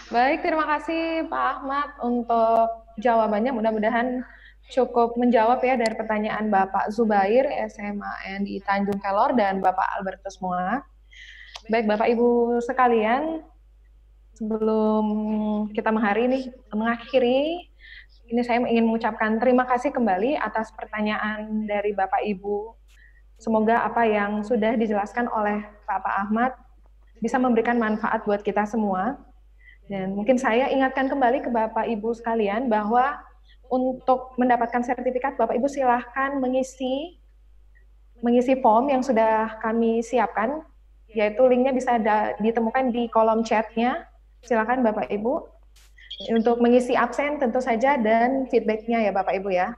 Speaker 1: Baik, terima kasih Pak Ahmad untuk jawabannya, mudah-mudahan cukup menjawab ya dari pertanyaan Bapak Zubair, SMA di Tanjung Kelor, dan Bapak Albertus Moa. Baik Bapak Ibu sekalian, sebelum kita mengakhiri, ini saya ingin mengucapkan terima kasih kembali atas pertanyaan dari Bapak Ibu. Semoga apa yang sudah dijelaskan oleh Bapak Ahmad bisa memberikan manfaat buat kita semua. Dan mungkin saya ingatkan kembali ke Bapak Ibu sekalian bahwa untuk mendapatkan sertifikat, Bapak Ibu silahkan mengisi form yang sudah kami siapkan, yaitu linknya bisa ditemukan di kolom chatnya. Silakan Bapak Ibu untuk mengisi absen tentu saja dan feedbacknya ya Bapak Ibu ya.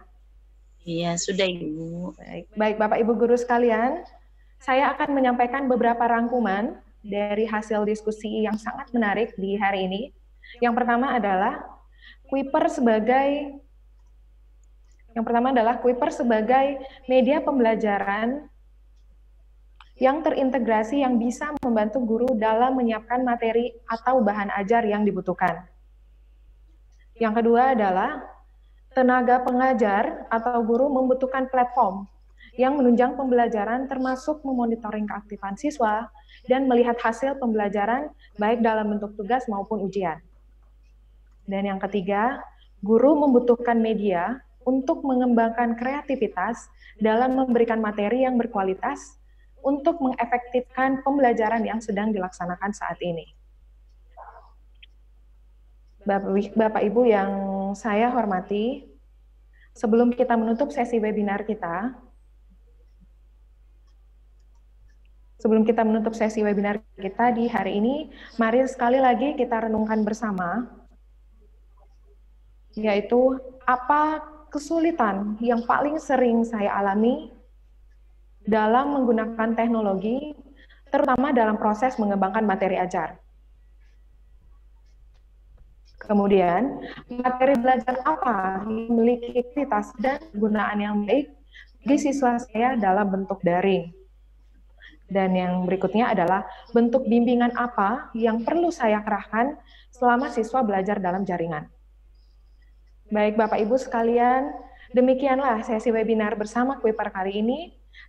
Speaker 4: Iya, sudah Ibu.
Speaker 1: Baik Bapak Ibu guru sekalian, saya akan menyampaikan beberapa rangkuman dari hasil diskusi yang sangat menarik di hari ini. Yang pertama adalah Kuiper sebagai media pembelajaran yang terintegrasi yang bisa membantu guru dalam menyiapkan materi atau bahan ajar yang dibutuhkan. Yang kedua adalah tenaga pengajar atau guru membutuhkan platform yang menunjang pembelajaran termasuk memonitoring keaktifan siswa dan melihat hasil pembelajaran baik dalam bentuk tugas maupun ujian. Dan yang ketiga, guru membutuhkan media untuk mengembangkan kreativitas dalam memberikan materi yang berkualitas untuk mengefektifkan pembelajaran yang sedang dilaksanakan saat ini. Bapak Ibu yang saya hormati, sebelum kita menutup sesi webinar kita, di hari ini, mari sekali lagi kita renungkan bersama, yaitu apa kesulitan yang paling sering saya alami dalam menggunakan teknologi, terutama dalam proses mengembangkan materi ajar. Kemudian, materi belajar apa yang memiliki kualitas dan penggunaan yang baik bagi siswa saya dalam bentuk daring. Dan yang berikutnya adalah bentuk bimbingan apa yang perlu saya kerahkan selama siswa belajar dalam jaringan. Baik Bapak Ibu sekalian, demikianlah sesi webinar bersama Kuiper kali ini.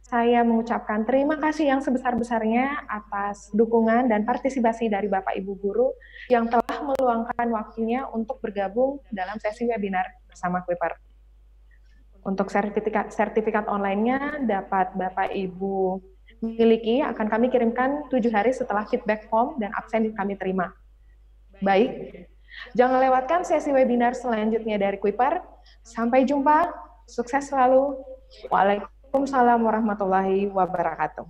Speaker 1: Saya mengucapkan terima kasih yang sebesar-besarnya atas dukungan dan partisipasi dari Bapak Ibu guru yang telah meluangkan waktunya untuk bergabung dalam sesi webinar bersama Kuiper. Untuk sertifikat online-nya dapat Bapak Ibu miliki, akan kami kirimkan 7 hari setelah feedback form dan absen kami terima. Baik. Jangan lewatkan sesi webinar selanjutnya dari Kuiper. Sampai jumpa, sukses selalu. Waalaikumsalam warahmatullahi wabarakatuh.